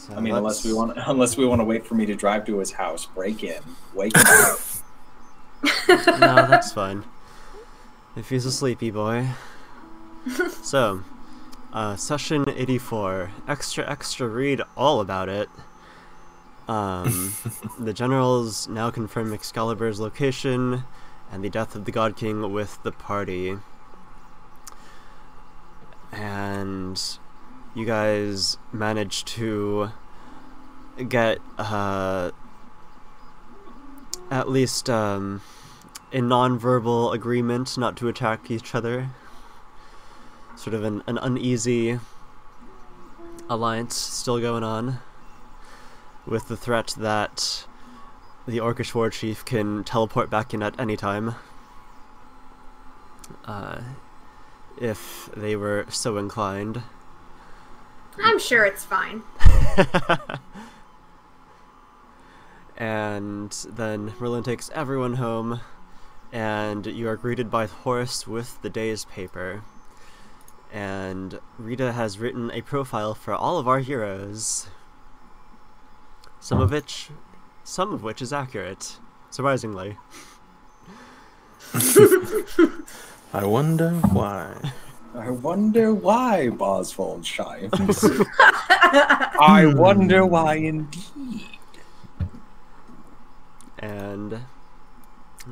So I mean, unless we want to wait for me to drive to his house, break in, wake him up. No, that's fine. If he's a sleepy boy. So, session 84. Extra, read all about it. The generals now confirm Excalibur's location and the death of the God King with the party. And you guys managed to get at least a non-verbal agreement not to attack each other. Sort of an uneasy alliance still going on, with the threat that the Orcish war chief can teleport back in at any time, if they were so inclined. I'm sure it's fine. And then Merlin takes everyone home, and you are greeted by Horace with the day's paper. And Rita has written a profile for all of our heroes. Some of which is accurate, surprisingly. I wonder why. I wonder why Boswald shines. I wonder why indeed. And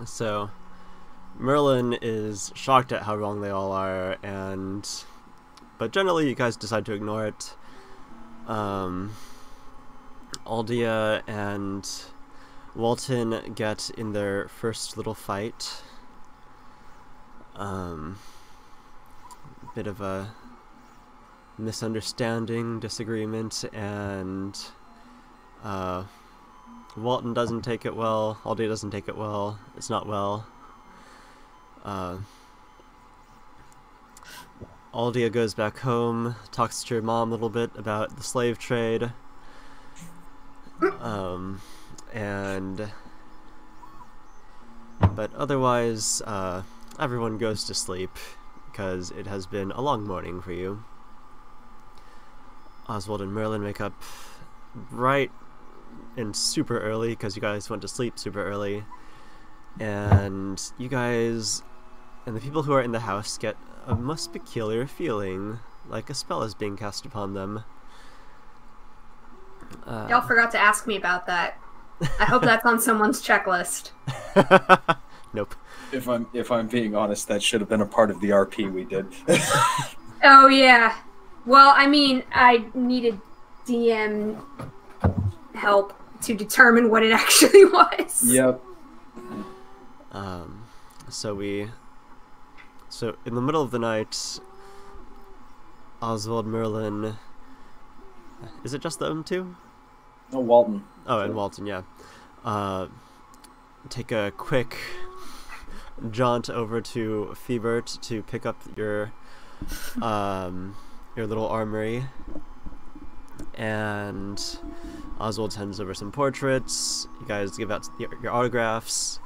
so Merlin is shocked at how wrong they all are, but generally you guys decide to ignore it. Aldia and Walton get in their first little fight. Bit of a misunderstanding, disagreement, and Walton doesn't take it well. Aldia doesn't take it well. It's not well. Aldia goes back home, talks to her mom a little bit about the slave trade, but otherwise, everyone goes to sleep, because it has been a long morning for you. Oswald and Merlin wake up bright and super early, because you guys went to sleep super early, and you guys and the people who are in the house get a most peculiar feeling, like a spell is being cast upon them. Y'all forgot to ask me about that. I hope that's on someone's checklist. Nope. If I'm being honest, that should have been a part of the RP we did. Oh yeah. Well, I mean, I needed DM help to determine what it actually was. Yep. So in the middle of the night, Oswald, Merlin, is it just them two? No, Walton. Oh, and Walton, yeah. Take a quick jaunt over to Feebert to pick up your little armory, and Oswald sends over some portraits. You guys give out your autographs,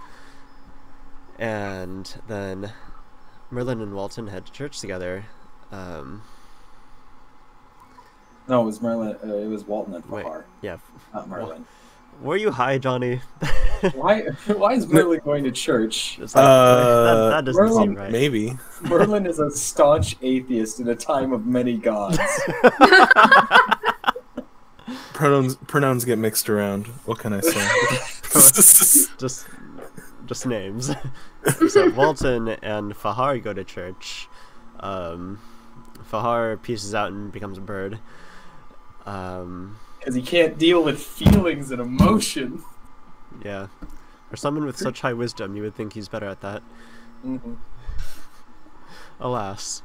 and then Merlin and Walton head to church together. No, it was Merlin. It was Walton and Fahar. Yeah, not Merlin. Were you high, Johnny? Why is Merlin going to church? That doesn't Merlin, seem right. Maybe. Merlin is a staunch atheist in a time of many gods. Pronouns get mixed around. What can I say? just names. So Walton and Fahar go to church. Fahar pieces out and becomes a bird. Because he can't deal with feelings and emotion. Yeah. For someone with such high wisdom, you would think he's better at that. Mm-hmm. Alas.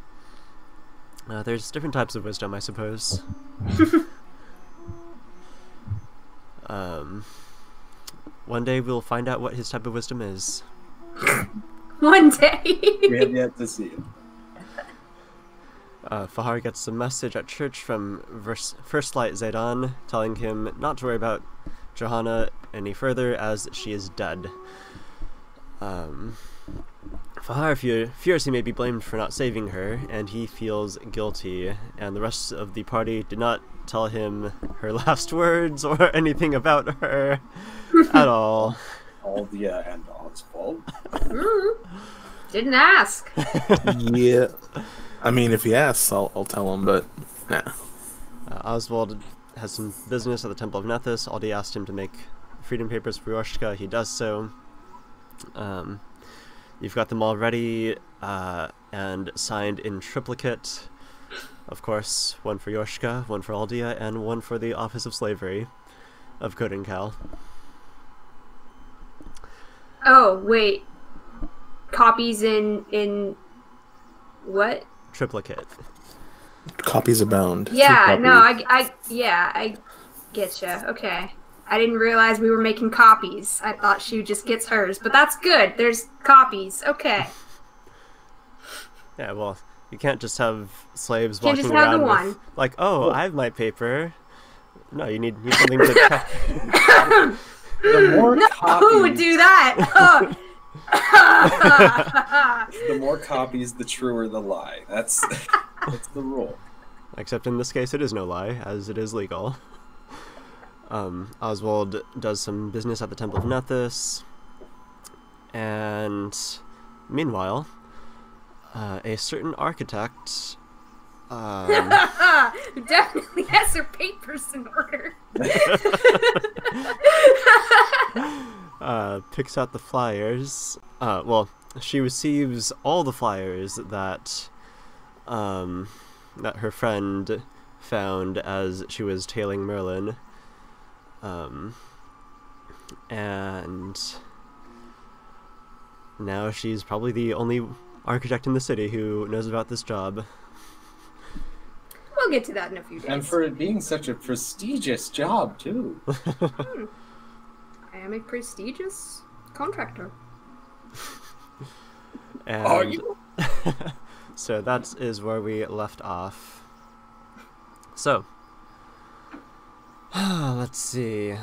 There's different types of wisdom, I suppose. One day we'll find out what his type of wisdom is. One day. We have yet to see it. Fahar gets a message at church from First Light Zaydan, telling him not to worry about Johanna any further, as she is dead. Fahar fears he may be blamed for not saving her, and he feels guilty, and the rest of the party did not tell him her last words or anything about her at all. Aldia and Oswald. Didn't ask. Yeah. I mean, if he asks, I'll tell him, but nah. Oswald has some business at the Temple of Nethys. Aldi asked him to make freedom papers for Yorshka. He does so. You've got them all ready and signed in triplicate. Of course, one for Yorshka, one for Aldia, and one for the Office of Slavery of Kodincal. Oh, wait. Copies in what? Triplicate. Copies abound. Yeah, Two no, copies. I getcha. Okay. I didn't realize we were making copies. I thought she just gets hers, but that's good. There's copies. Okay. Yeah, well, you can't just have slaves Can't walking just have the around one. with, like, oh, I have my paper. No, you need something to check. The more Who would copies, do that? the more copies, the truer the lie. That's the rule. Except in this case, it is no lie, as it is legal. Oswald does some business at the Temple of Nethys, and meanwhile, a certain architect Who definitely has her papers in order. Picks out the flyers. Well, she receives all the flyers that that her friend found as she was tailing Merlin. And now she's probably the only architect in the city who knows about this job. We'll get to that in a few days. And for it being such a prestigious job, too. I am a prestigious contractor. And Are you? so that is where we left off. So, let's see.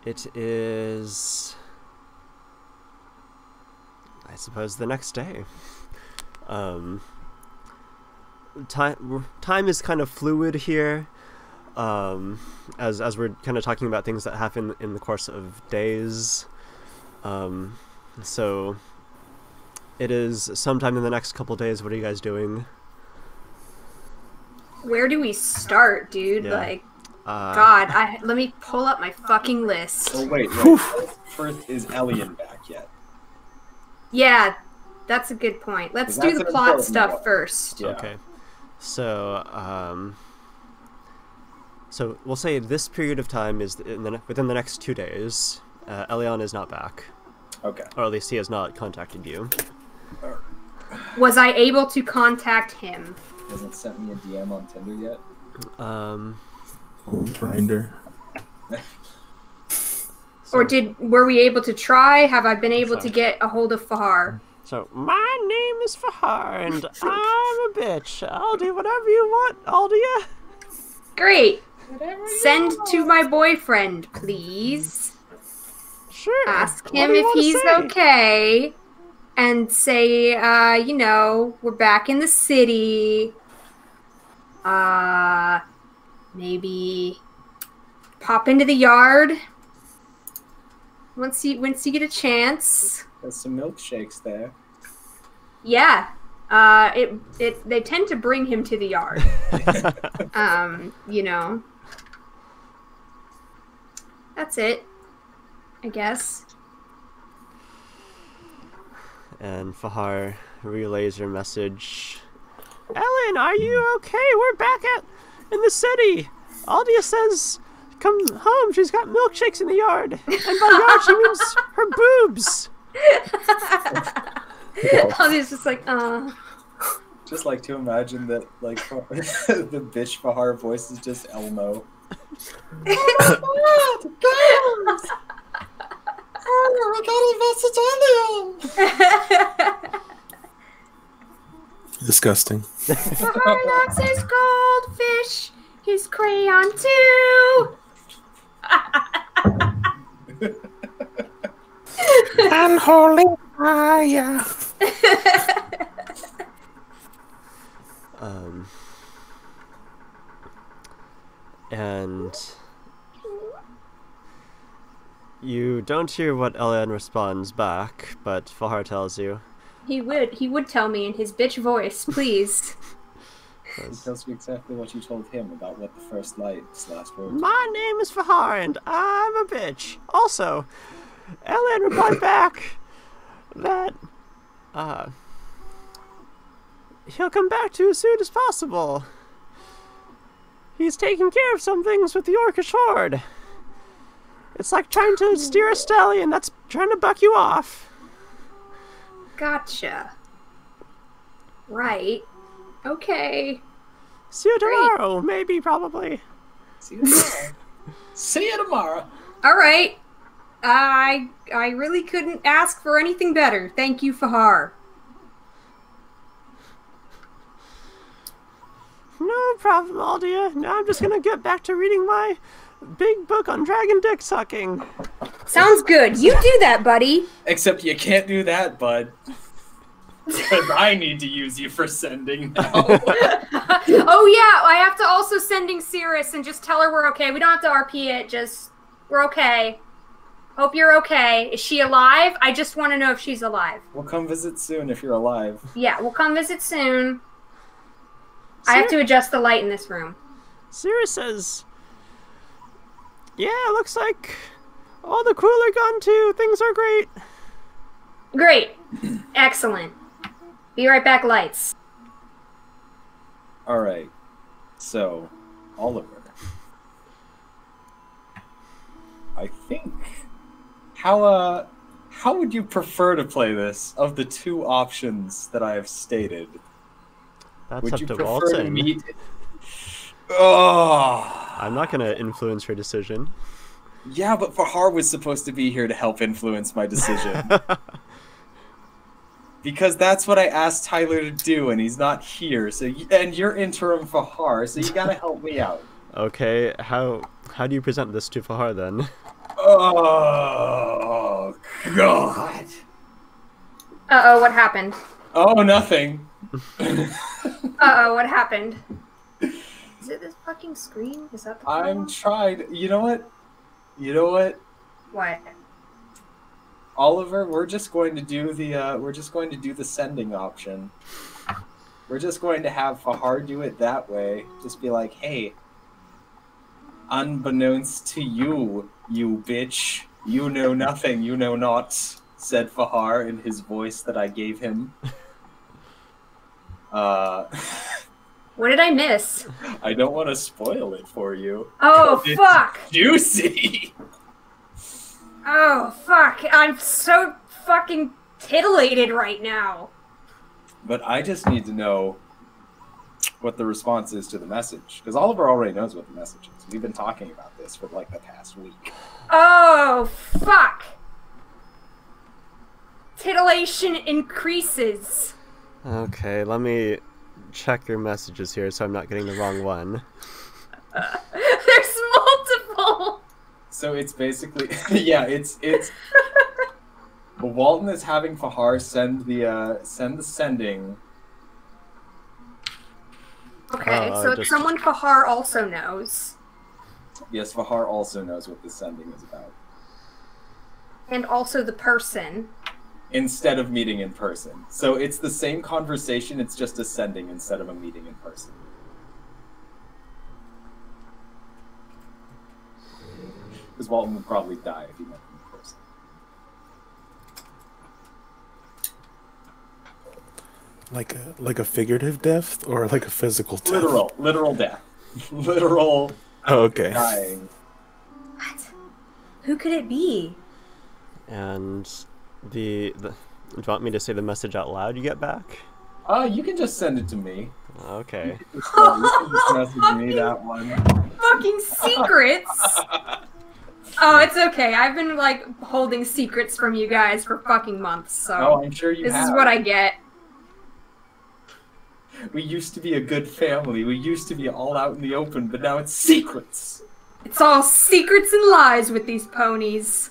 It is, I suppose, the next day. Time is kind of fluid here, as we're kind of talking about things that happen in the course of days. So it is sometime in the next couple days. What are you guys doing? Where do we start, dude? Yeah. Like, God, let me pull up my fucking list. Oh, wait. First, is Elian back yet? Yeah, that's a good point. Let's do That's the an plot important stuff one. first. Yeah. Okay. So, so we'll say this period of time is within the next 2 days. Elion is not back, Okay. or at least he has not contacted you. Was I able to contact him? Hasn't sent me a DM on Tinder yet. Grinder. Or were we able to try? Have I been able to Sorry. get a hold of Fahar? So, my name is Fahar, and I'm a bitch. I'll do whatever you want, Aldia. Great. Send to my boyfriend, please. Sure. Ask What him do you if wanna he's say? okay. And say, we're back in the city. Maybe pop into the yard once you get a chance. There's some milkshakes there. Yeah. They tend to bring him to the yard. That's it, I guess. And Fahar relays your message. Ellen, are you okay? We're back in the city. Aldia says, come home. She's got milkshakes in the yard. And by yard, she means her boobs. Aldia's just like, Just like to imagine that, like, the bitch Fahar voice is just Elmo. Disgusting. Fahar loves his goldfish, his crayon too. Unholy fire. And you don't hear what Elian responds back, but Fahar tells you. He would tell me in his bitch voice, please. He tells you exactly what you told him about what the first light's last words. My name is Fahar, and I'm a bitch. Also, Elian replied back that he'll come back to you as soon as possible. He's taking care of some things with the Orcish Horde. It's like trying to steer a stallion that's trying to buck you off. Gotcha. Right. Okay. See you tomorrow, maybe, probably. See you tomorrow. See you tomorrow. All right. I really couldn't ask for anything better. Thank you, Fahar. No problem, Aldia. Now I'm just gonna get back to reading my big book on dragon dick sucking. Sounds good. You do that, buddy. Except you can't do that, bud. Because I need to use you for sending now. Oh yeah, I have to also sending Cirrus and just tell her we're okay. We don't have to RP it. Just we're okay. Hope you're okay. Is she alive? I just want to know if she's alive. We'll come visit soon if you're alive. Yeah, we'll come visit soon. I have to adjust the light in this room. Cirrus says, yeah, looks like all the crew are gone too. Things are great. Great. Excellent. Be right back, lights. Alright. So, Oliver. I think... How would you prefer to play this of the two options that I have stated? That's Would up you to prefer to Walton. meet... Oh, I'm not gonna influence her decision. yeah, but Fahar was supposed to be here to help influence my decision. Because that's what I asked Tyler to do, and he's not here. So, and you're interim Fahar, so you gotta help me out. Okay, how do you present this to Fahar then? Oh God! Uh-oh, what happened? Oh, nothing. Uh-oh, what happened? Is it this fucking screen? Is that the problem? I'm tried. You know what? You know what? What? Oliver, we're just going to do the sending option. We're just going to have Fahar do it that way. Just be like, hey, unbeknownst to you, you bitch, you know nothing, you know not, said Fahar in his voice that I gave him. What did I miss? I don't want to spoil it for you. Oh, It's fuck! juicy! Oh, fuck. I'm so fucking titillated right now. But I just need to know what the response is to the message. Because Oliver already knows what the message is. We've been talking about this for like the past week. Oh, fuck. Titillation increases. Okay, let me check your messages here so I'm not getting the wrong one. There's multiple. So it's basically, yeah, it's Walton is having Fahar send the sending. Okay, so it's just- someone Fahar also knows. Yes, Fahar also knows what the sending is about. And also the person. Instead of meeting in person. So it's the same conversation, it's just a sending instead of a meeting in person. Because Walton would probably die if he met in person. Like a figurative death or like a physical death? Literal death. Literal Oh, okay. dying. What? Who could it be? And do you want me to say the message out loud you get back? You can just send it to me. Okay. You can just message me that one. Fucking secrets! Oh, it's okay. I've been, like, holding secrets from you guys for fucking months, so... Oh, I'm sure you This have. is what I get. We used to be a good family. We used to be all out in the open, but now it's secrets. It's all secrets and lies with these ponies.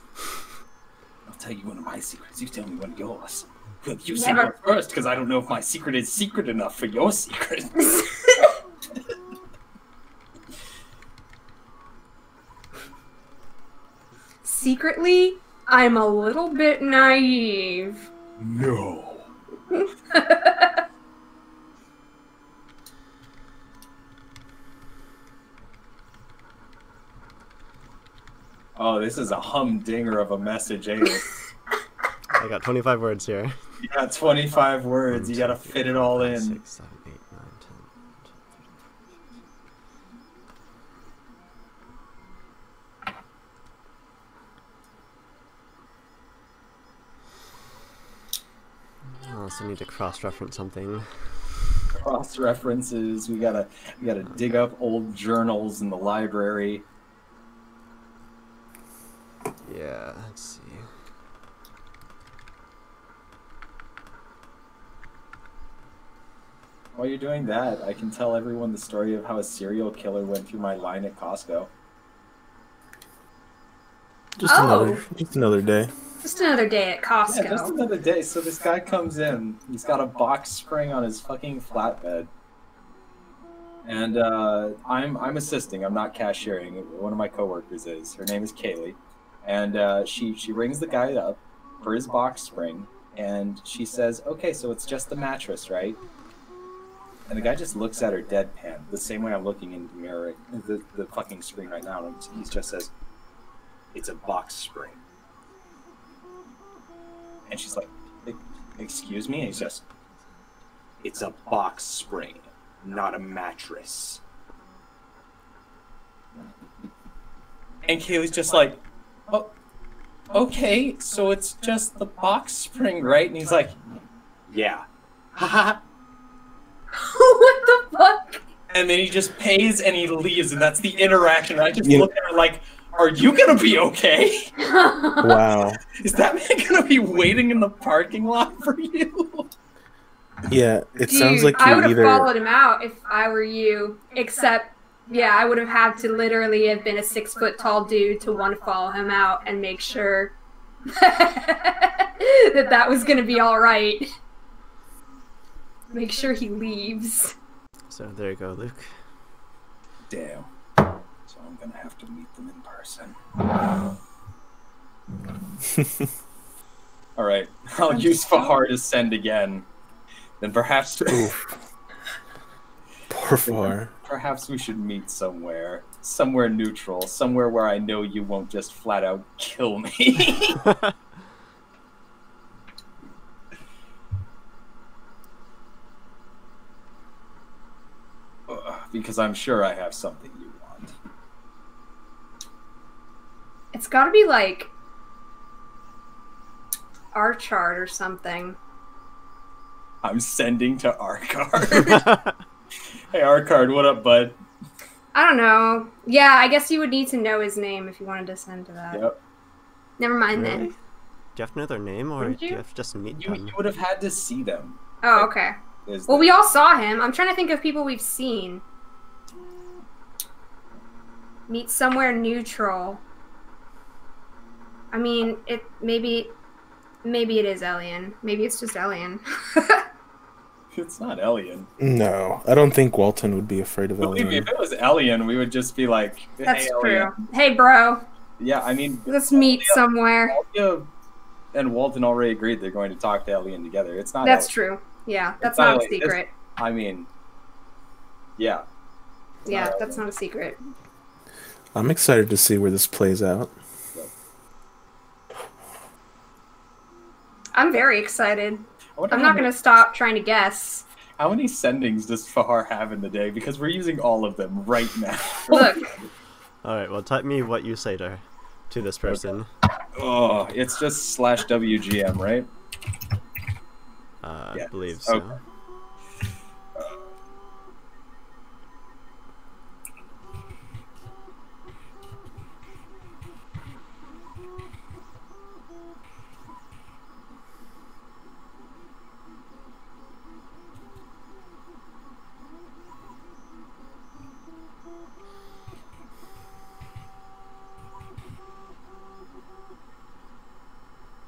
I'll tell you one of my secrets. You tell me one of yours. Good, you say Never. yours first, because I don't know if my secret is secret enough for your secret. secretly, I'm a little bit naive. No. Oh, this is a humdinger of a message, ain't it? I got 25 words here. You got 25 words. You gotta fit it all in. 6, 7, 8, 9, 10. I also need to cross-reference something. Cross references. We gotta dig up old journals in the library. Yeah, let's see. While you're doing that, I can tell everyone the story of how a serial killer went through my line at Costco. Just another day. Just another day at Costco. Yeah, just another day. So this guy comes in. He's got a box spring on his fucking flatbed. And I'm assisting. I'm not cashiering. One of my coworkers is. Her name is Kaylee. And she rings the guy up for his box spring. And she says, okay, so it's just the mattress, right? And the guy just looks at her deadpan, the same way I'm looking in the mirror, the fucking screen right now. And he just says, it's a box spring. And she's like, excuse me? And he's just, it's a box spring, not a mattress. And Kaylee's just like, oh, okay, so it's just the box spring, right? And he's like, yeah. Haha. What the fuck? And then he just pays and he leaves, and that's the interaction. I just look at her like, are you gonna be okay? Wow. Is that man gonna be waiting in the parking lot for you? Yeah, it Dude, sounds like I you would have either. followed him out if I were you. Except, yeah, I would have had to literally have been a 6-foot-tall dude to want to follow him out and make sure that was gonna be all right. Make sure he leaves. So there you go, Luke. Damn. So I'm gonna have to meet them in person. Alright, I'll use Fahar to send again. Then perhaps Poor Far. perhaps we should meet somewhere. Somewhere neutral. Somewhere where I know you won't just flat out kill me. Because I'm sure I have something you want. It's gotta be like our chart or something. I'm sending to Arcard. Hey Arcard, what up, bud? I don't know. Yeah, I guess you would need to know his name if you wanted to send to that. Yep. Never mind Really? then. Do you have to know their name, or Wouldn't do you you? have to just meet You them? would have had to see them. Oh, okay. Is Well, the- we all saw him. I'm trying to think of people we've seen. Meet somewhere neutral. I mean, maybe it is Elian. Maybe it's just Elian. It's not Elian. No, I don't think Walton would be afraid of Believe me, Elian. if it was Elian, we would just be like, hey, That's Elian. true. Hey, bro. Yeah, I mean, Let's meet somewhere. Alia and Walton already agreed they're going to talk to Elian together. It's not That's Elian. true. Yeah, that's It's not not a Elian. secret. I mean, yeah. Yeah, not that's Elian. not a secret. I'm excited to see where this plays out. I'm very excited. I wonder I'm how not many- going to stop trying to guess. How many sendings does Fahar have in the day? Because we're using all of them right now. Look, Alright, well, type me what you say to this person. Oh, it's just /WGM, right? I Yeah. believe so. Okay.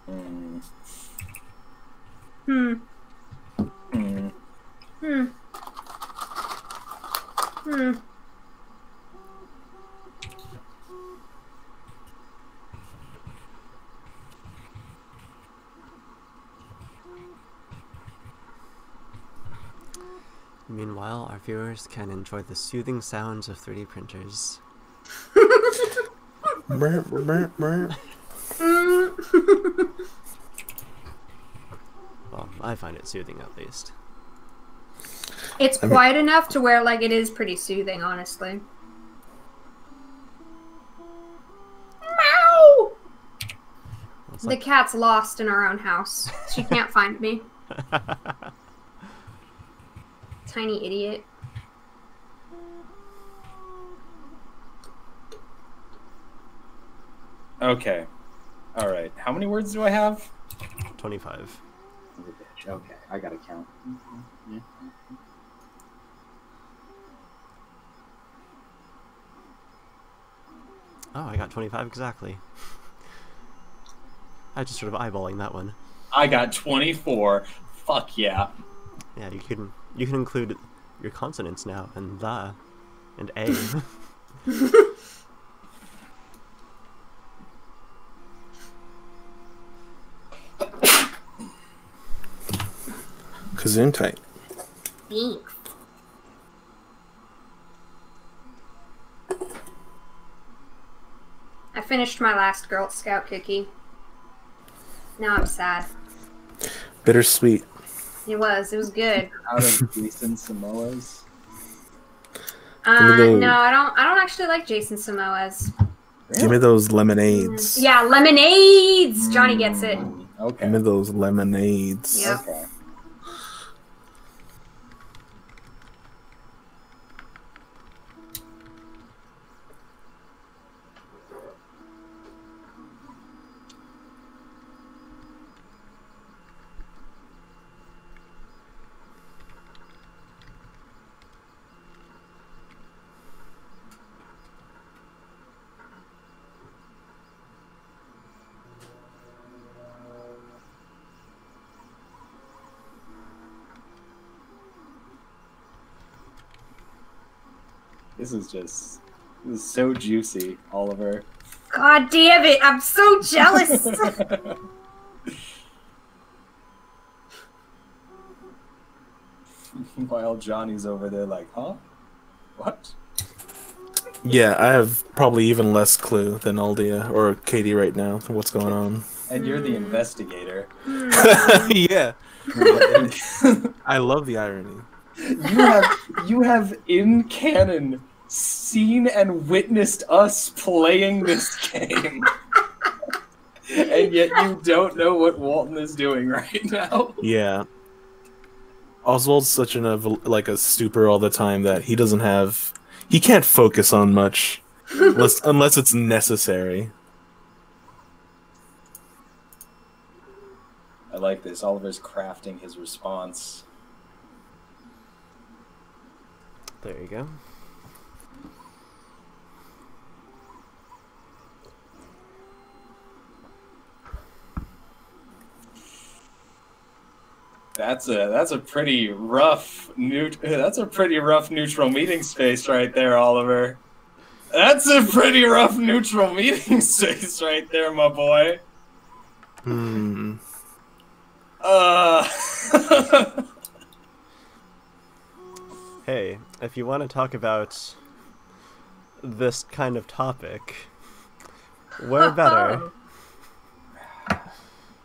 Hmm. hmm. Hmm. Hmm. Hmm. Meanwhile, our viewers can enjoy the soothing sounds of 3D printers. Burp, burp, burp. Well, I find it soothing at least. It's quiet enough to where, like, it is pretty soothing, honestly. Meow! It's The like, cat's lost in our own house. She can't find me. Tiny idiot. Okay. All right. How many words do I have? 25. Okay, I gotta count. Oh, I got 25 exactly. I just sort of eyeballing that one. I got 24. Fuck yeah. Yeah, you can include your consonants now and the and a. Gesundheit. Thanks. I finished my last Girl Scout cookie. Now I'm sad. Bittersweet. It was good. Out of Jason Samoa's. No, I don't actually like Jason Samoa's. Give me those lemonades. Yeah, lemonades! Johnny gets it. Okay. Give me those lemonades. Yep. Okay. This is so juicy, Oliver. God damn it, I'm so jealous! While Johnny's over there like, huh? What? Yeah, I have probably even less clue than Aldia or Katie right now for what's going on. And you're the investigator. Yeah. I love the irony. You have in canon seen and witnessed us playing this game. And yet you don't know what Walton is doing right now. Yeah. Oswald's such a stupor all the time that he can't focus on much unless it's necessary. I like this. Oliver's crafting his response. There you go. That's a pretty rough neutral meeting space right there, Oliver. That's a pretty rough neutral meeting space right there, my boy. Hmm. Hey, if you want to talk about this kind of topic, where better?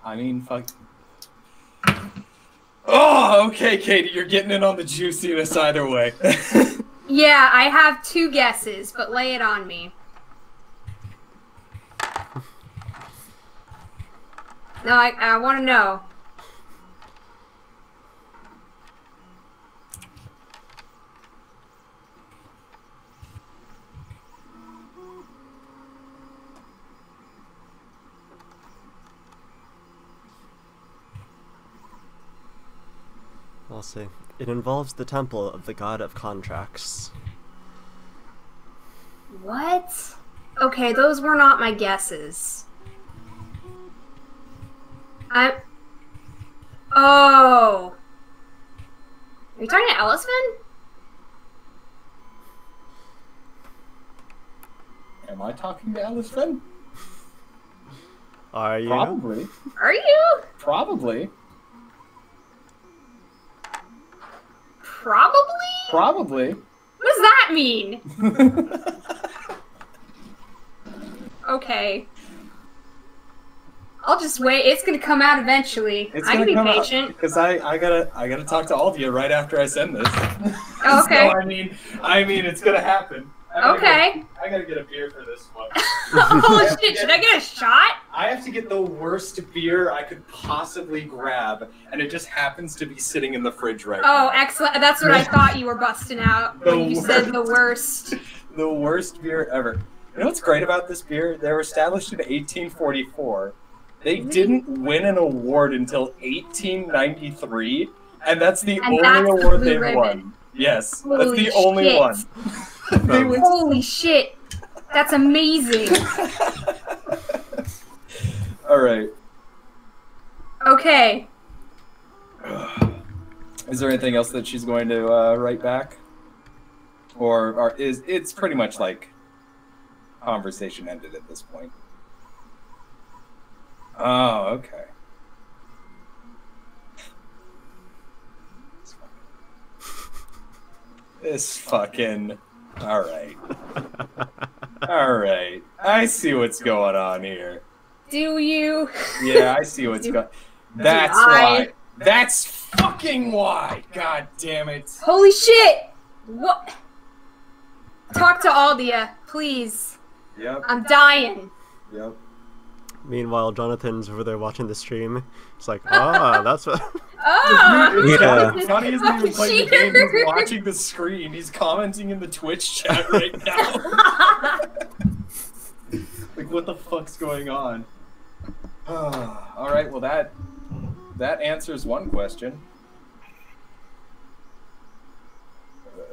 I mean, fuck. Oh, okay, Katie, you're getting in on the juiciness either way. Yeah, I have 2 guesses, but lay it on me. No, I want to know. I'll see. It involves the temple of the god of contracts. What? Okay, those were not my guesses. Oh. Are you talking to Ellisman? Am I talking to Ellisman? Are you? Probably. Are you? Probably. Probably? Probably. What does that mean? Okay. I'll just wait. It's gonna come out eventually. I can be patient. Because I gotta talk to all of you right after I send this. Oh, okay. So, I mean it's gonna happen. Okay. I gotta get a beer for this one. Holy shit! Should I get a shot? I have to get the worst beer I could possibly grab, and it just happens to be sitting in the fridge right now. Oh, excellent. That's what I thought you were busting out when you said the worst. The worst beer ever. You know what's great about this beer? They were established in 1844. They didn't win an award until 1893, and that's the only award they've won. Yes, that's the only one. Holy shit. That's amazing. All right. Okay. Is there anything else that she's going to write back? Or is it's pretty much like conversation ended at this point? Oh, okay. This fucking... Alright. Alright. I see what's going on here. Do you? Yeah, I see what's going on. That's why. That's fucking why! God damn it. Holy shit! What? Talk to Aldia, please. Yep. I'm dying. Yep. Meanwhile, Jonathan's over there watching the stream. It's like, ah, that's what. Oh! Yeah. Johnny isn't even playing the game, he's watching the screen. He's commenting in the Twitch chat right now. Like, what the fuck's going on? Alright, well that answers one question.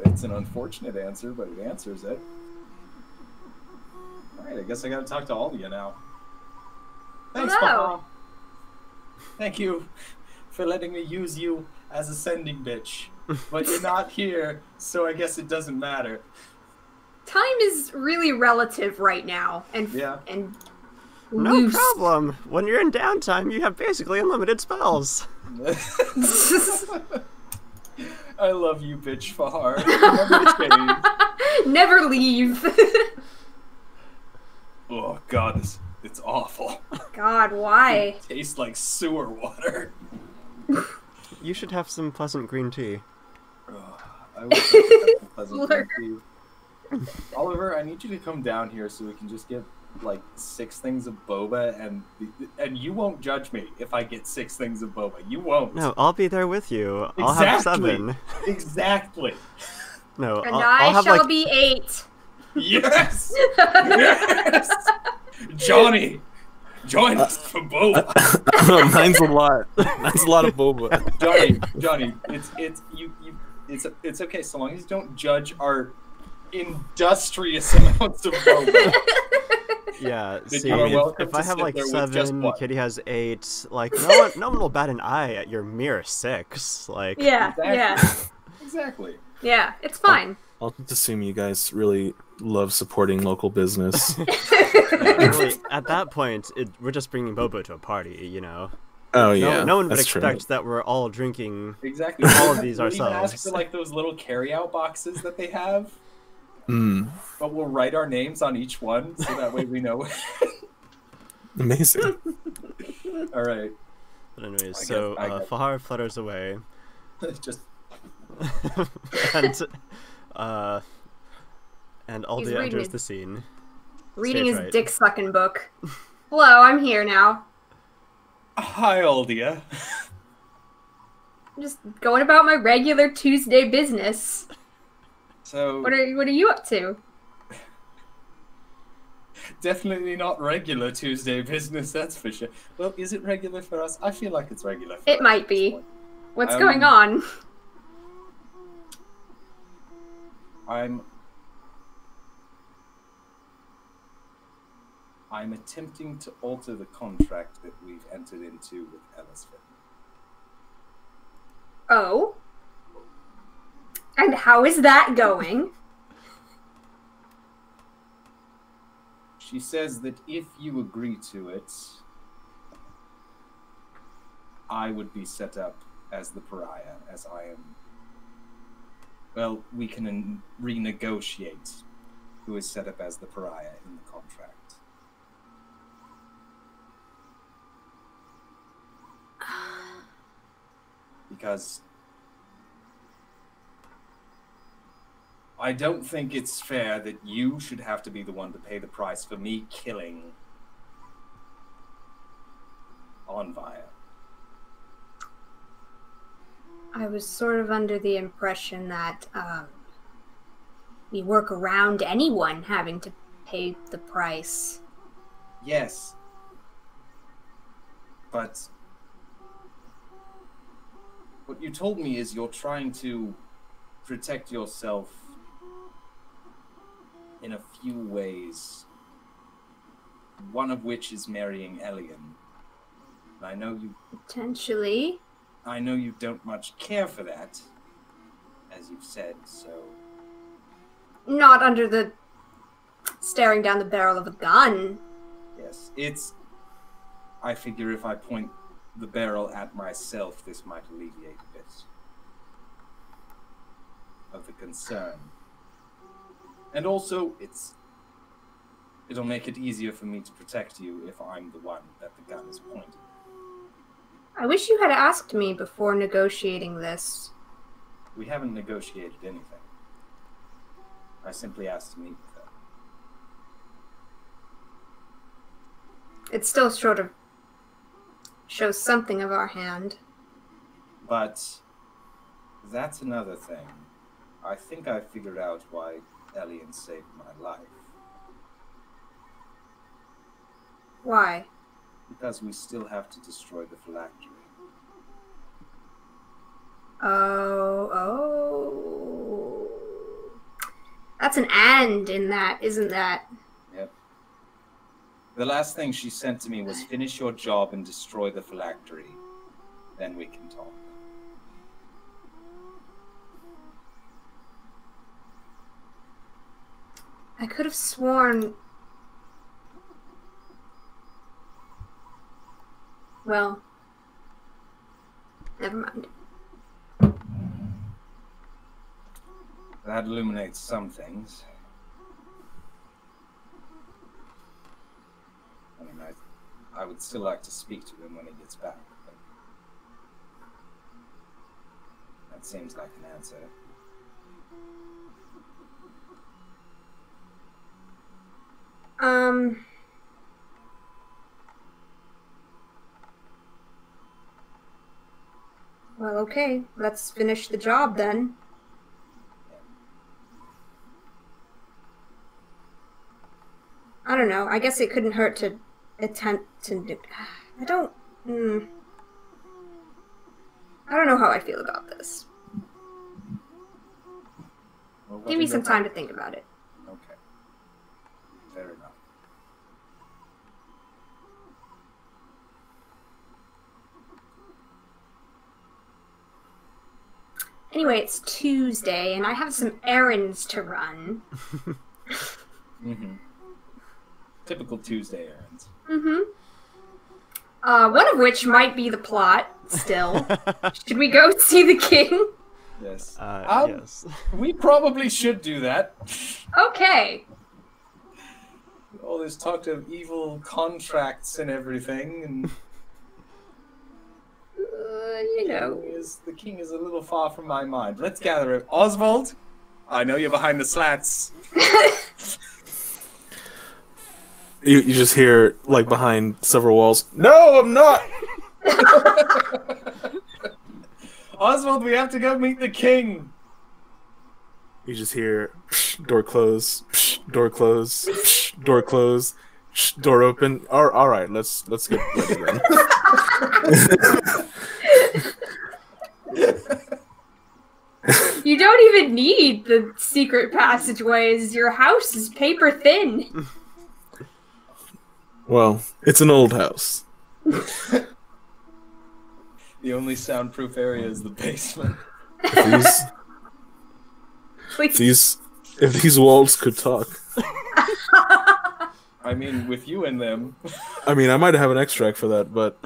It's an unfortunate answer, but it answers it. Alright, I guess I gotta talk to all of you now. Thanks, Papa. Thank you for letting me use you as a sending bitch. But you're not here, so I guess it doesn't matter. Time is really relative right now, and No loose. problem. When you're in downtime, you have basically unlimited spells. I love you, bitch, Fahar. Never change. Never leave. Oh God, it's awful. God, why? It tastes like sewer water. You should have some pleasant green tea. I wish I had some pleasant green tea. Oliver, I need you to come down here so we can just get like 6 things of boba, and you won't judge me if I get 6 things of boba. You won't. No, I'll be there with you. Exactly. I'll have 7. Exactly. No, And I'll have shall like... be 8. Yes. Yes. Johnny, join us for boba. Mine's a lot. Mine's a lot of boba. Johnny, it's okay so long as you don't judge our industrious amounts of boba. Yeah, see, if I have like 7, Kitty has 8, like no one will bat an eye at your mere 6. Like Yeah, Exactly. yeah, it's fine. I'll just assume you guys really love supporting local business. really, at that point, we're just bringing Bobo to a party, you know. Oh yeah, no one would that's expect true. that we're all drinking Exactly. all of these We'll even ourselves. ask for like those little carry-out boxes that they have. Mm. But we'll write our names on each one, so that way we know. Amazing. All right. But anyways, I guess. Fahar flutters away, Just and Aldia enters the scene. Reading Stage his right. dick-sucking book. Hello, I'm here now. hi, Aldia. I'm just going about my regular Tuesday business. So What are you up to? definitely not regular Tuesday business, that's for sure. Well, is it regular for us? I feel like it's regular for us. It might at this be. point. What's going on? I'm attempting to alter the contract that we've entered into with Ellisford. Oh? And how is that going? She says that if you agree to it, I would be set up as the pariah, as I am Well, we can renegotiate who is set up as the pariah in the contract. Because I don't think it's fair that you should have to be the one to pay the price for me killing Envia. I was sort of under the impression that we work around anyone having to pay the price. Yes. But what you told me is you're trying to protect yourself in a few ways. One of which is marrying Elian. I know you... Potentially. I know you don't much care for that, as you've said, so... Not under the staring down the barrel of a gun. Yes, it's... I figure if I point the barrel at myself, this might alleviate a bit of the concern. And also, it'll make it easier for me to protect you if I'm the one that the gun is pointed at. I wish you had asked me before negotiating this. We haven't negotiated anything. I simply asked to meet with them. It still sort of shows something of our hand. But that's another thing. I think I figured out why Elian saved my life. Why? Because we still have to destroy the phylactery. Oh. That's an and in that, isn't that? Yep. The last thing she sent to me was finish your job and destroy the phylactery. Then we can talk. I could have sworn... Well, never mind. That illuminates some things. I mean, I would still like to speak to him when he gets back, but that seems like an answer. Well, okay. Let's finish the job then. I don't know. I guess it couldn't hurt to attempt to do... I don't know how I feel about this. Well, Give me some time to think about it. Okay. Fair enough. Anyway, it's Tuesday, and I have some errands to run. Mm-hmm. Typical Tuesday errands. Mm-hmm. One of which might be the plot, still. Should we go see the king? Yes. Yes. We probably should do that. Okay. All this talk of evil contracts and everything, and You know. the king is a little far from my mind. Let's gather it. Oswald, I know you're behind the slats. You just hear, like, behind several walls, "No, I'm not!" Oswald, we have to go meet the king. You just hear, psh, door close, psh, door close, psh, door close, psh, door open. All right, let's get ready then. You don't even need the secret passageways. Your house is paper thin. Well, it's an old house. The only soundproof area is the basement. If these walls could talk. I mean, with you in them. I mean, I might have an extract for that, but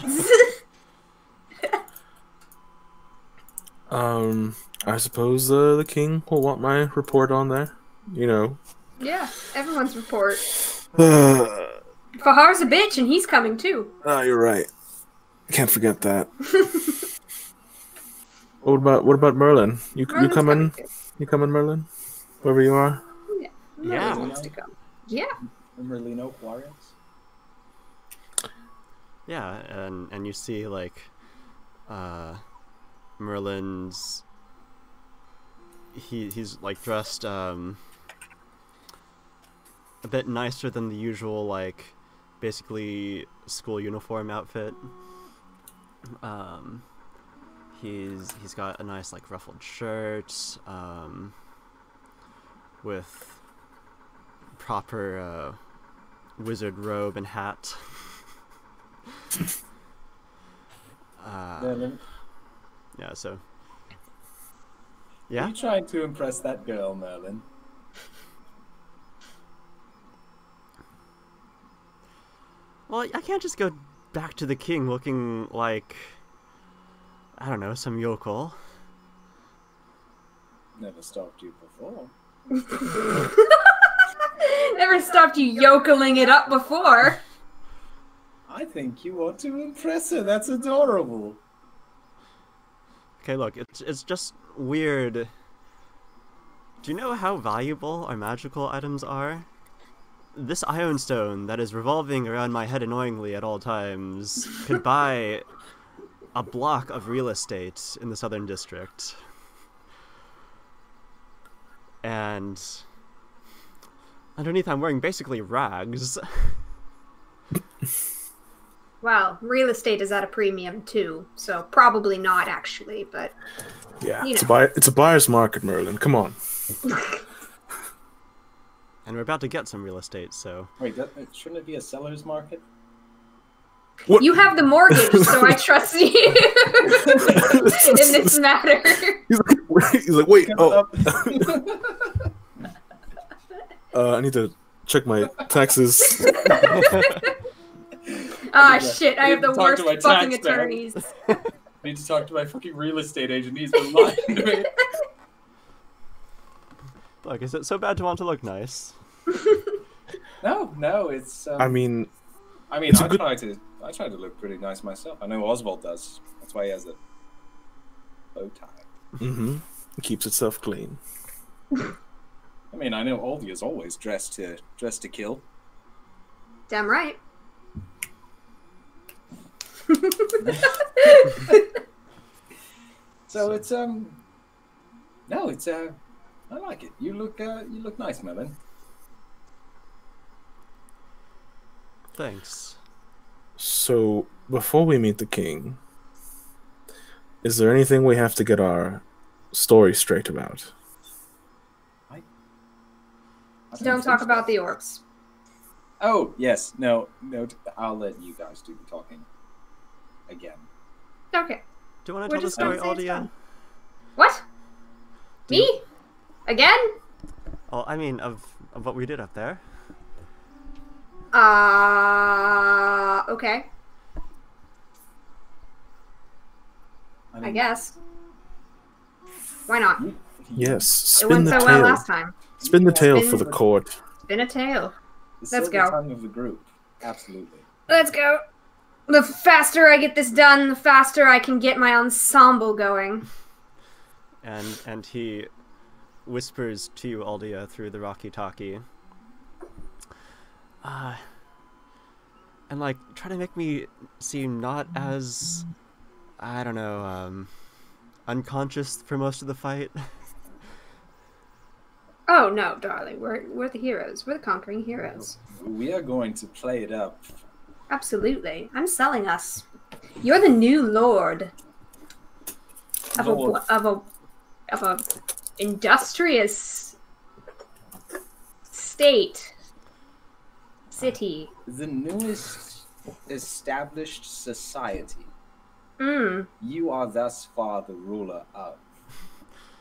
I suppose the king will want my report on there. You know. Yeah, everyone's report. Ah, Fahar's a bitch, and he's coming too. you're right. Can't forget that. What about Merlin? You Merlin's coming? coming too. You coming, Merlin? Wherever you are. Merlin Yeah. wants to come. Yeah. Merlino Warriors. Yeah, and you see like Merlin's he's like dressed a bit nicer than the usual like basically school uniform outfit. He's got a nice like ruffled shirt with proper wizard robe and hat. Yeah, so Are yeah, you trying to impress that girl, Merlin? well, I can't just go back to the king looking like, I don't know, some yokel. Never stopped you before. Never stopped you yokeling it up before. I think you ought to impress her. That's adorable. Okay, look, it's just weird. Do you know how valuable our magical items are? This Ion Stone that is revolving around my head annoyingly at all times could buy a block of real estate in the Southern District. And underneath I'm wearing basically rags. Well, real estate is at a premium too, so probably not actually, but Yeah, You it's a buyer's market, Merlin. Come on. And we're about to get some real estate, so Wait, shouldn't it be a seller's market? What? you have the mortgage, so I trust you in this matter. He's like, wait. Oh, Up. I need to check my taxes. Ah, shit, I have the Talk to my worst fucking tax man. attorneys. I need to talk to my fucking real estate agent. He's been lying to me. look, is it so bad to want to look nice? No, it's. I mean, I it's a good- try to look pretty nice myself. I know Oswald does. That's why he has a bow tie. it keeps itself clean. I mean, I know Oldie is always dressed to kill. Damn right. So it's no, it's I like it. You look nice, Melon. Thanks. So, before we meet the king, is there anything we have to get our story straight about? Don't talk about the orcs. Oh yes, no. I'll let you guys do the talking. Again. Okay. Do you want to We're tell the just gonna story, say it's Aldia? fun. What? Me? Again? Oh, I mean, of what we did up there. Okay. I mean, guess. Why not? Yes, It went so well last time. Spin the tale Spin- for the court. Spin a tail. The Let's silver go. tongue of the group. Absolutely. Let's go. The faster I get this done, the faster I can get my ensemble going. And he whispers to you, Aldia, through the walkie-talkie. And like, try to make me seem not as, I don't know, unconscious for most of the fight. Oh no, darling, we're the heroes. We're the conquering heroes. We are going to play it up. Absolutely. I'm selling us. You're the new lord of Lord. a industrious state city. The newest established society. Mm. You are thus far the ruler of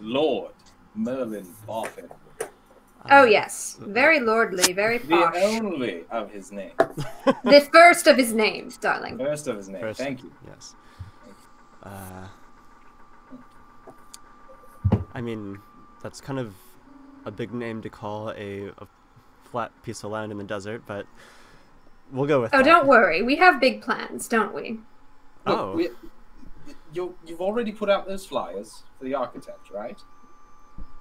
Lord Merlin Boffin, Oh yes, very lordly, very the posh. only of his name. The first of his names, darling. First of his name. First- Thank you. Yes. I mean, that's kind of a big name to call a flat piece of land in the desert, but we'll go with Oh, that. don't worry. We have big plans, don't we? Oh. Look, you've already put out those flyers for the architect, right?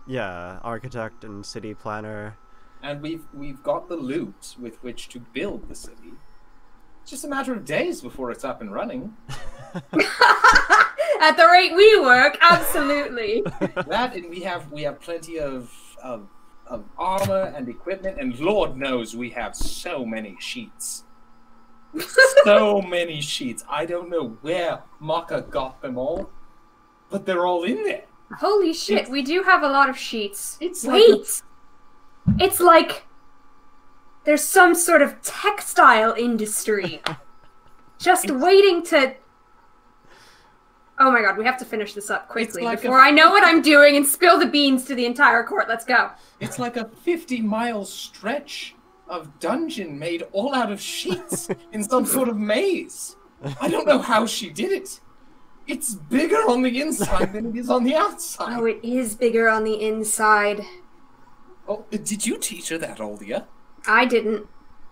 Yeah, architect and city planner. And we've got the loot with which to build the city. It's just a matter of days before it's up and running. At the rate we work, absolutely. That, and we have plenty of armor and equipment, and Lord knows we have so many sheets. So many sheets. I don't know where Maka got them all, but they're all in there. Holy shit, we do have a lot of sheets. It's Wait! It's like there's some sort of textile industry just waiting to... Oh my god, we have to finish this up quickly like before I know what I'm doing and spill the beans to the entire court. Let's go. It's like a 50-mile stretch of dungeon made all out of sheets in some sort of maze. I don't know how she did it. It's bigger on the inside than it is on the outside. Oh, it is bigger on the inside. Oh, did you teach her that, Aldia? I didn't.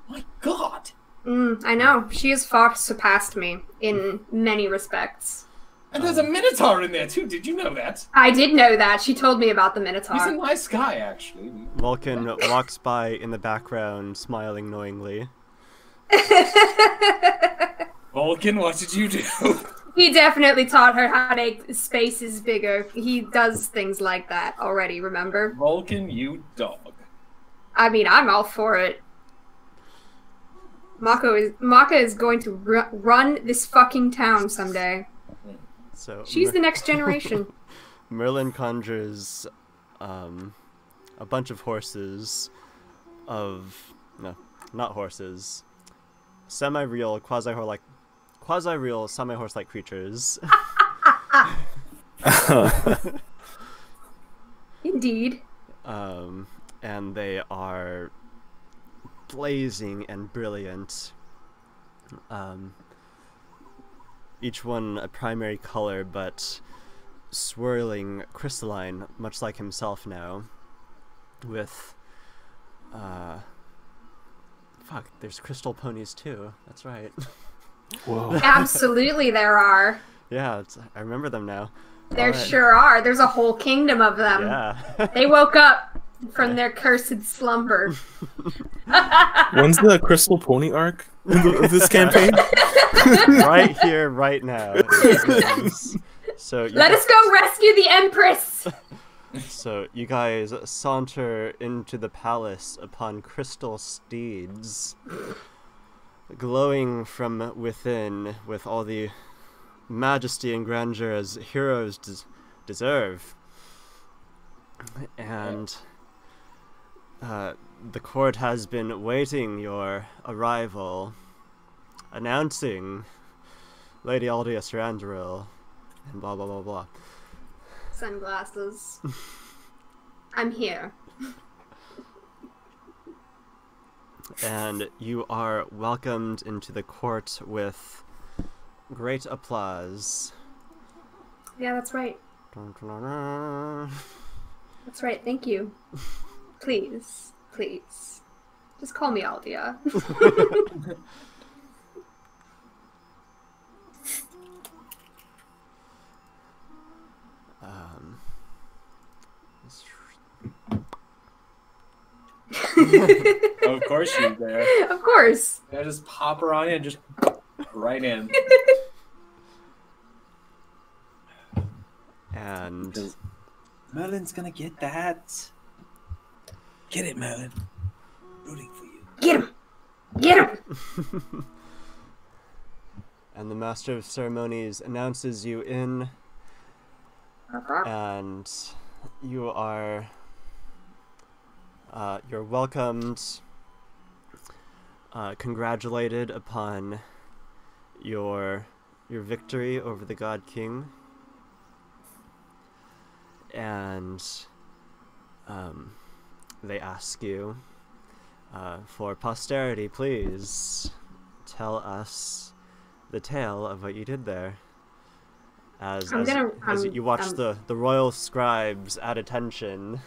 My God. I know. She has far surpassed me in many respects. And there's a Minotaur in there too. Did you know that? I did know that. She told me about the He's a Minotaur. nice guy, actually. Vulcan walks by in the background, smiling knowingly. Vulcan, what did you do? He definitely taught her how to make spaces bigger. He does things like that already, remember? Vulcan, you dog. I mean, I'm all for it. Maka is going to run this fucking town someday. So She's the next generation. Merlin conjures a bunch of horses of... No, not horses. Semi-real, quasi-real, semi-horse-like creatures. Indeed. And they are blazing and brilliant. Each one a primary color, but swirling crystalline, much like himself now. With, fuck, there's crystal ponies too. That's right. Whoa. Absolutely there are. Yeah, I remember them now. There Alright. sure are. There's a whole kingdom of them. Yeah. They woke up from their cursed slumber. When's the Crystal Pony arc of this campaign? Right here, right now. It is. So Let us go rescue the Empress! So you guys saunter into the palace upon crystal steeds, glowing from within with all the majesty and grandeur as heroes deserve. And the court has been waiting your arrival, announcing Lady Aldia Sarandril, and blah blah blah blah. Sunglasses. I'm here. And you are welcomed into the court with great applause. Yeah, that's right. That's right, thank you. Please, please. Just call me Aldia. Of course she's there. Of course. I just pop her on in, just right in. And Merlin's gonna get that. Get it, Merlin. Rooting for you. Get him! Get him! and the Master of Ceremonies announces you in, and you are you're welcomed, congratulated upon your victory over the God King, and they ask you, for posterity, please tell us the tale of what you did there. As you watch the royal scribes at attention.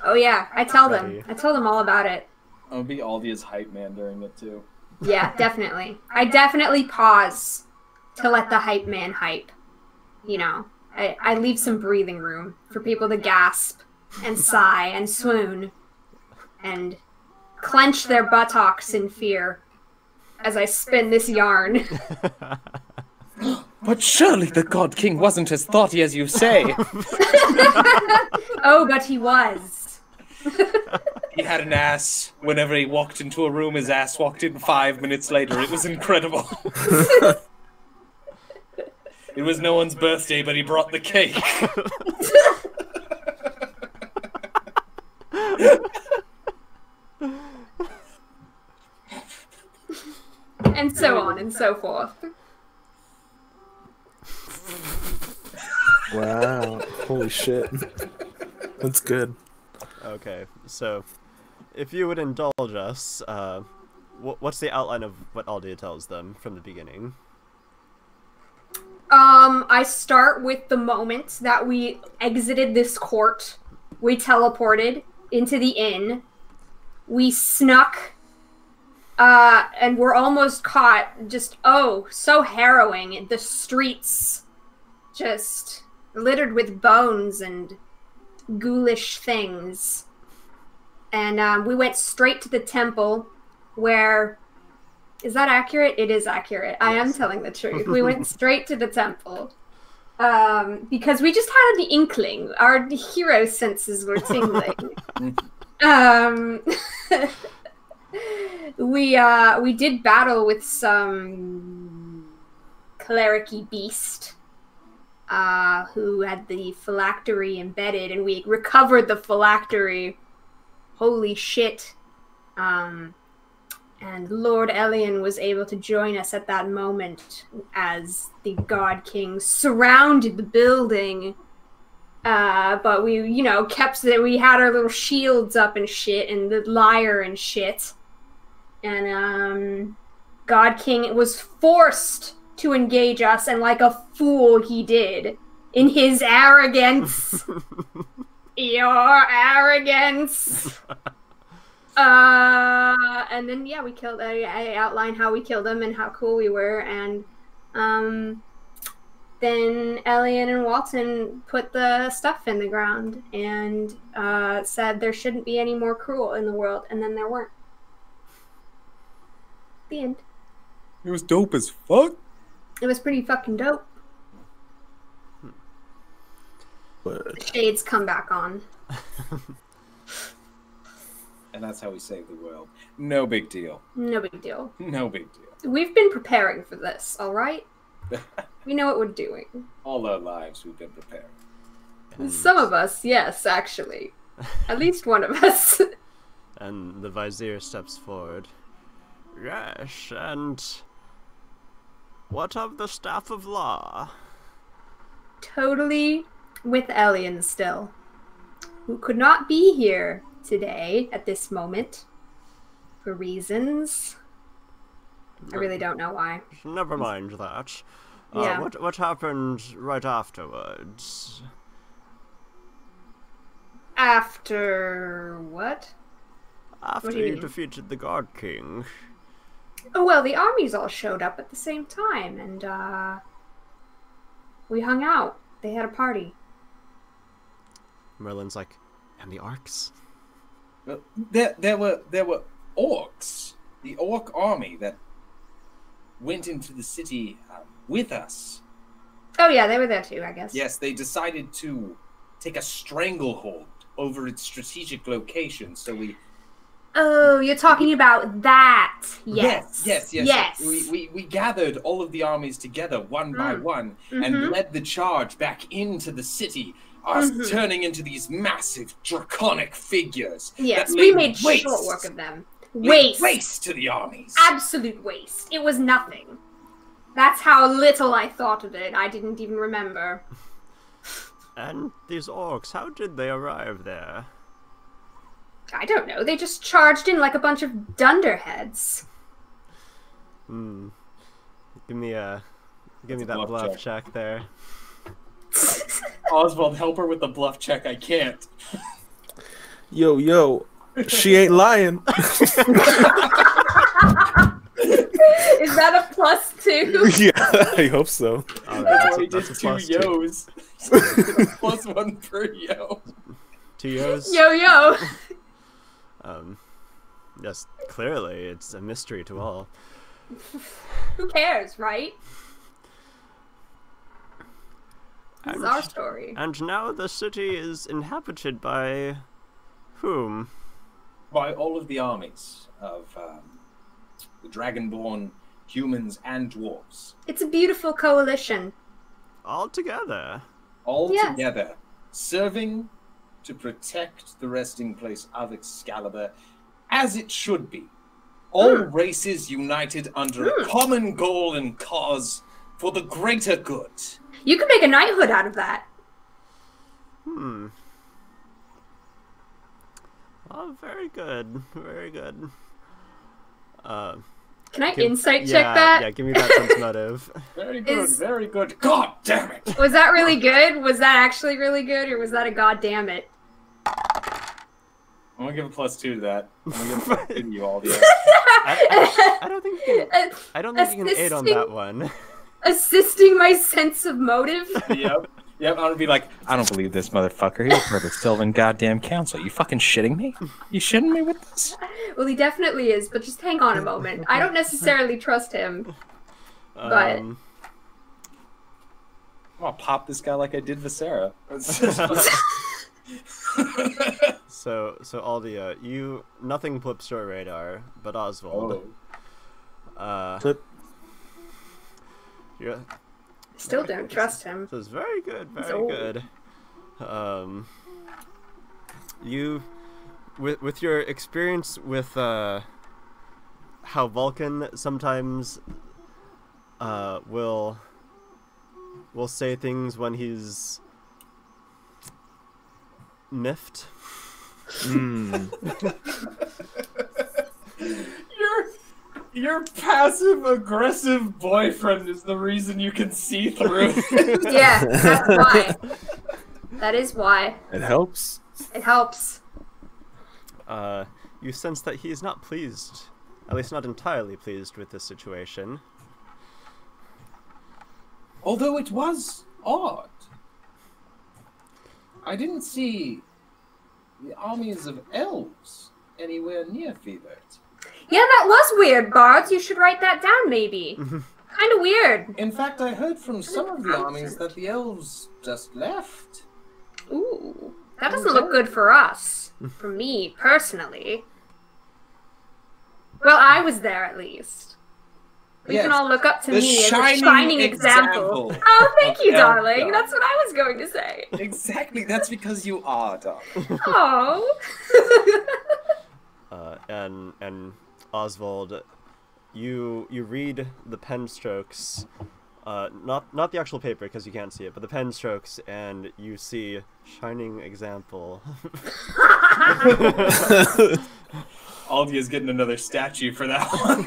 Oh yeah, I tell Ready. them. I told them all about it. I'm gonna be Aldia's hype man during it too. Yeah, definitely. I definitely pause to let the hype man hype. You know, I leave some breathing room for people to gasp and sigh and swoon and clench their buttocks in fear as I spin this yarn. But surely the God King wasn't as thoughty as you say. Oh, but he was. He had an ass. Whenever he walked into a room, his ass walked in 5 minutes later. It was incredible. It was no one's birthday, but he brought the cake. And so on and so forth. Wow. Holy shit. That's good. Okay, so if you would indulge us, what's the outline of what Aldia tells them from the beginning? I start with the moment that we exited this court. We teleported into the inn. We snuck, and we're almost caught. Just, so harrowing. The streets just littered with bones and ghoulish things. And we went straight to the temple where... Is that accurate? It is accurate. I am telling the truth. We went straight to the temple. Because we just had the inkling. Our hero senses were tingling. We did battle with some cleric-y beast who had the phylactery embedded, and we recovered the phylactery. Holy shit. And Lord Elian was able to join us at that moment as the God King surrounded the building. But we, kept that we had our little shields up and shit, and the lyre and shit. And God King was forced to engage us, and like a fool he did. In his arrogance. Your arrogance. And then we killed. I outlined how we killed him and how cool we were, and then Elian and Walton put the stuff in the ground and said there shouldn't be any more cruel in the world, and then there weren't. The end. It was dope as fuck. It was pretty fucking dope. But... The shades come back on. And that's how we save the world. No big deal. No big deal. No big deal. We've been preparing for this, alright? We know what we're doing. All our lives we've been preparing. And, Some of us, yes, actually. At least one of us. and the Vizier steps forward. Yes, and what of the Staff of Law? Totally with Elian still. Who could not be here today at this moment for reasons. I really don't know why. Never mind that. Yeah. What happened right afterwards? After what? After What do you you mean? defeated the God King. Oh, well, the armies all showed up at the same time, and we hung out. They had a party. Merlin's like, and the Arcs? There were orcs. The orc army that went into the city with us. Oh, yeah, they were there too, I guess. Yes, they decided to take a stranglehold over its strategic location, so we... Oh, you're talking about that. Yes. Yes. We gathered all of the armies together one by one and led the charge back into the city, us turning into these massive draconic figures. Yes, that we laid made waste- short work of them. laid Waste. waste to the armies. Absolute waste. It was nothing. That's how little I thought of it. I didn't even remember. And these orcs, how did they arrive there? I don't know. They just charged in like a bunch of dunderheads. Give me Give me That's a that bluff bluff check. check there. Oswald, help her with the bluff check. I can't. Yo, she ain't lying. Is that a +2? Yeah, I hope so. All right, That's why he that's did a 2 plus 2. yos. +1 per yo. 2 yos. Yo yo. Yes, clearly it's a mystery to all. Who cares, right? This is And- our story. And now the city is inhabited by whom? By all of the armies of the Dragonborn, humans, and dwarves. It's a beautiful coalition. All together. All Yes. together, serving to protect the resting place of Excalibur, as it should be. All races united under a common goal and cause for the greater good. You could make a knighthood out of that. Hmm. Oh, very good. Very good. Can I Give- insight check that? Yeah, give me that sense motive. Very good, Is- very good. God damn it! Was that really good? Was that actually really good, or was that a goddamn it? I'm gonna give a +2 to that. I'm gonna give a +2 to you all. Yeah. I don't think you can. I don't think you can aid on that Assisting- one. Assisting my sense of motive. Yep. Yep, I'm gonna be like, I don't believe this motherfucker. He's part of the Sylvan goddamn council. You fucking shitting me? You shitting me with this? Well, he definitely is, but just hang on a moment. I don't necessarily trust him. But- Um, I'm gonna pop this guy like I did Viscera. so Aldia, you nothing blips your radar, but Oswald. Oh. Flip. Yeah, Still don't trust him. so it's very good, very old. good. You, with your experience with how Vulcan sometimes will say things when he's miffed. Your passive aggressive boyfriend is the reason you can see through. Yeah, that's why. That is why. It helps. It helps. You sense that he is not pleased, at least not entirely pleased with this situation. Although it was odd. I didn't see the armies of elves anywhere near Thebert. Yeah, that was weird, Bards. You should write that down, maybe. Kind of weird. In fact, I heard from some of the armies that the elves just left. Ooh, that doesn't look good for us. For me, personally. Well, I was there at least. We Yes, can all look up to the me as a shining shining example. example Oh, thank of you, elf darling. God. That's what I was going to say. Exactly, that's because you are, darling. Oh. And Oswald, you read the pen strokes, not the actual paper because you can't see it, but the pen strokes, and you see shining example. Aldia's getting another statue for that one.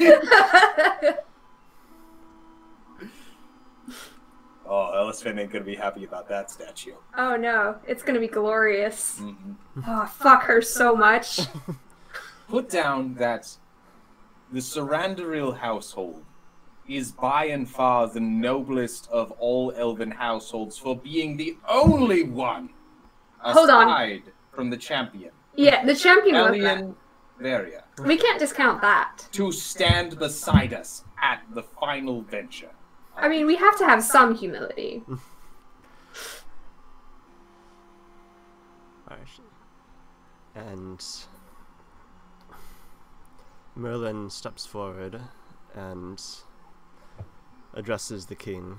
Oh, Ellisfin ain't gonna be happy about that statue. Oh no, it's gonna be glorious. Mhm. Oh, fuck her so much. Put down that the Sarandoril household is by and far the noblest of all elven households for being the only one Hold on. aside from the champion, Yeah, the champion was that. Elian Varia, We can't discount that. to stand beside us at the final venture. I mean, we have to have some humility. And Merlin steps forward and addresses the king.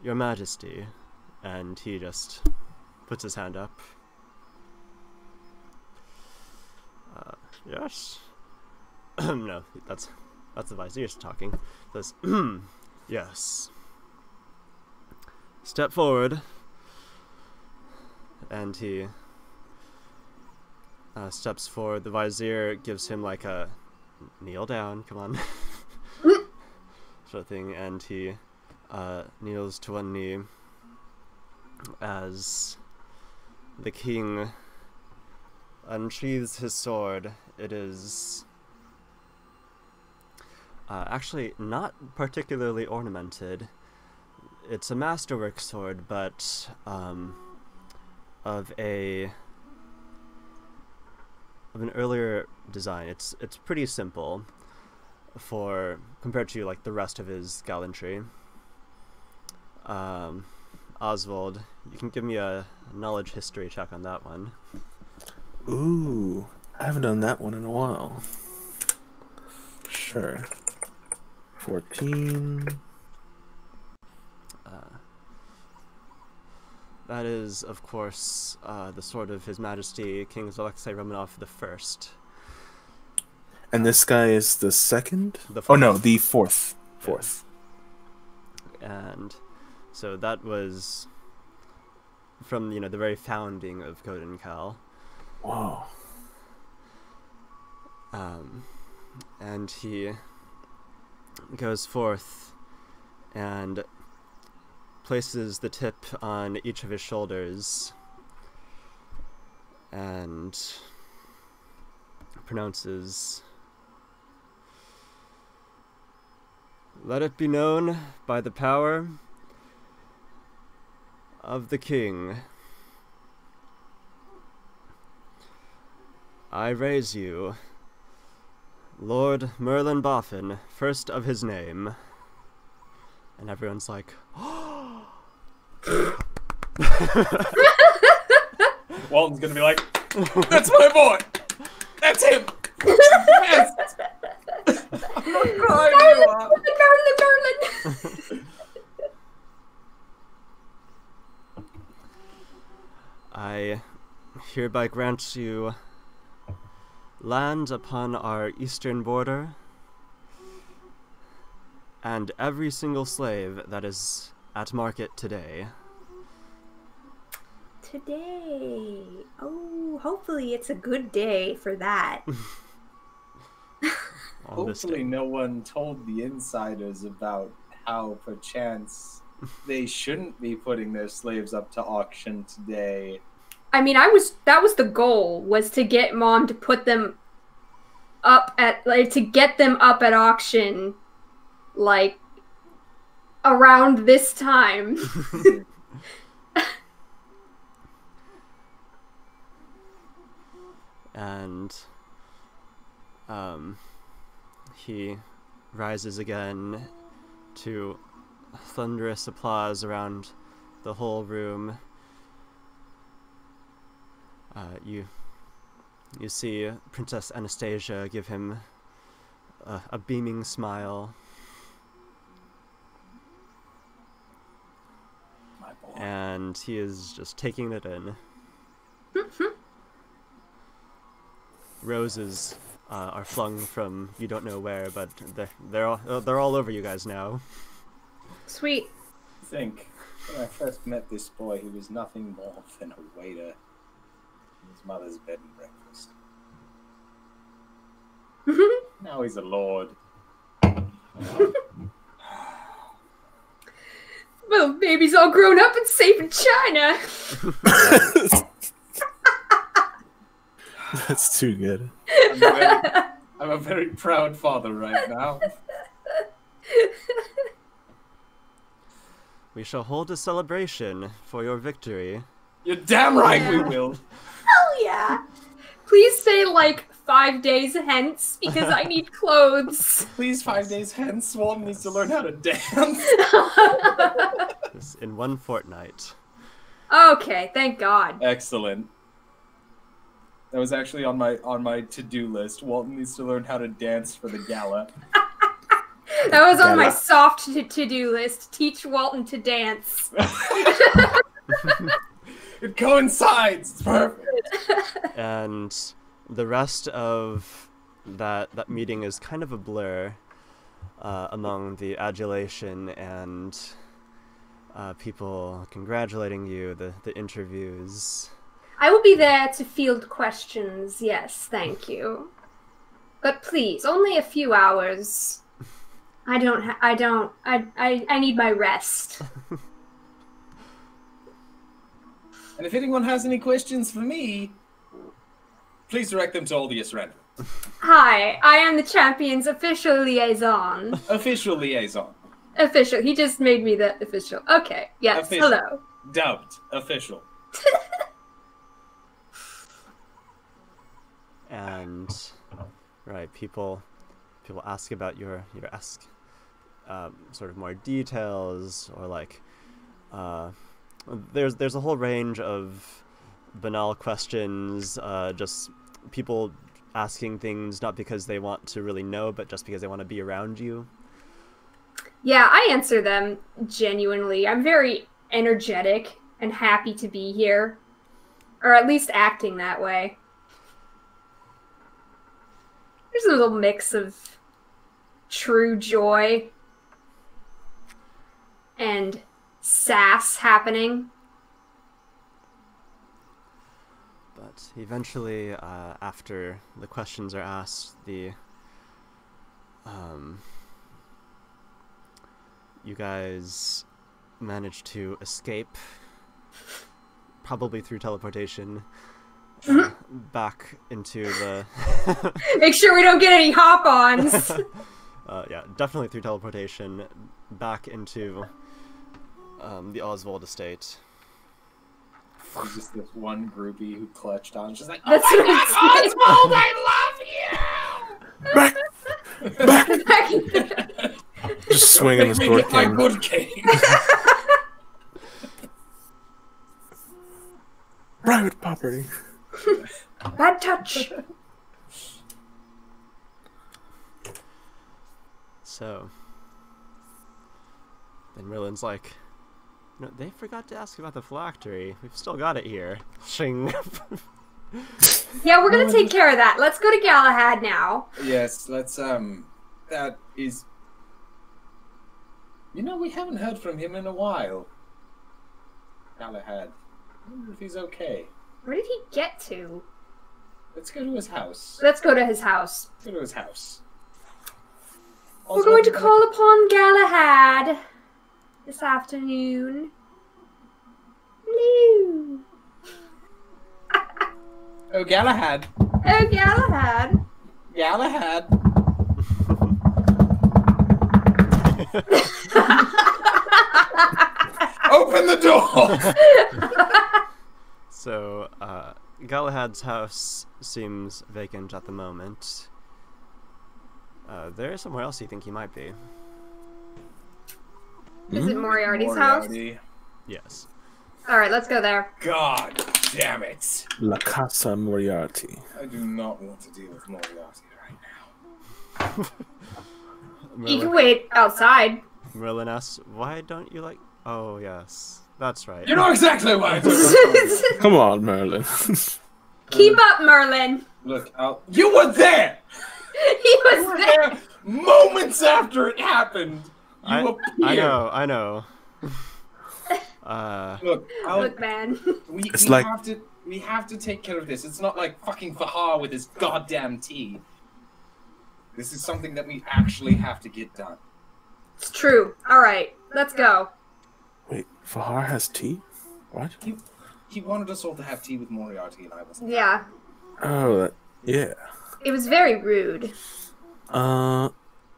Your Majesty. And he just puts his hand up. Yes. No, that's the vizier's talking. Says, yes. Step forward. And he steps forward. The vizier gives him like a kneel down, come on, sort of thing, and he kneels to one knee as the king unsheathes his sword. It is actually not particularly ornamented. It's a masterwork sword, but of an earlier design. It's pretty simple compared to like the rest of his gallantry. Oswald, you can give me a knowledge history check on that one. Ooh, I haven't done that one in a while. Sure. 14. That is, of course, the sword of His Majesty King Alexei Romanov the First. And this guy is the second? The Oh no, the fourth. Fourth. And so that was from, the very founding of Code and Cal. Whoa. And he goes forth and places the tip on each of his shoulders and pronounces, "Let it be known by the power of the king, I raise you, Lord Merlin Boffin, first of his name." And everyone's like, Walton's gonna be like, "That's my boy! That's him! Yes! I'm not crying, you are!" Merlin. "I hereby grant you land upon our eastern border, and every single slave that is at market today." Today. Oh, hopefully it's a good day for that. On this Hopefully day. no one told the insiders about how, perchance, they shouldn't be putting their slaves up to auction today. I mean, that was the goal, was to get Mom to put them up at, like, to get them up at auction, like, around this time. And he rises again to thunderous applause around the whole room. You see Princess Anastasia give him a beaming smile, My boy. and he is just taking it in. Roses are flung from you don't know where, but they're all over you guys now. Sweet. I think when I first met this boy, he was nothing more than a waiter in his mother's bed and breakfast. Now he's a lord. Well, baby's all grown up and safe in China. That's too good. I'm a very proud father right now. We shall hold a celebration for your victory. You're damn right we Yeah. will. Hell yeah. Please say, like, 5 days hence, because I need clothes. Please, 5 days hence, Walton needs to learn how to dance. This in one fortnight. Okay, thank God. Excellent. That was actually on my to-do list. Walton needs to learn how to dance for the gala. That was on Got my it. soft to-do list. Teach Walton to dance. It coincides. It's perfect. And the rest of that meeting is kind of a blur among the adulation and people congratulating you, the interviews. I will be there to field questions, yes, thank you. But please, only a few hours. I don't. I need my rest. And if anyone has any questions for me, please direct them to Aldius Ren. Hi, I am the champion's official liaison. Official liaison. Official. He just made me the official. Okay. Yes. Official. Hello. Dubbed. Official. And right, people ask about your sort of more details, or like there's a whole range of banal questions, just people asking things not because they want to really know, but just because they want to be around you. Yeah, I answer them genuinely. I'm very energetic and happy to be here, or at least acting that way. There's a little mix of true joy and sass happening. But eventually, after the questions are asked, you guys manage to escape, probably through teleportation, back into the... Make sure we don't get any hop-ons. Yeah, definitely through teleportation, back into the Oswald estate. There's just this one groupie who clutched on. She's like, That's "Oh my what God, Oswald, I love you!" Back- Just swinging the Make me sword get my cane. good cane. Private property. Bad touch. So then Merlin's like, no, they forgot to ask about the phylactery. We've still got it here. Shing. Yeah, we're gonna take care of that. Let's go to Galahad now. Yes, let's, that is... You know, we haven't heard from him in a while. Galahad. I wonder if he's okay. Where did he get to? Let's go to his house. Let's go to his house. Let's go to his house. We're going to call upon Galahad this afternoon. Hello. Oh, Galahad. Oh, Galahad. Galahad. Open the door! So, Galahad's house seems vacant at the moment. There is somewhere else you think he might be. Is it Moriarty's house? Moriarty. Yes. Alright, let's go there. God damn it. La Casa Moriarty. I do not want to deal with Moriarty right now. You can wait outside. Merlin asks, why don't you like... Oh, yes. That's right. You know exactly why I took it. Come on, Merlin. Keep up, Merlin. Look, you were there! He You was were there. there moments after it happened! You appeared! I know. Look, Look, man. we have to take care of this. It's not like fucking Fahar with his goddamn tea. This is something that we actually have to get done. It's true. Alright, let's go. Wait, Fahar has tea? What? He wanted us all to have tea with Moriarty, and I wasn't. Yeah. Oh, yeah. It was very rude. I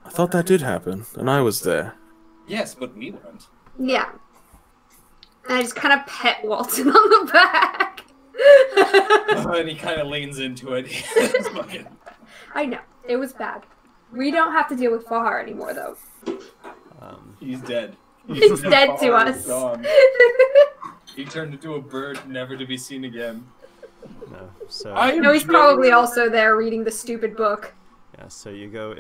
thought that did happen, and I was there. Yes, but we weren't. Yeah. And I just kind of pet Walton on the back. And he kind of leans into it. Fucking... I know. It was bad. We don't have to deal with Fahar anymore, though. He's dead. He's dead to Fahar us. is gone. He turned into a bird, never to be seen again. no. So, No, he's probably also there reading the stupid book. yeah, so you go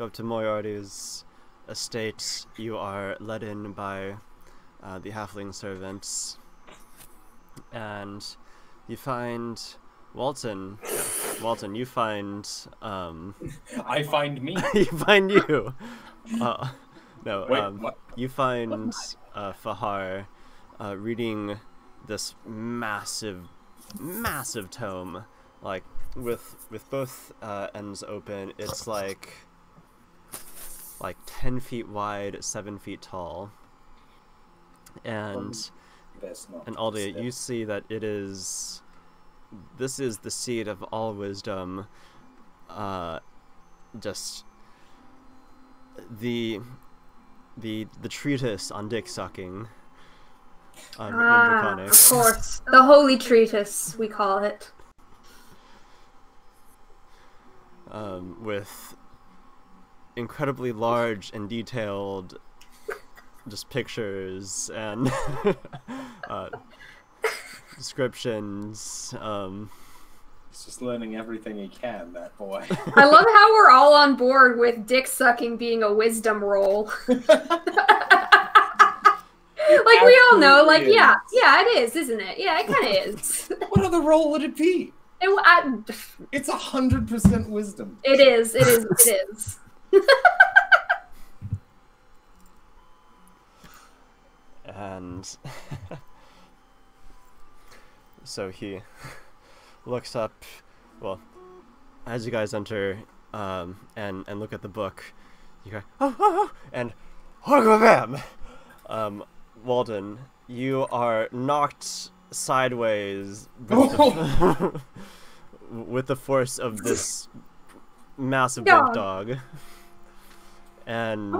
up to Moriarty's estate. You are led in by the halfling servants, and you find Walton. Walton, you find I find me. you find you. No, Wait, what? you find Fahar reading this massive tome, like with both ends open. It's like like 10 feet wide, 7 feet tall. And Best not and to Aldi, step. you see that this is the seed of all wisdom. Just the treatise on dick sucking. Written in Draconic. Of course. The holy treatise, we call it. With incredibly large and detailed just pictures and descriptions. He's just learning everything he can, that boy. I love how we're all on board with dick sucking being a wisdom roll. Like, we all know, like, absolutely yeah, is. yeah, it is, isn't it? Yeah, it kind of is. What other role would it be? It It's 100% wisdom. is. And so he looks up, well, as you guys enter and look at the book, you go, oh, and bam! Walden, you are knocked sideways with, with the force of this massive big Dog. dog. And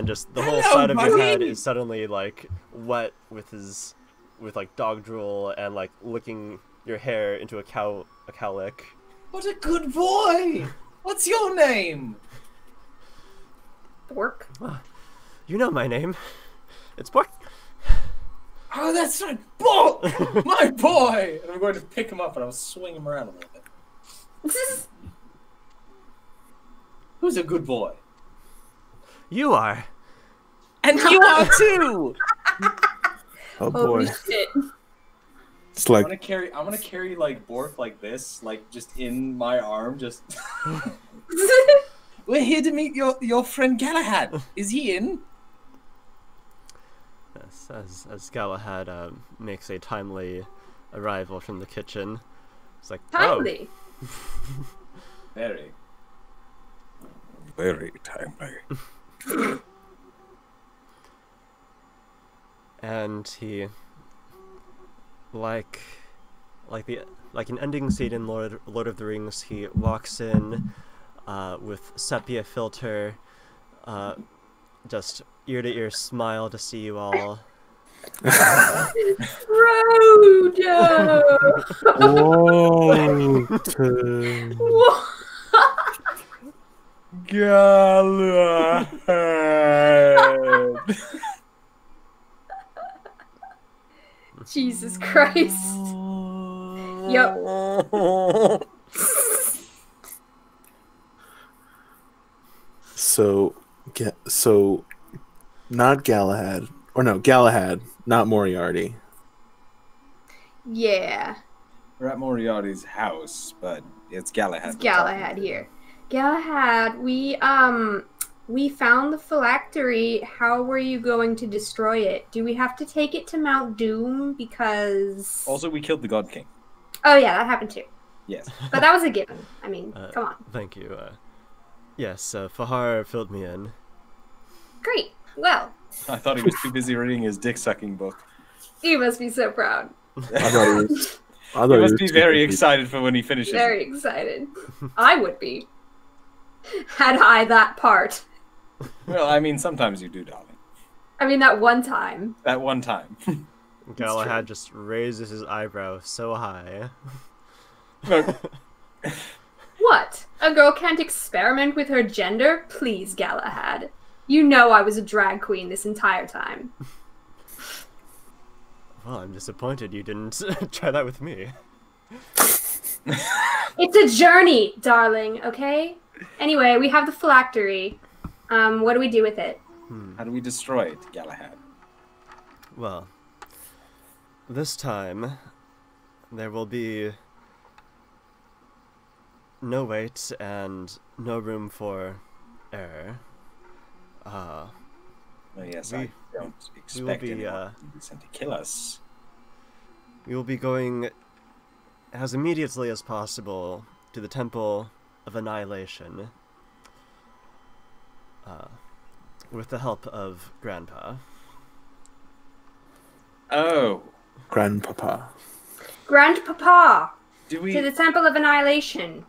just the whole Hello, side of your buddy. head is suddenly like wet with like dog drool and like licking your hair into a cowlick. What a good boy! What's your name? Bork. You know my name. It's Pork. Oh, that's right. Boy! My boy! And I'm going to pick him up and I'll swing him around a little bit. Who's a good boy? You are. And you are too! Oh boy. Holy shit. It's like I'm gonna carry like Bork like this, like just in my arm, just We're here to meet your friend Galahad. Is he in? Yes, as Galahad makes a timely arrival from the kitchen. It's like, Timely. Very. very timely. and he, like an ending scene in Lord of the Rings, he walks in with sepia filter, just ear to ear smile to see you all. Frodo! Whoa. Galahad. Jesus Christ. Yep. So, not Galahad, or no, Galahad, not Moriarty. Yeah. We're at Moriarty's house, but it's Galahad. It's Galahad here. Galahad, we found the phylactery. How were you going to destroy it? Do we have to take it to Mount Doom? Because... Also, we killed the God King. Oh yeah, that happened too. Yes. But that was a given. I mean, come on. Thank you. Yes, Fahar filled me in. Great. Well, I thought he was too busy reading his dick-sucking book. you must be so proud. I thought he was. I thought He he must was be too very busy. excited for when he finishes. Very excited. I would be. Had I that part. Well, I mean, sometimes you do, darling. I mean, that one time. That one time. Galahad just raises his eyebrow so high. Look, What? A girl can't experiment with her gender? Please, Galahad. You know I was a drag queen this entire time. Well, I'm disappointed you didn't try that with me. It's a journey, darling, okay? Anyway, we have the phylactery. What do we do with it? how do we destroy it, Galahad? Well, this time there will be no weight and no room for error. Well, yes, We- I don't we will expect be, anyone to be sent to kill us. We will be going as immediately as possible to the Temple of Annihilation. with the help of Grandpa. Oh. Grandpapa. Grandpapa Do to we the Temple of Annihilation.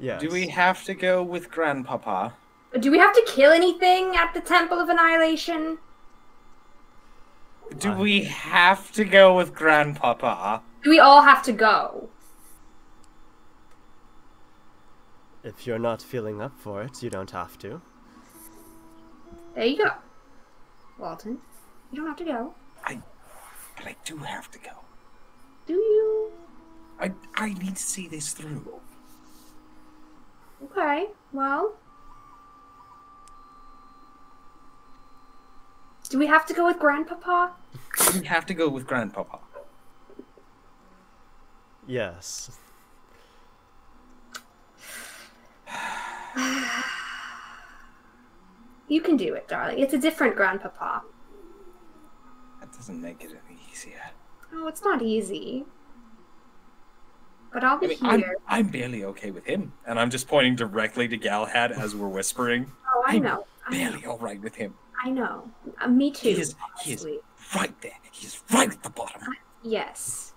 Yes. do we have to go with Grandpapa? Do we have to kill anything at the Temple of Annihilation? Do we have to go with Grandpapa? Do we all have to go? If you're not feeling up for it, you don't have to. There you go. Walton, you don't have to go. But I do have to go. Do you? I need to see this through. Okay, well. Do we have to go with Grandpapa? We have to go with Grandpapa. Yes. You can do it, darling. It's a different Grandpapa. That doesn't make it any easier. Oh, it's not easy. But I'll be I mean, here. I'm barely okay with him, and I'm just pointing directly to Galahad as we're whispering. Oh, I I'm know. barely all right with him. I know. Me too. He is honestly. right there. He's right at the bottom. Yes.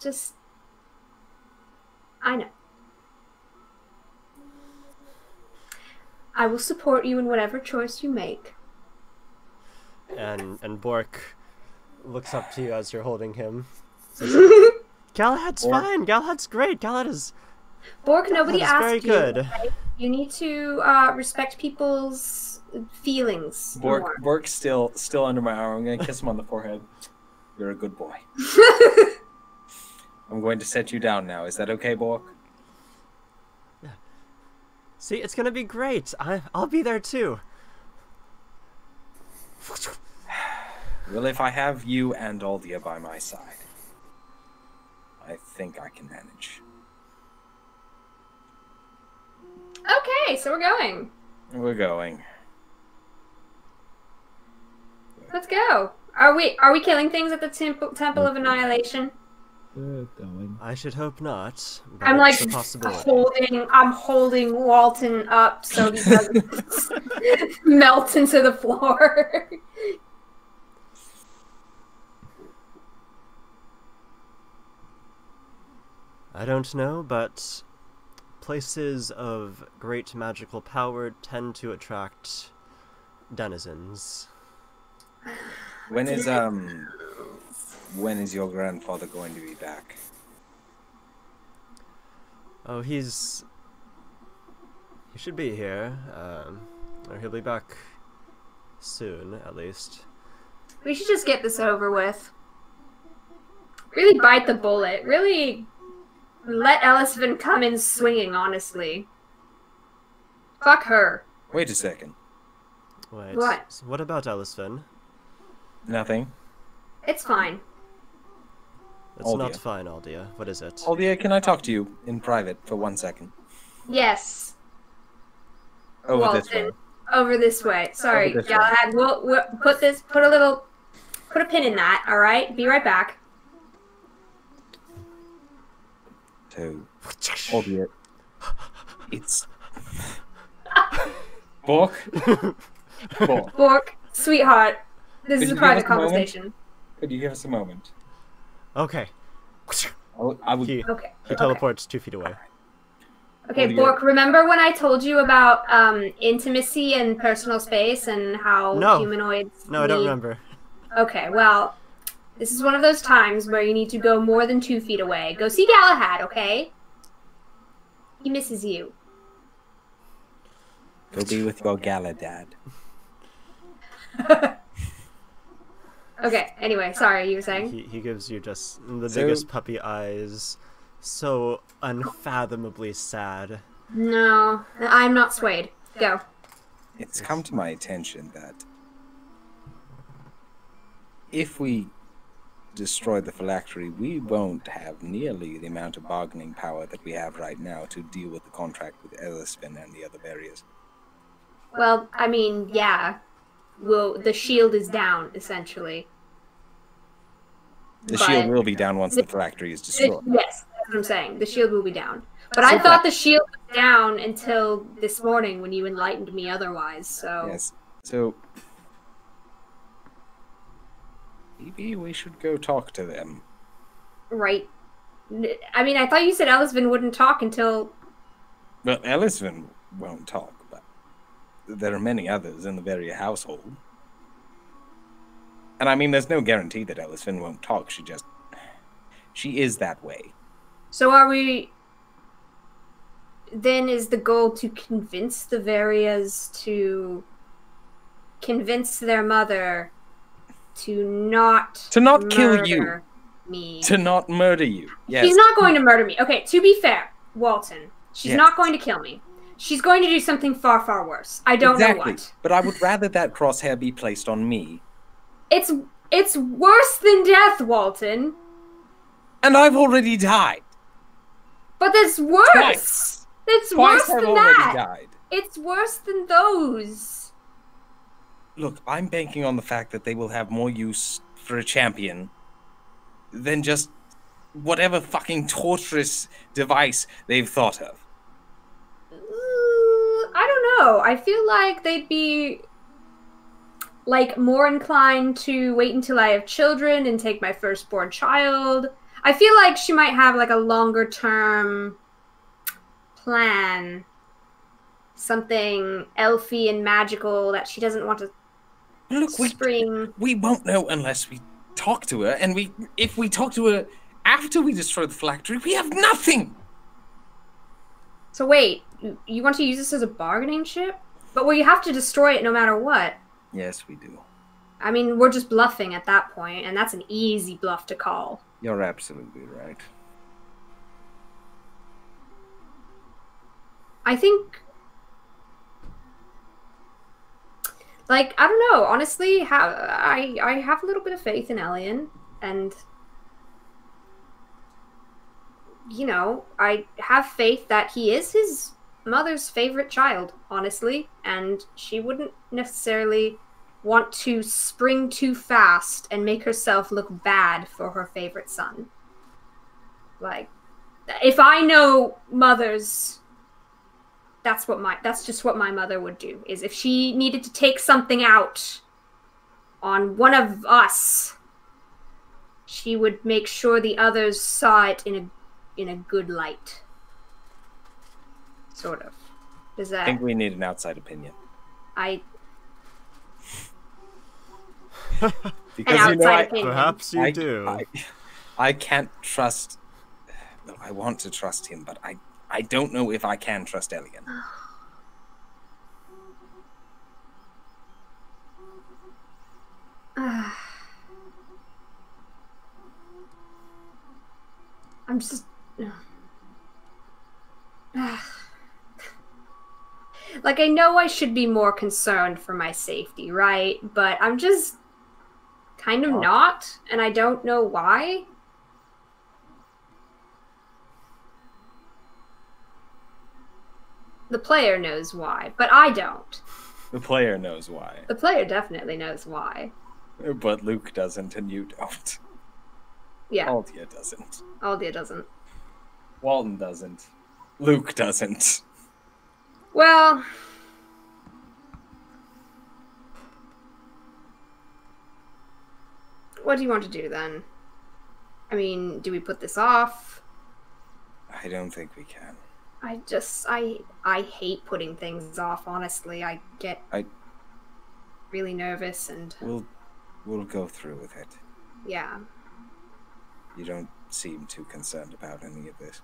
Just. I know. I will support you in whatever choice you make. And Bork looks up to you as you're holding him. Galahad's Bork. fine. Galahad's great. Galahad is Bork, nobody That is asked very you. good. Okay? You need to respect people's feelings. more. Bork's still under my arm. I'm gonna kiss him on the forehead. You're a good boy. I'm going to set you down now. Is that okay, Bork? See, it's gonna be great. I'll be there too. Well, if I have you and Aldia by my side, I think I can manage. Okay, so we're going. We're going. Let's go. Are we killing things at the Temple of Annihilation? Going. I should hope not. But I'm like it's a possibility. I'm holding Walton up so he doesn't melt into the floor. I don't know, but places of great magical power tend to attract denizens. When is your grandfather going to be back? Oh, he should be here, or he'll be back soon, at least. We should just get this over with. Really bite the bullet. Really let Ellisvin come in swinging, honestly. Fuck her. Wait a second. Wait, What? so what about Ellisvin? Nothing. It's fine. It's Aldia. not fine, Aldia. What is it? Aldia, can I talk to you in private for 1 second? Yes. Over this way. Walton. Over this way. Sorry, Over this way. Galahad. We'll put a pin in that, alright? Be right back. So, Aldia, it's... Bork? Bork, Bork, sweetheart. This Could is a you give private us a moment? conversation. could you give us a moment? Okay. I would... He Okay. teleports 2 feet away. Okay, What do you Bork, remember when I told you about intimacy and personal space and how No. humanoids No, I don't need- remember. Okay, well, this is one of those times where you need to go more than 2 feet away. Go see Galahad, okay? He misses you. Go be with your gala, Dad. Okay, anyway, sorry, you were saying? He gives you just the So- biggest puppy eyes. So unfathomably sad. No, I'm not swayed. Go. It's come to my attention that if we destroy the phylactery, we won't have nearly the amount of bargaining power that we have right now to deal with the contract with Ellisvin and the other barriers. Well, I mean, yeah. Well, the shield is down, essentially. The But- shield will be down once the phylactery is destroyed. Yes, that's what I'm saying. The shield will be down. But I thought the shield was down until this morning when you enlightened me otherwise, so... Yes. So maybe we should go talk to them. Right. I mean, I thought you said Ellisvin wouldn't talk until... Well, Ellisvin won't talk, but there are many others in the very household. And I mean, there's no guarantee that Ellisvin won't talk. She is that way. So are we... Then is the goal to convince the Varias to convince their mother to not kill you, me. To not murder you. Yes. She's not going to murder me. Okay, to be fair, Walton, she's Yes. not going to kill me. She's going to do something far, far worse. I don't know what. But I would rather that crosshair be placed on me. It's worse than death, Walton. And I've already died. But that's worse. Twice. It's Twice worse I've than already that. died. It's worse than those. Look, I'm banking on the fact that they will have more use for a champion than just whatever fucking torturous device they've thought of. I don't know. I feel like they'd be like more inclined to wait until I have children and take my firstborn child. I feel like she might have like a longer term plan. Something elfy and magical that she doesn't want to Look, spring. we won't know unless we talk to her, and if we talk to her after we destroy the phylactery, we have nothing! So wait, you want to use this as a bargaining chip? But well, you have to destroy it no matter what. Yes, we do. I mean, we're just bluffing at that point, and that's an easy bluff to call. You're absolutely right. I think, like, I don't know. Honestly, I have a little bit of faith in Elian, and you know, I have faith that he is his mother's favorite child, honestly, and she wouldn't necessarily want to spring too fast and make herself look bad for her favorite son. Like, if I know mothers, that's just what my mother would do, is if she needed to take something out on one of us, she would make sure the others saw it in a good light. Sort of. Does that... I think we need an outside opinion. Because an outside opinion. Perhaps you do. I can't trust... No, I want to trust him, but I don't know if I can trust Elian. I'm just... Like, I know I should be more concerned for my safety, right? But I'm just kind of not, and I don't know why. The player knows why, but I don't. The player knows why. The player definitely knows why. But Luke doesn't, and you don't. Yeah. Aldia doesn't. Aldia doesn't. Walton doesn't. Luke doesn't. Well... What do you want to do, then? I mean, do we put this off? I don't think we can. I hate putting things off, honestly. I get really nervous and... We'll go through with it. Yeah. You don't seem too concerned about any of this.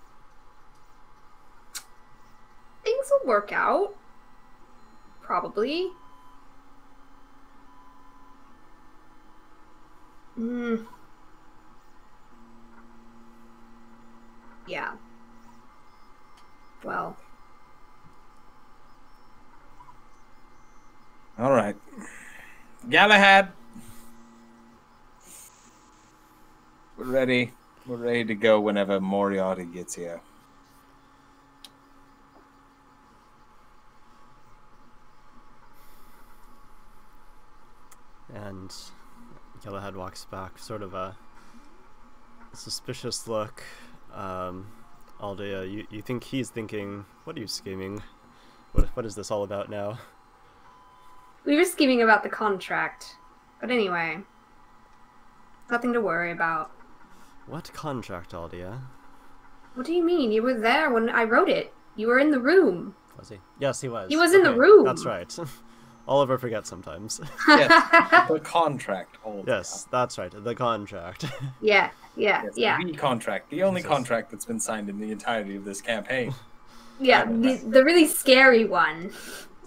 Things will work out. Probably. Yeah. Well. All right. Galahad. We're ready. We're ready to go whenever Moriarty gets here. And Galahad walks back, sort of a suspicious look on Aldea, you think he's thinking, what are you scheming? What is this all about now? We were scheming about the contract. But anyway. Nothing to worry about. What contract, Aldea? What do you mean? You were there when I wrote it. You were in the room. Was he? Yes, he was. He was in the room. That's right. Oliver forgets sometimes. Yes, the contract. Yes, that's right. The contract. Yeah. Yes, the contract. The only contract that's been signed in the entirety of this campaign. Yeah, the really scary one.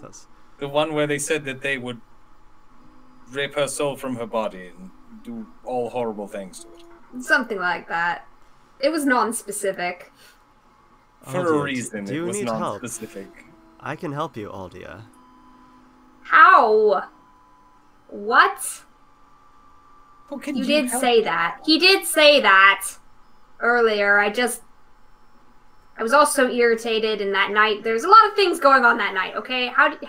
That's... The one where they said that they would rip her soul from her body and do all horrible things to it. Something like that. It was non-specific. For Aldea, a reason, do it you was need help? non-specific. I can help you, Aldea. How? What? Well, can You did help? say that. He did say that earlier. I was all so irritated in that night. There's a lot of things going on that night, okay? Wait, What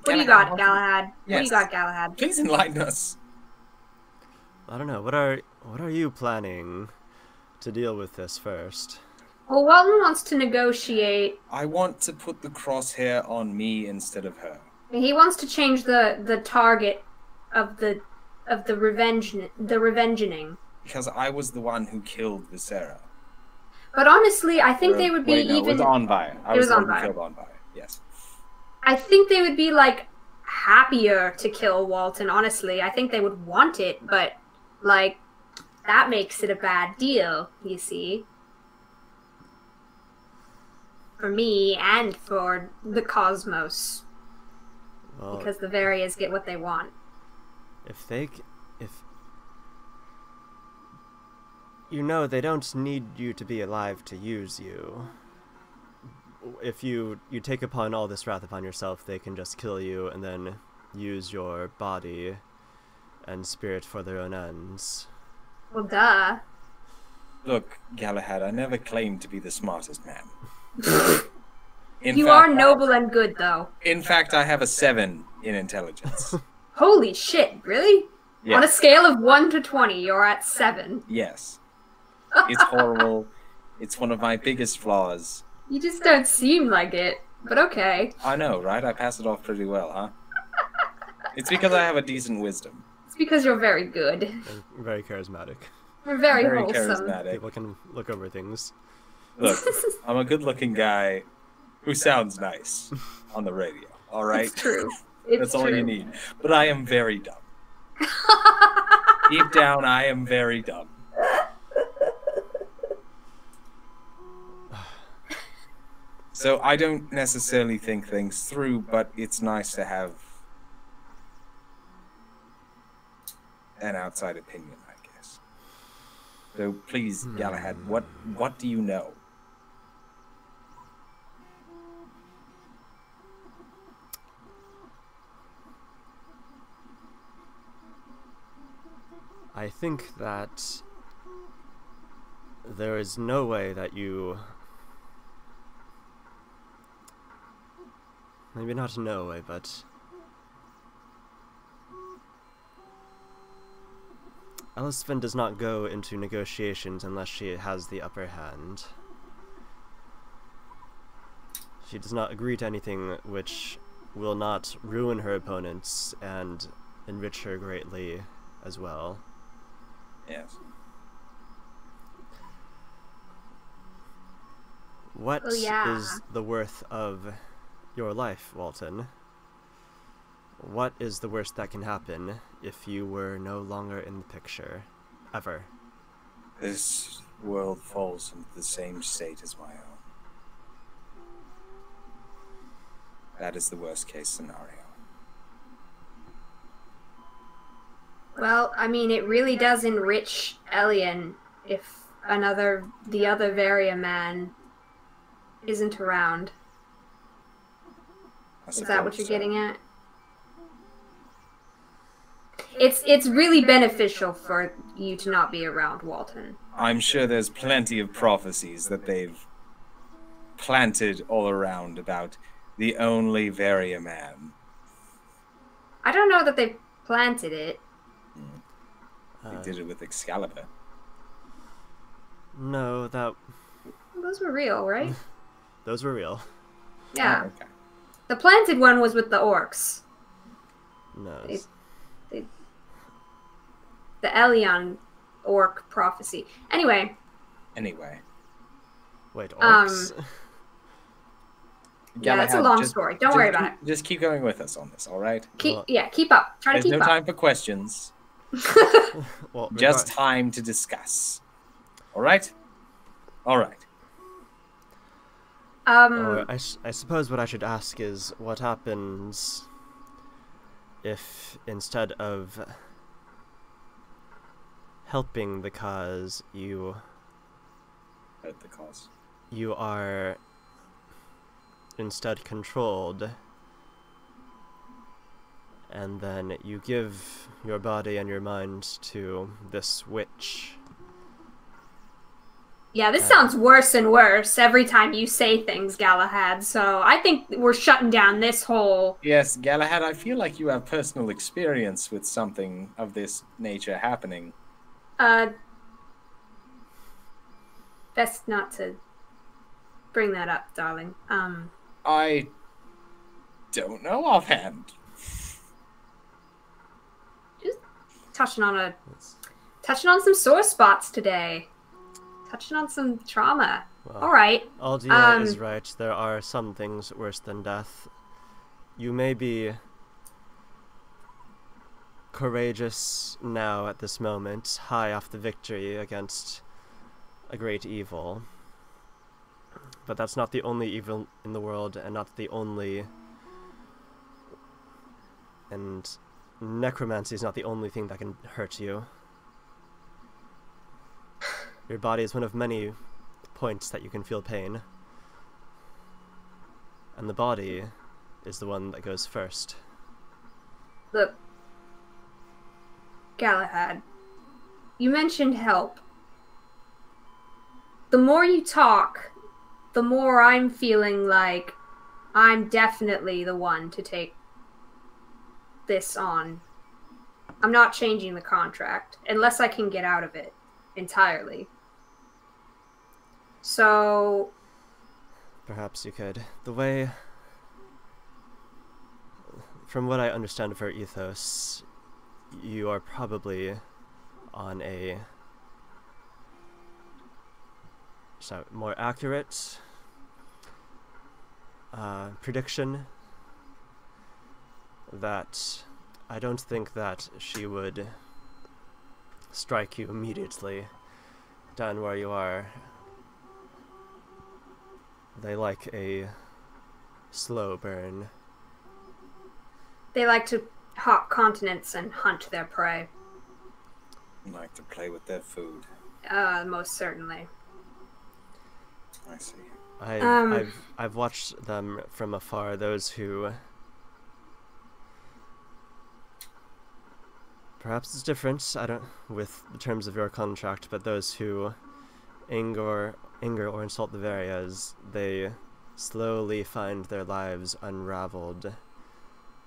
do you Galahad, got, Galahad? What do Yes. you got, Galahad? Please enlighten us. I don't know. What are you planning to deal with this first? Well, Walton wants to negotiate. I want to put the crosshair on me instead of her. He wants to change the target of the revengeing. Because I was the one who killed Viscera. But honestly, I think they would be Wait, no, even. it was Onvire. I It was was the one who Onvire. killed Onvire. Yes. I think they would be like happier to kill Walton. Honestly, I think they would want it, but like that makes it a bad deal. You see, for me and for the cosmos, Well, because the Varias get what they want. if you know, they don't need you to be alive to use you. If you take upon all this wrath upon yourself, they can just kill you and then use your body and spirit for their own ends. Well, duh. Look, Galahad, I never claimed to be the smartest man. You are noble and good, though. In fact, I have a 7 in intelligence. Holy shit! Really? Yes. On a scale of 1 to 20, you're at 7. Yes. It's horrible. It's one of my biggest flaws. You just don't seem like it, but okay. I know, right? I pass it off pretty well, huh? It's because I have a decent wisdom. It's because you're very good. And very charismatic. You're very Very wholesome. charismatic. People can look over things. Look, I'm a good-looking guy who sounds nice on the radio, all right? It's true. It's That's true. all you need. But I am very dumb. Deep down, I am very dumb. So I don't necessarily think things through, but it's nice to have an outside opinion, I guess. So please, Galahad, what do you know? I think that there is no way that you... Maybe not no way, but... Elisfin does not go into negotiations unless she has the upper hand. She does not agree to anything which will not ruin her opponents and enrich her greatly as well. Yes. What Oh, yeah. is the worth of your life, Walton? What is the worst that can happen if you were no longer in the picture? Ever. This world falls into the same state as my own. That is the worst case scenario. Well, I mean, it really does enrich Elian if the other Varia man isn't around. Is that what you're getting at? It's really beneficial for you to not be around, Walton. I'm sure there's plenty of prophecies that they've planted all around about the only Varia man. I don't know that they planted it. They did it with Excalibur. No, that... those were real, right? Those were real. Yeah. Oh, okay. The planted one was with the orcs. No. The Elion orc prophecy. Anyway. Wait, orcs? Yeah, that's a Galahad, long story. Don't worry about it. Just keep going with us on this, all right? Keep Well, up. Try to There's keep no up. time for questions. well, Just time to discuss. All right? All right. Or I suppose what I should ask is what happens if instead of helping the cause, you Hurt the cause. you are instead controlled, and then you give your body and your mind to this witch. Yeah, this sounds worse and worse every time you say things, Galahad. So I think we're shutting down this whole... Yes, Galahad, I feel like you have personal experience with something of this nature happening. Best not to bring that up, darling. I don't know offhand. Just touching on some sore spots today. Touching on some trauma. Well, All right. Aldia is right. There are some things worse than death. You may be courageous now at this moment, high off the victory against a great evil. But that's not the only evil in the world, and not the only... And necromancy is not the only thing that can hurt you. Your body is one of many points that you can feel pain. And the body is the one that goes first. Look, Galahad, you mentioned help. The more you talk, the more I'm feeling like I'm definitely the one to take this on. I'm not changing the contract unless I can get out of it entirely. So... Perhaps you could. The way... From what I understand of her ethos, you are probably on a... more accurate prediction that I don't think that she would strike you immediately down where you are. They like a slow burn. They like to hop continents and hunt their prey. Like to play with their food. Most certainly. I see. I've watched them from afar. Those who perhaps it's different. I don't with the terms of your contract, but those who anger or insult the Varias, they slowly find their lives unraveled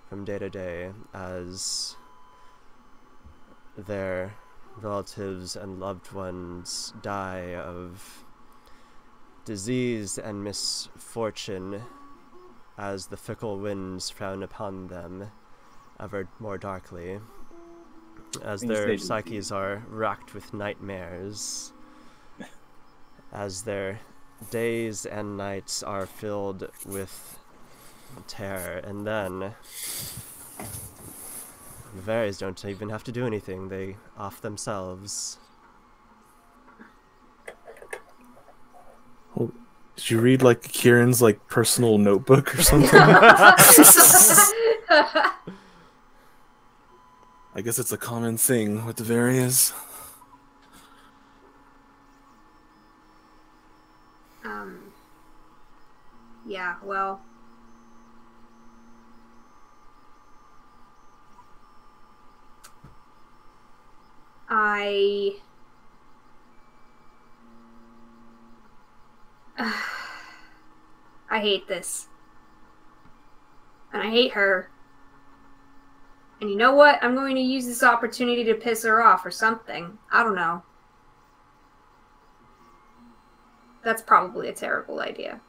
from day to day as their relatives and loved ones die of disease and misfortune as the fickle winds frown upon them ever more darkly, as their psyches are racked with nightmares, as their days and nights are filled with terror, and then the Varies don't even have to do anything, they off themselves. Well, did you read like Kieran's like personal notebook or something? I guess it's a common thing with the Varias. Yeah, well... I hate this. And I hate her. And you know what? I'm going to use this opportunity to piss her off or something. I don't know. That's probably a terrible idea.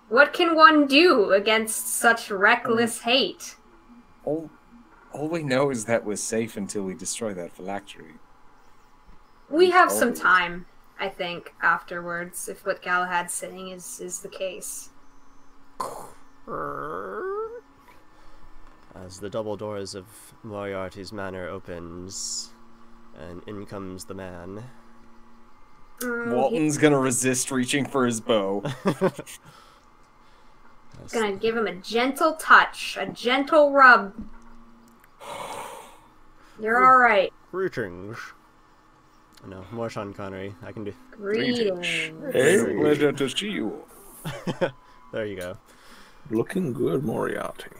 What can one do against such reckless hate? All we know is that we're safe until we destroy that phylactery. We have all some it is. time, I think, afterwards, if what Galahad's saying is the case. As the double doors of Moriarty's manor opens, and in comes the man. Walton's gonna resist reaching for his bow. He's gonna give him a gentle touch, a gentle rub. You're alright. Greetings. No, more Sean Connery. I can do. Greetings. Hey, Pleasure to see you. There you go. looking good, Moriarty.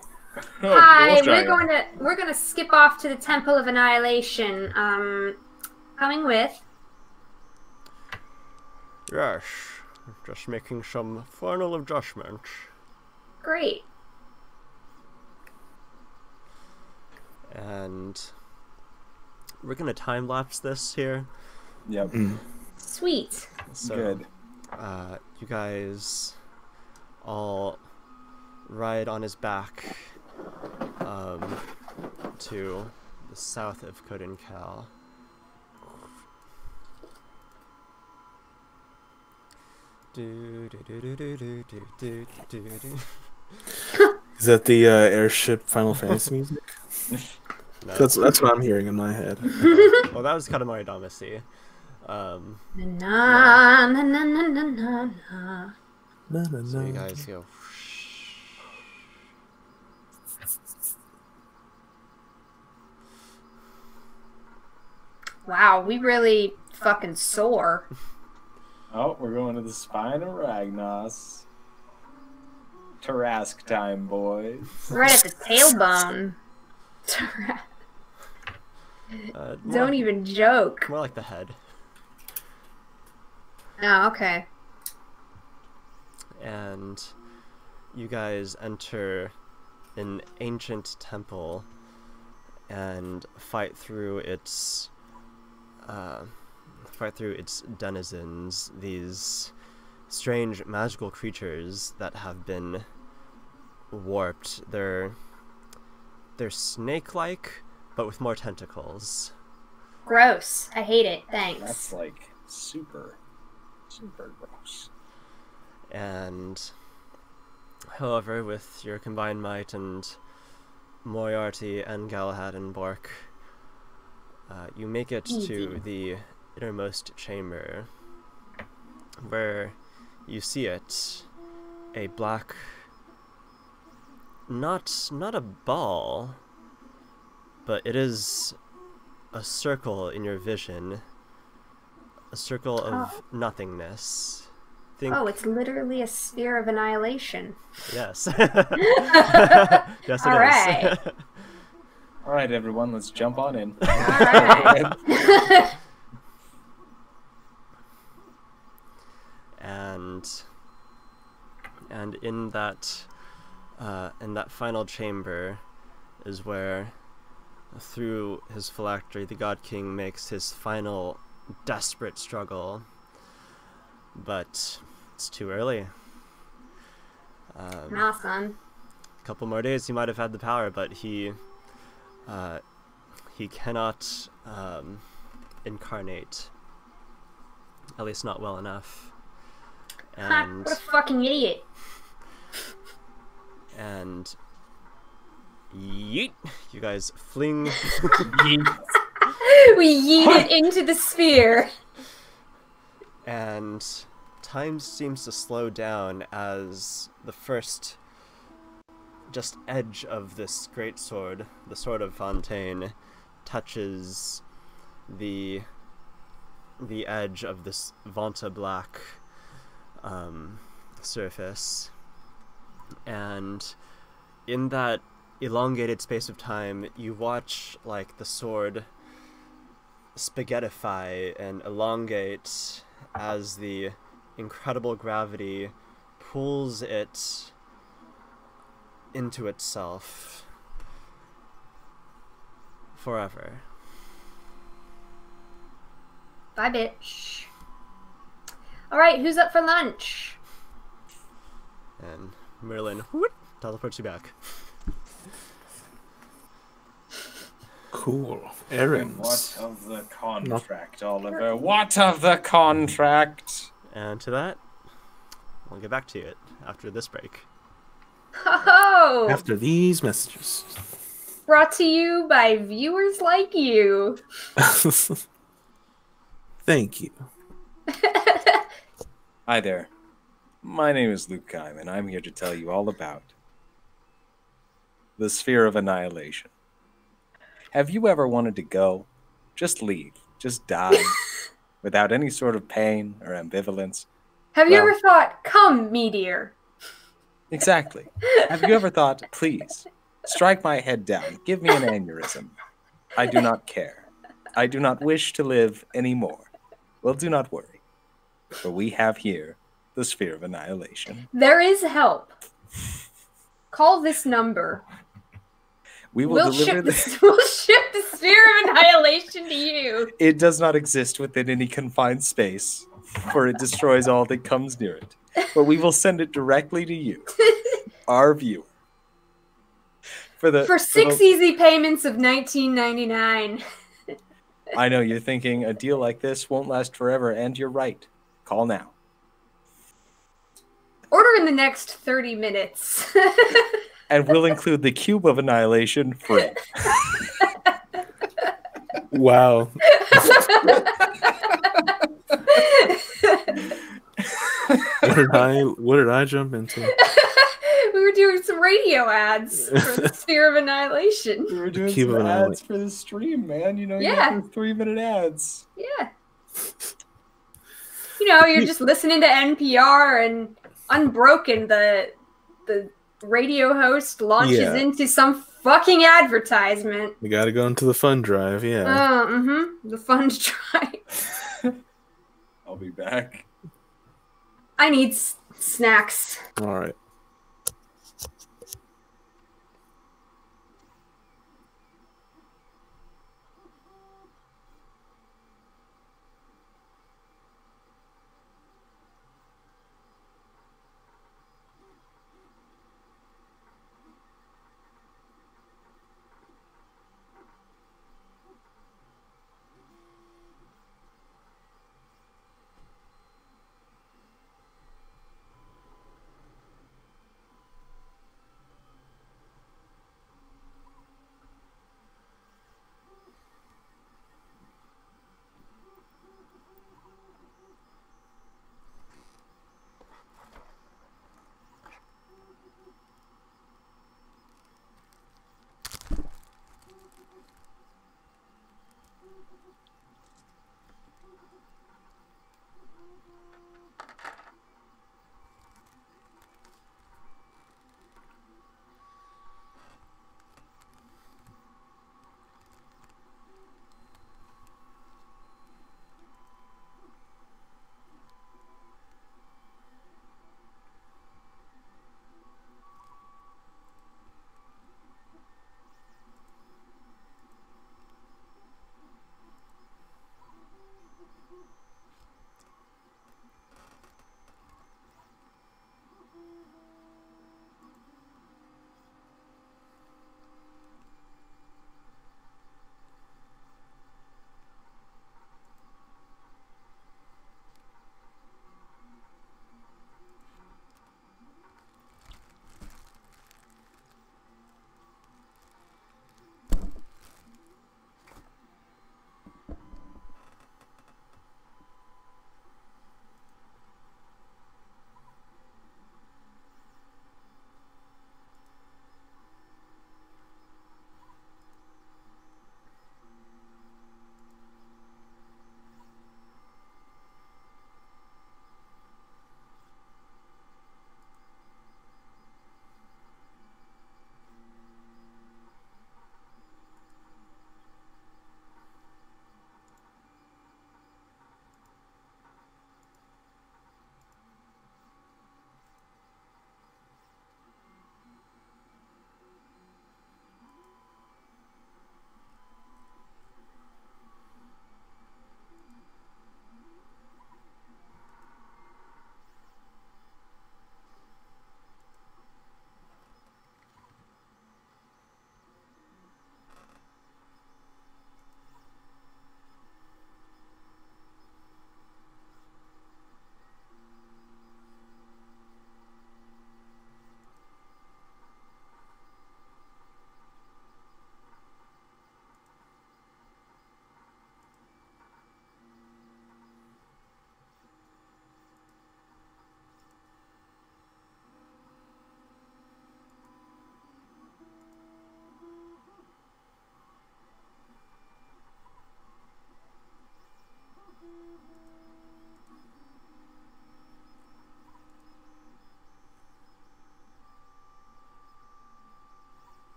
Oh, Hi, gosh, we're gonna skip off to the Temple of Annihilation. Coming with. Yes, just making some final adjustments. Great. And we're gonna time lapse this here. Yep. Sweet. So, Good. You guys all ride on his back to the south of Kodencal. Is that the airship Final Fantasy music? No. That's what I'm hearing in my head. Well, that was Katamari Damacy. Na na na na na na na. Na, na, So you na. guys go. Wow, we really fucking soar. Oh, we're going to the spine of Ragnos. Tarask time, boys. Right at the tailbone. Don't even joke. More like the head. Oh, okay. And you guys enter an ancient temple and fight through its denizens, these strange magical creatures that have been warped. They're snake-like, but with more tentacles. Gross. I hate it. Thanks. That's like super gross. And however, with your combined might and Moriarty and Galahad and Bork, you make it to the innermost chamber, where you see it, a black, not a ball, but it is a circle in your vision, a circle of nothingness. Oh, it's literally a sphere of annihilation. Yes. Yes, it is. All right. All right, everyone, let's jump on in. All right. And in that final chamber is where, through his phylactery, the God King makes his final desperate struggle. But it's too early. Nah, son. A couple more days, he might have had the power, but he cannot incarnate. At least not well enough. Ha, And what a fucking idiot. and yeet, you guys fling. We yeet it into the sphere. And time seems to slow down as the first just edge of this great sword, the Sword of Fontaine, touches the edge of this Vanta black surface. And in that elongated space of time, you watch like the sword spaghettify and elongate as the incredible gravity pulls it into itself forever. Bye, bitch. All right, who's up for lunch? And Merlin whoop, teleports you back. Cool. What Errands. of the contract, Oliver? What of the contract? And to that, we'll get back to it after this break. Oh, After these messages. brought to you by viewers like you. Thank you. Hi there. My name is Luke Kime, and I'm here to tell you all about the Sphere of Annihilation. Have you ever wanted to go? Just leave. Just die. Without any sort of pain or ambivalence? Have you Well- ever thought, come, meteor? Exactly. Have you ever thought, please, strike my head down, give me an aneurysm? I do not care. I do not wish to live anymore. Well, do not worry. For we have here the Sphere of Annihilation. There is help. Call this number. We will We'll deliver ship, we'll ship the Sphere of Annihilation to you. It does not exist within any confined space, for it destroys all that comes near it. But we will send it directly to you, our viewer. For 6 easy payments of $19.99. I know you're thinking a deal like this won't last forever, and you're right. Call now. Order in the next 30 minutes. And we'll include the Cube of Annihilation free. Wow. What did I jump into? We were doing some radio ads for the Sphere of Annihilation. We were doing Cube some of ads Annihilation. for the stream, man. You know, you Yeah. got the 3-minute ads. Yeah. You know, you're just listening to NPR and Unbroken, the radio host launches Yeah. into some fucking advertisement. We gotta go into the fun drive, yeah. The fund drive. I'll be back. I need snacks. Alright.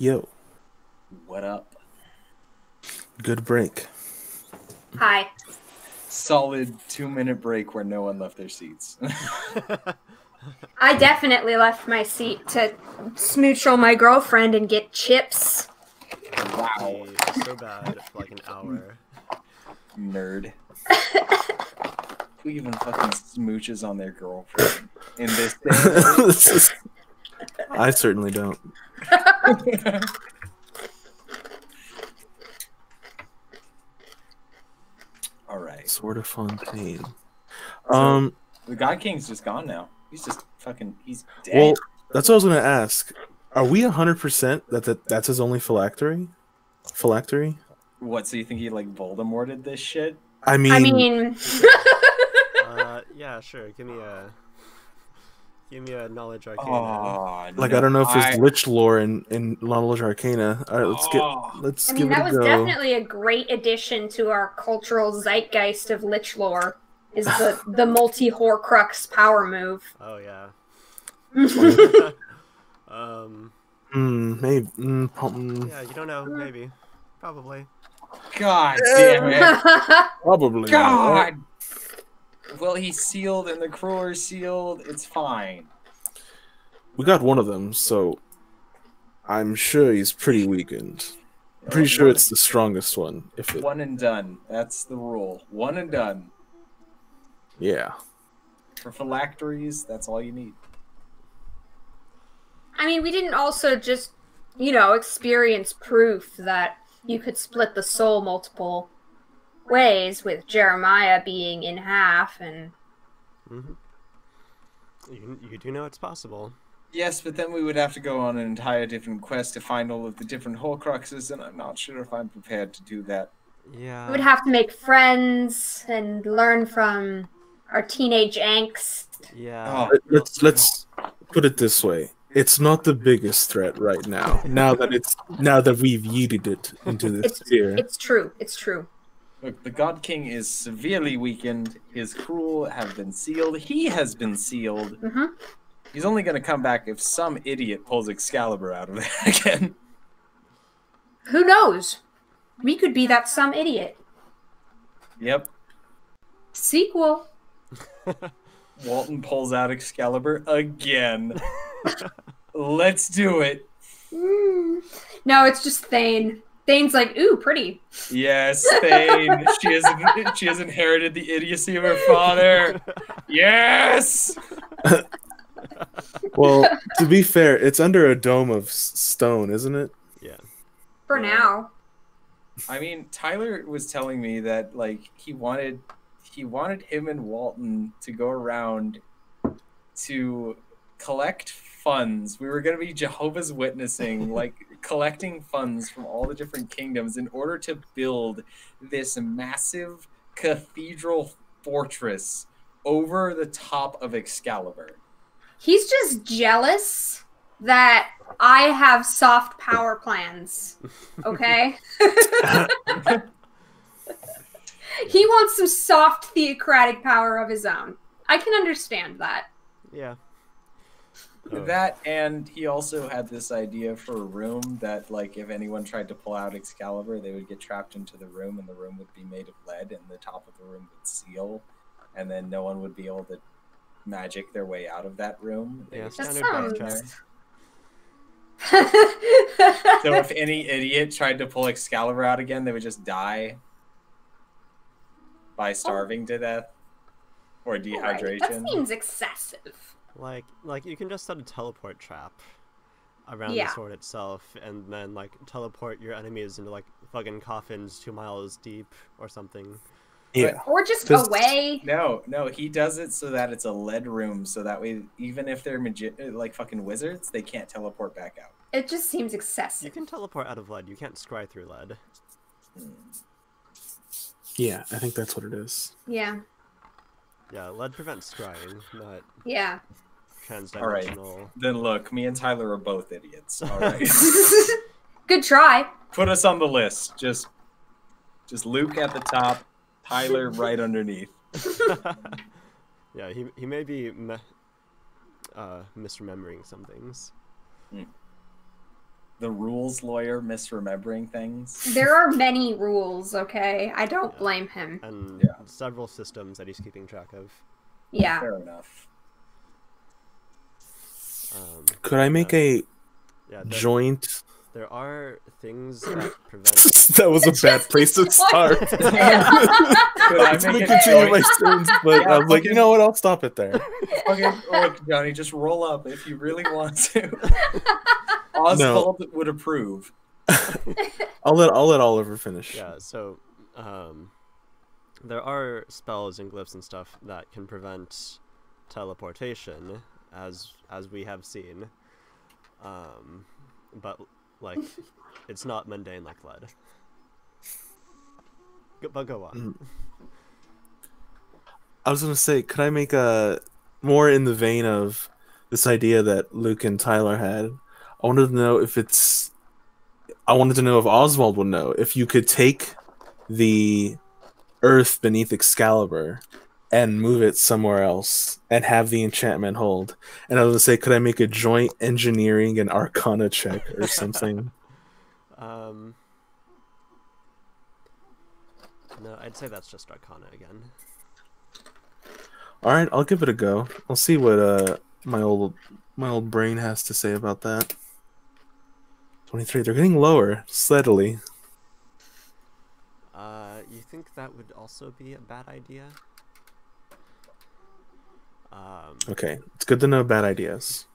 Yo, What up? good break. Hi. Solid 2-minute break where no one left their seats. I definitely left my seat to smooch on my girlfriend and get chips. Wow. Be so bad for like an hour. Nerd. Who even fucking smooches on their girlfriend in this day? I certainly don't. All right. Sort of Fontaine. So, the God King's just gone now. He's just fucking. He's dead. Well, that's what I was gonna ask. Are we 100% that's his only phylactery? Phylactery? What? So you think he like Voldemorted this shit? I mean, I mean, Yeah, sure. Give me a knowledge arcana. Oh, like no, I don't know if there's Lich lore in Knowledge Arcana. All right, let's I give mean, it that a was go. definitely a great addition to our cultural zeitgeist of Lich lore. Is the multi Horcrux power move? Oh yeah. Maybe. Yeah, you don't know. Maybe. Probably. God damn it! Probably. God. Well, he's sealed and the crew are sealed. It's fine. We got one of them, so I'm sure he's pretty weakened. I'm pretty sure it's the strongest one. If it, One and done. That's the rule. One and done. yeah. For phylacteries, that's all you need. I mean, we didn't also just, experience proof that you could split the soul multiple ways with Jeremiah being in half and... You do know it's possible. Yes, but then we would have to go on an entire different quest to find all of the different Horcruxes, and I'm not sure if I'm prepared to do that. Yeah. We would have to make friends and learn from our teenage angst. Yeah. Let's put it this way. It's not the biggest threat right now. Now that we've yeeted it into the sphere. It's true. It's true. Look, the God King is severely weakened. His crew have been sealed. He has been sealed. Mm-hmm. He's only going to come back if some idiot pulls Excalibur out of there again. Who knows? We could be that some idiot. Yep. Sequel. Walton pulls out Excalibur again. Let's do it. No, it's just Thane. Thane's like, ooh, pretty. Yes, Thane. She has inherited the idiocy of her father. Yes. Well, to be fair, it's under a dome of stone, isn't it? Yeah. For now. I mean, Tyler was telling me that like he wanted him and Walton to go around to collect funds. We were going to be Jehovah's Witnessing, like collecting funds from all the different kingdoms in order to build this massive cathedral fortress over the top of Excalibur. He's just jealous that I have soft power plans. Okay? He wants some soft theocratic power of his own. I can understand that. Yeah. That, and he also had this idea for a room that, like, if anyone tried to pull out Excalibur, they would get trapped into the room, and the room would be made of lead, and the top of the room would seal, and then no one would be able to magic their way out of that room. Yeah, That standard sounds... backtrack. So if any idiot tried to pull Excalibur out again, they would just die by starving to death or dehydration. That seems excessive. Like you can just set a teleport trap around Yeah. the sword itself, and then like teleport your enemies into like fucking coffins 2 miles deep or something. Yeah. Or just Just- away. No, he does it so that it's a lead room, so that way, even if they're like fucking wizards, they can't teleport back out. It just seems You excessive. can teleport out of lead. You can't scry through lead. Yeah, I think that's what it is. Yeah. Yeah, lead prevents scrying, not Yeah. transdimensional. Then look, me and Tyler are both idiots. All right, Good try. put us on the list. Just Luke at the top, Tyler right underneath. Yeah, he may be misremembering some things. the rules lawyer misremembering things. There are many rules, okay? I don't blame him. And Yeah. several systems that he's keeping track of. Yeah. Fair enough. Could I make a Yeah, joint? there are things that prevent. That was a bad place to start. Could I I was gonna make a continue my joint? sentence, but Yeah, I was like, you fucking- know what? I'll stop it there. Okay, look, Johnny, just roll up if you really want to. Oswald would approve. I'll let Oliver finish. Yeah, so there are spells and glyphs and stuff that can prevent teleportation, as we have seen. But like, it's not mundane like lead. But go on. I was gonna say, could I make a more in the vein of this idea that Luke and Tyler had? I wanted to know if Oswald would know if you could take the earth beneath Excalibur and move it somewhere else and have the enchantment hold. And I was gonna say, could I make a joint engineering and arcana check or something? No, I'd say that's just Arcana again. All right, I'll give it a go. I'll see what my old brain has to say about that. 23. They're getting lower steadily. You think that would also be a bad idea? Okay, it's good to know bad ideas,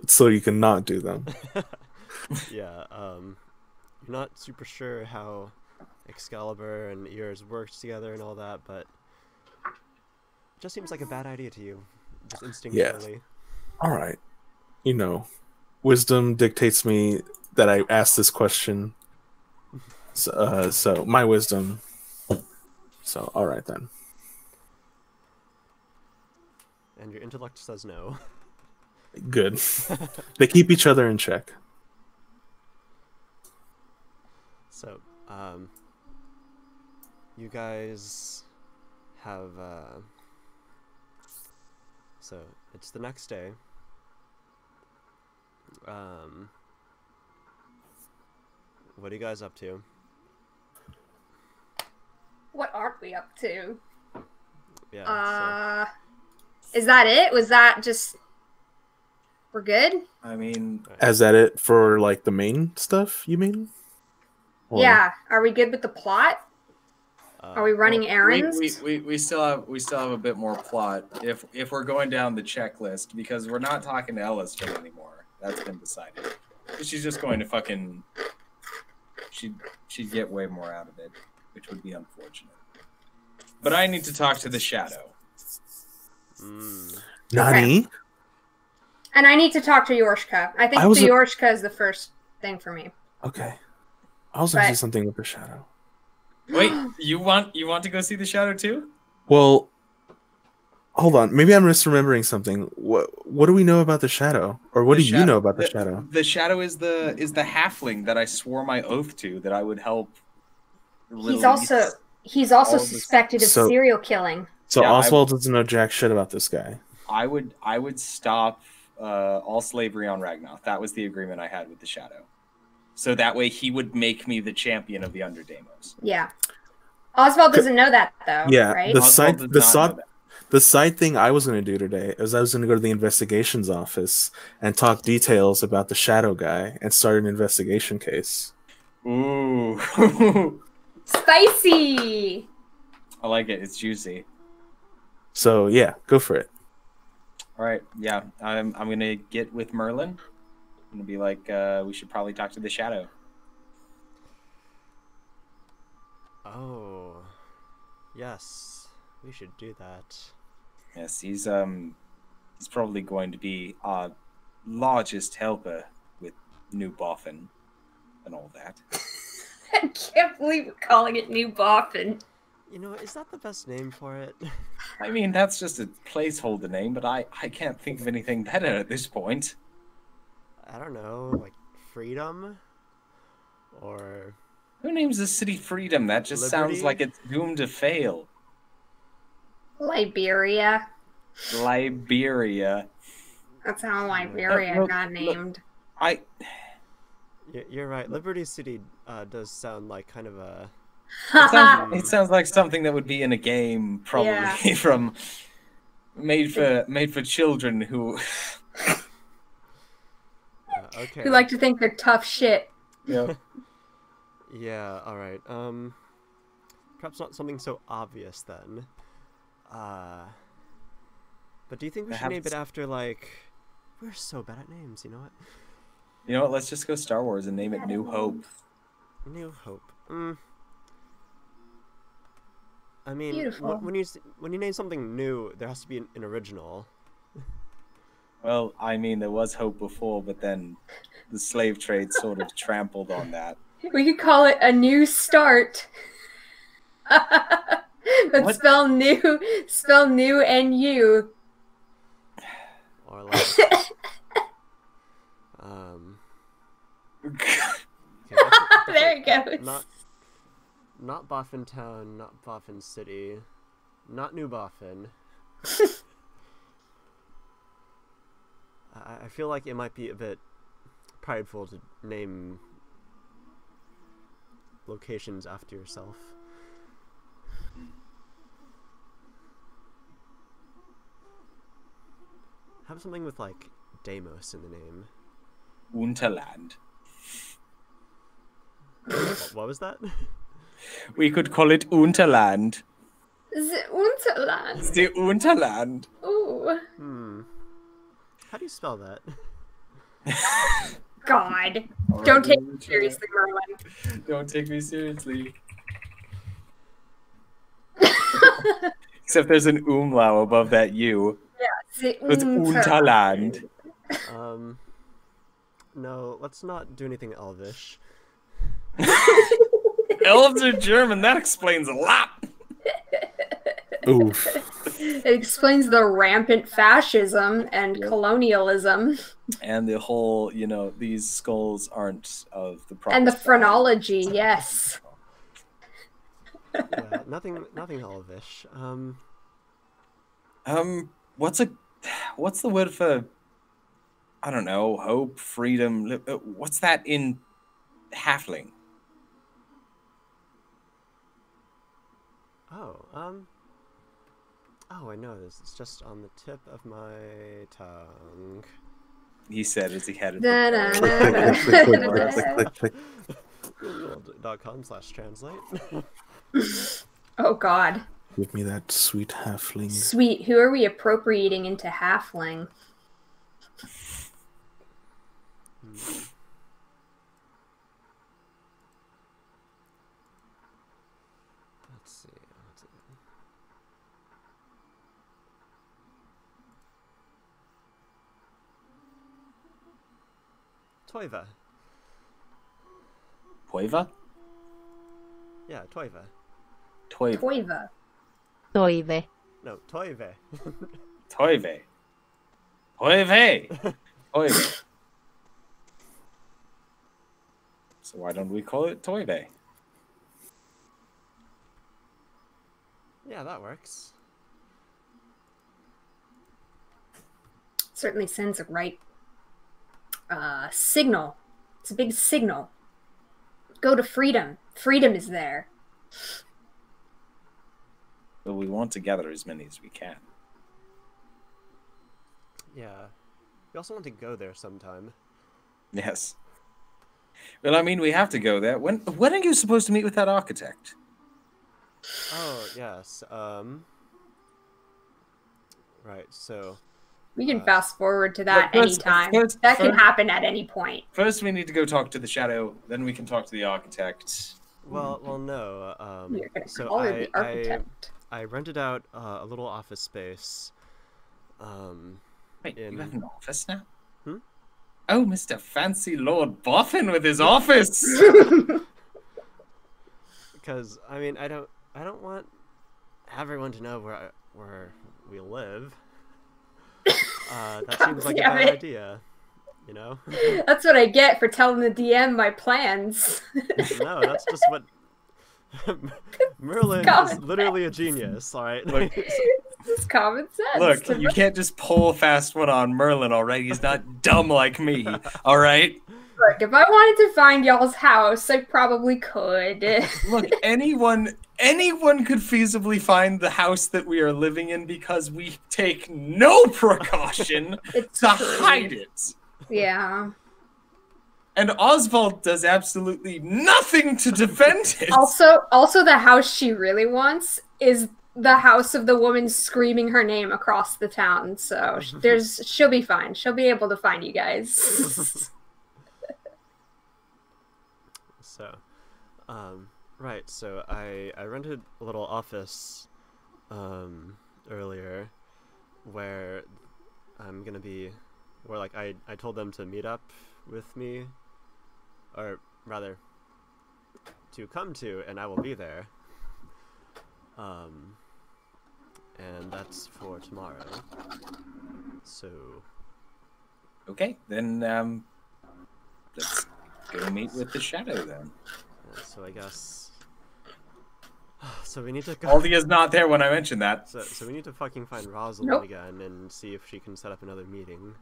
so you can not do them. Yeah, you're not super sure how Excalibur and ears work together and all that, but it just seems like a bad idea to you, just instinctually. All right, wisdom dictates me that I ask this question. So my wisdom. So all right then. And your intellect says no. Good. They keep each other in check. So, you guys have, so it's the next day. What are you guys up to? What aren't we up to? Yeah, Is that it? Was that just... We're good? I mean, Is that it for like the main stuff? You mean? Or- Yeah. Are we good with the plot? Are we running well, errands? we still have a bit more plot if we're going down the checklist, because we're not talking to Elliston anymore. That's been decided. She's just going to fucking... She'd get way more out of it, which would be unfortunate. But I need to talk to the Shadow. Nani? And I need to talk to Yorshka. I think the Yorshka is the first thing for me. Okay. I was gonna say But- something with the shadow. Wait, you want to go see the Shadow too? Well, hold on. Maybe I'm misremembering something. What do we know about the shadow, or what do you know about the shadow? The Shadow is the halfling that I swore my oath to that I would help. He's also all of the- suspected of So- serial killing. So Yeah, Oswald doesn't know jack shit about this guy. I would stop all slavery on Ragnar. That was the agreement I had with the Shadow. So that way he would make me the champion of the Underdamos. Yeah. Oswald doesn't know that though, Yeah, right? Oswald does not know that. the side thing I was going to do today is I was going to go to the investigations office and talk details about the shadow guy and start an investigation case. Ooh. Spicy! I like it. It's juicy. So yeah, go for it. All right. Yeah, I'm gonna get with Merlin. I'm gonna be like, we should probably talk to the Shadow. Oh, yes, we should do that. Yes, he's probably going to be our largest helper with New Boffin and all that. I can't believe we're calling it New Boffin. You know, is that the best name for it? I mean, that's just a placeholder name, but I can't think of anything better at this point. I don't know, like Freedom? Or... Who names the city Freedom? That just sounds Liberty? like it's doomed to fail. Liberia. Liberia. That's how Liberia Look, got look. named. You're right. Liberty City does sound like kind of a. It sounds like something that would be in a game, probably Yeah. from made for children who. Okay. Who like to think they're tough shit. Yeah. Yeah. All right. Perhaps not something so obvious then. But do you think we should name it after like? We're so bad at names. You know what? You know what? Let's just go Star Wars and name it New Hope. New Hope. I mean, Beautiful. when you name something new, there has to be an original. Well, I mean, there was hope before, but then the slave trade sort of trampled on that. We could call it A New Start. But What? spell new and you. Or like, okay, There it goes. Not Boffin Town, not Boffin City, not New Boffin. I feel like it might be a bit prideful to name locations after yourself. Have something with like Deimos in the name. Unterland. What was that? We could call it Unterland. The Unterland. The Unterland. Ooh. How do you spell that? God. All Don't right, take we'll me try. seriously, Merlin. Don't take me seriously. Except there's an umlau above that U. The It's Unterland. No, let's not do anything elvish. Elves are German. That explains a lot. Oof. It explains the rampant fascism and colonialism And the whole, these skulls aren't of the proper and the size. phrenology. Yes. Yeah, nothing elvish. What's the word for? I don't know. Hope, freedom. What's that in halfling? Oh, I know this. It's just on the tip of my tongue. He said as he had it. Da-da-da-da. Click, click, click, click, click, click. Google.com/translate. Oh God. Give me that sweet halfling. Sweet. Who are we appropriating into halfling? Let's see. Toiva. Toiva? Yeah, Toiva. Toiva. Toiva. Toive. No, Toive. Toive. Toive. Toive. So why don't we call it Toive? Yeah, that works. Certainly sends a right signal. It's a big signal. Go to freedom. Freedom is there. But we want to gather as many as we can. Yeah. We also want to go there sometime. Yes. Well, I mean, we have to go there. When are you supposed to meet with that architect? Oh, yes. Right, so... We can fast forward to that But first- anytime. first- That can first- happen at any point. First, we need to go talk to the shadow. Then we can talk to the architect. Well, no. You're gonna So call her the architect. I rented out a little office space. Wait, in- you have an office now? Hmm? Oh, Mr. Fancy Lord Boffin with his office. Because I mean, I don't want everyone to know where we live. That God seems like a damn bad it. idea. You know? That's what I get for telling the DM my plans. No, that's just what Merlin God. is literally a genius. All right. Look, It's common sense. Look, you can't just pull a fast one on Merlin, all right? He's not dumb like me, all right? Look, if I wanted to find y'all's house, I probably could. Look, anyone could feasibly find the house that we are living in because we take no precaution It's to true. hide it. Yeah. And Oswald does absolutely nothing to defend it. Also, the house she really wants is the house of the woman screaming her name across the town. So she'll be fine. She'll be able to find you guys. So, right. So I rented a little office earlier where I'm gonna be, where like I told them to meet up with me, or rather to come to, and I will be there. And that's for tomorrow. So Okay, then let's go meet with the Shadow then. so I guess. So we need to go. Aldia's not there when I mentioned that. So we need to fucking find Rosalind Nope. again and see if she can set up another meeting.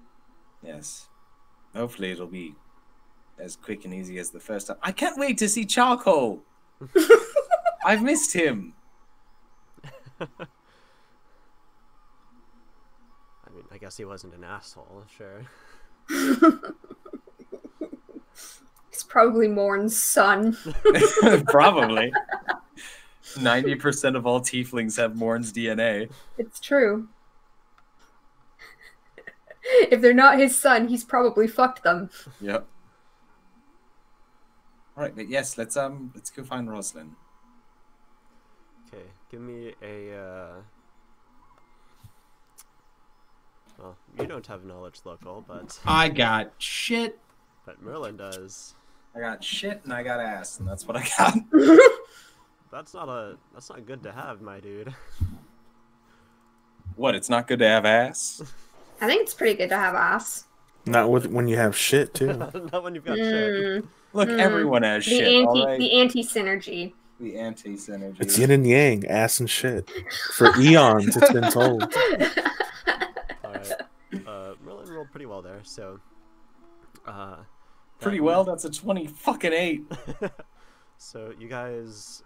Yes. Hopefully it'll be as quick and easy as the first time. I can't wait to see Charcoal. I've missed him. I mean, I guess he wasn't an asshole, sure. It's probably Morn's son. Probably. 90% of all tieflings have Morn's DNA. It's true. If they're not his son, he's probably fucked them. Yep. All right, but yes, let's go find Rosalind. Okay, give me a. Well, you don't have knowledge local, but I got shit. Merlin does. I got shit and I got ass, and that's what I got. That's not good to have, my dude. What? It's not good to have ass? I think it's pretty good to have ass. Not when you have shit too. Not when you've got shit. Look, everyone has The shit. All right? the anti synergy. The anti-synergy. It's yin and yang, ass and shit. For eons, it's been told. Alright. Merlin rolled pretty well there, so. Pretty well. That's a 20-fucking-8. So you guys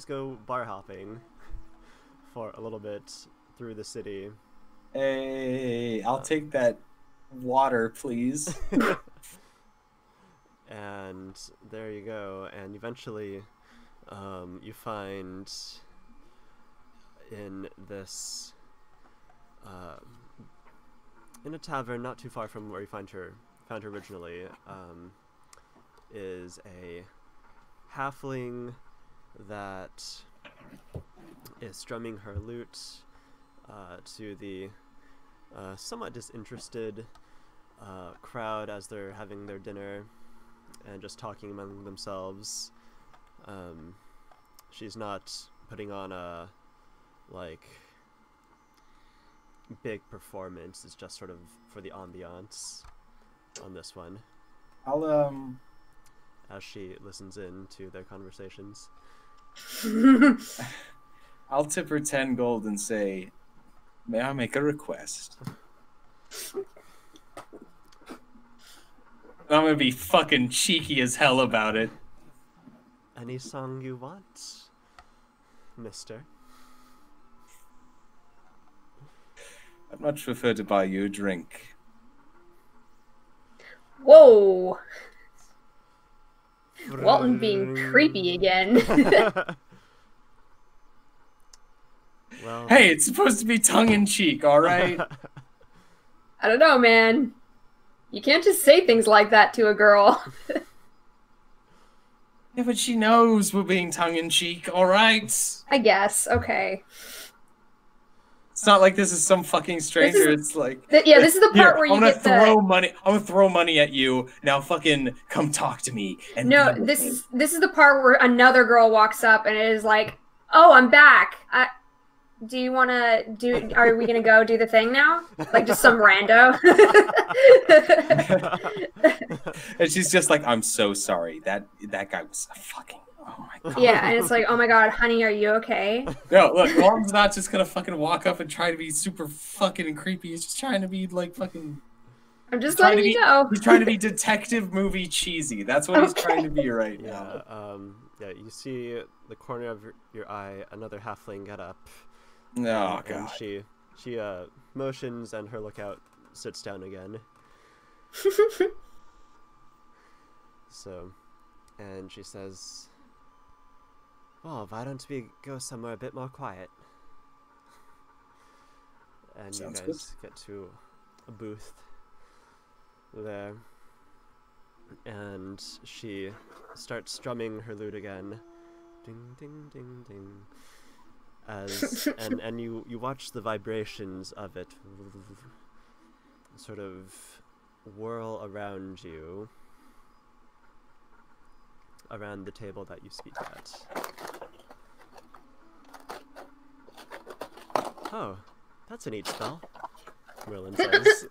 go bar hopping for a little bit through the city. Hey, I'll take that water, please. And there you go, and eventually you find in this in a tavern not too far from where you found her originally, is a halfling that is strumming her lute to the somewhat disinterested crowd as they're having their dinner and just talking among themselves. She's not putting on a big performance. It's just sort of for the ambiance on this one. As she listens in to their conversations. I'll tip her 10 gold and say, may I make a request? I'm gonna be fucking cheeky as hell about it. Any song you want, mister? I'd much prefer to buy you a drink. Whoa! Walton being creepy again. Well, Hey, it's supposed to be tongue-in-cheek, alright? I don't know, man. You can't just say things like that to a girl. Yeah, but she knows we're being tongue-in-cheek, alright? I guess. Okay. It's not like this is some fucking stranger. It's like, This is the part where you I'm gonna get throw the. money. I'm gonna throw money at you. Now, fucking come talk to me. And No, be with this me. is the part where another girl walks up and it is like, "Oh, I'm back. Do you want to do? Are we gonna go do the thing now? Like just some rando?" And she's just like, I'm so sorry. That guy was a fucking Oh my god. Yeah, and it's like, oh my god, honey, are you okay? No, look, Norman's not just gonna fucking walk up and try to be super fucking creepy. He's just trying to be like fucking. I'm just Trying to letting be. you know. He's trying to be detective movie cheesy. That's what he's trying to be right now. Yeah, you see the corner of your eye, another halfling get up. Oh and god. she motions, and her lookout sits down again. So, and she says, "Well, why don't we go somewhere a bit more quiet?" And Sounds you guys get to a booth there, and she starts strumming her lute again. Ding, ding, ding, ding. And you watch the vibrations of it sort of whirl around you, around the table that you speak at. Oh, that's a neat spell, Merlin says.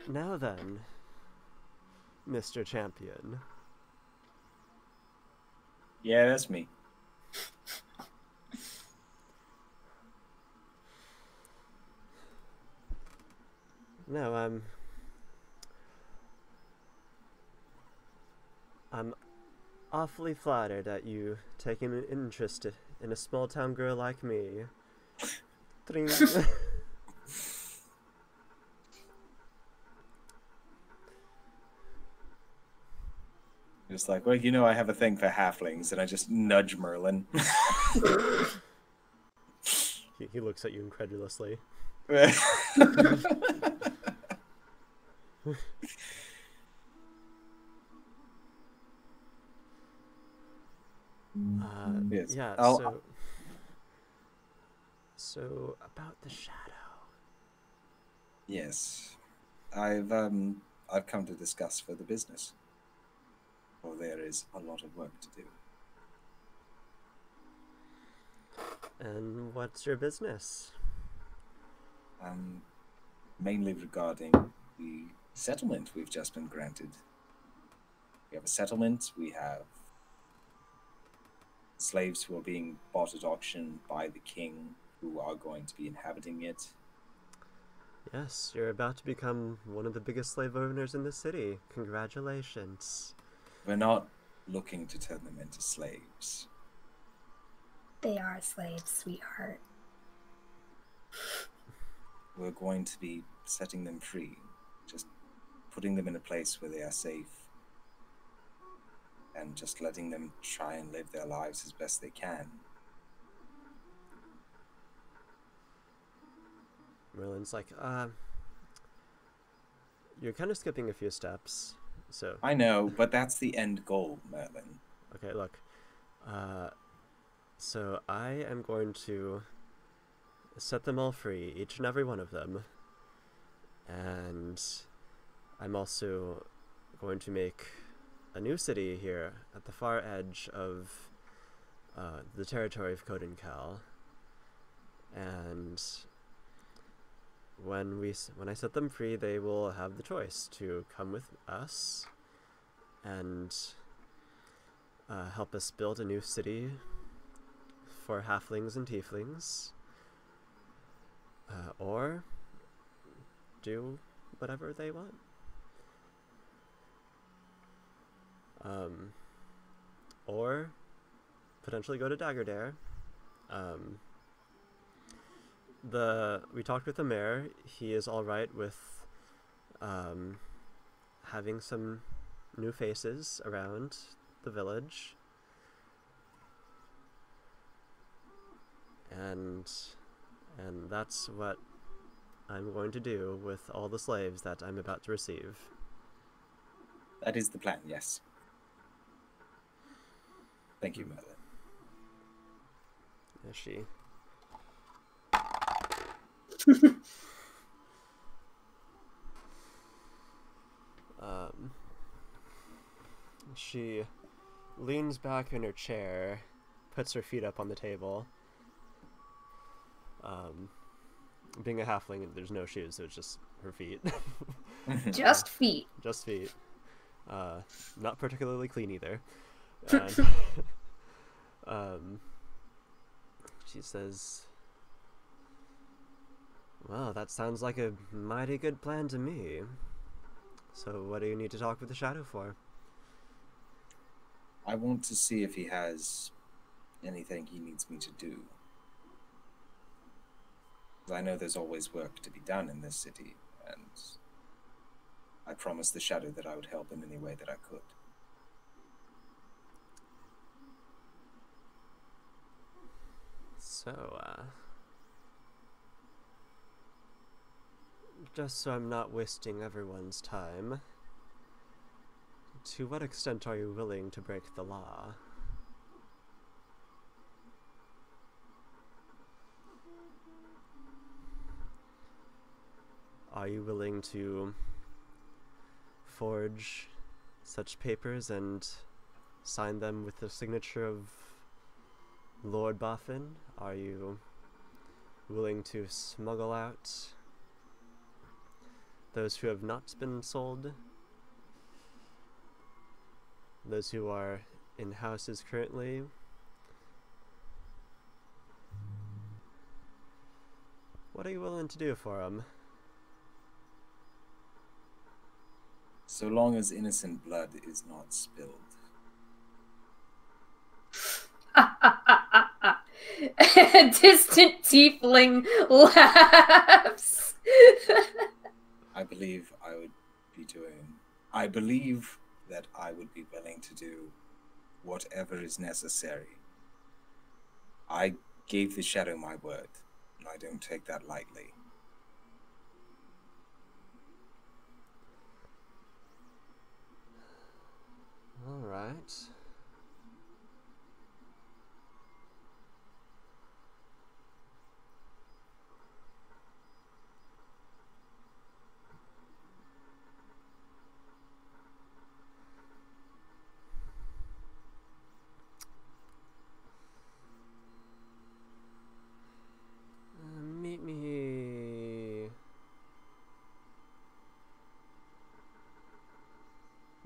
Now then, Mr. Champion. Yeah, that's me. No, I'm awfully flattered that you taking an interest in a small town girl like me. Tring. Just like, well, you know, I have a thing for halflings, and I just nudge Merlin. He looks at you incredulously. Yes. Yeah, I'll- so about the shadow. Yes, I've come to discuss further business. For there is a lot of work to do. And what's your business? Mainly regarding the settlement we've just been granted. We have a settlement. We have slaves who are being bought at auction by the king, who are going to be inhabiting it. Yes, you're about to become one of the biggest slave owners in the city. Congratulations. We're not looking to turn them into slaves. They are slaves, sweetheart. We're going to be setting them free, just putting them in a place where they are safe, and just letting them try and live their lives as best they can. Merlin's like, you're kind of skipping a few steps. So I know, but that's the end goal, Merlin. okay, look. So I am going to set them all free, each and every one of them. And I'm also going to make a new city here at the far edge of the territory of Codencal. And when I set them free, they will have the choice to come with us and help us build a new city for halflings and tieflings, or do whatever they want. Or potentially go to Daggerdare. We talked with the mayor. He is all right with having some new faces around the village, and that's what I'm going to do with all the slaves that I'm about to receive. That is the plan, yes. Thank you, Merlin. Is she? She leans back in her chair, puts her feet up on the table, being a halfling, there's no shoes, so it's just her feet. Just feet. Just feet. Not particularly clean either. And, she says, well, that sounds like a mighty good plan to me. So what do you need to talk with the Shadow for? I want to see if he has anything he needs me to do. I know there's always work to be done in this city, and I promised the Shadow that I would help in any way that I could. So, just so I'm not wasting everyone's time, to what extent are you willing to break the law? Are you willing to forge such papers and sign them with the signature of Lord Boffin? Are you willing to smuggle out those who have not been sold? Those who are in houses currently? What are you willing to do for them? So long as innocent blood is not spilled. A distant tiefling laughs. I believe that I would be willing to do whatever is necessary. I gave the Shadow my word, and I don't take that lightly. All right. Meet me.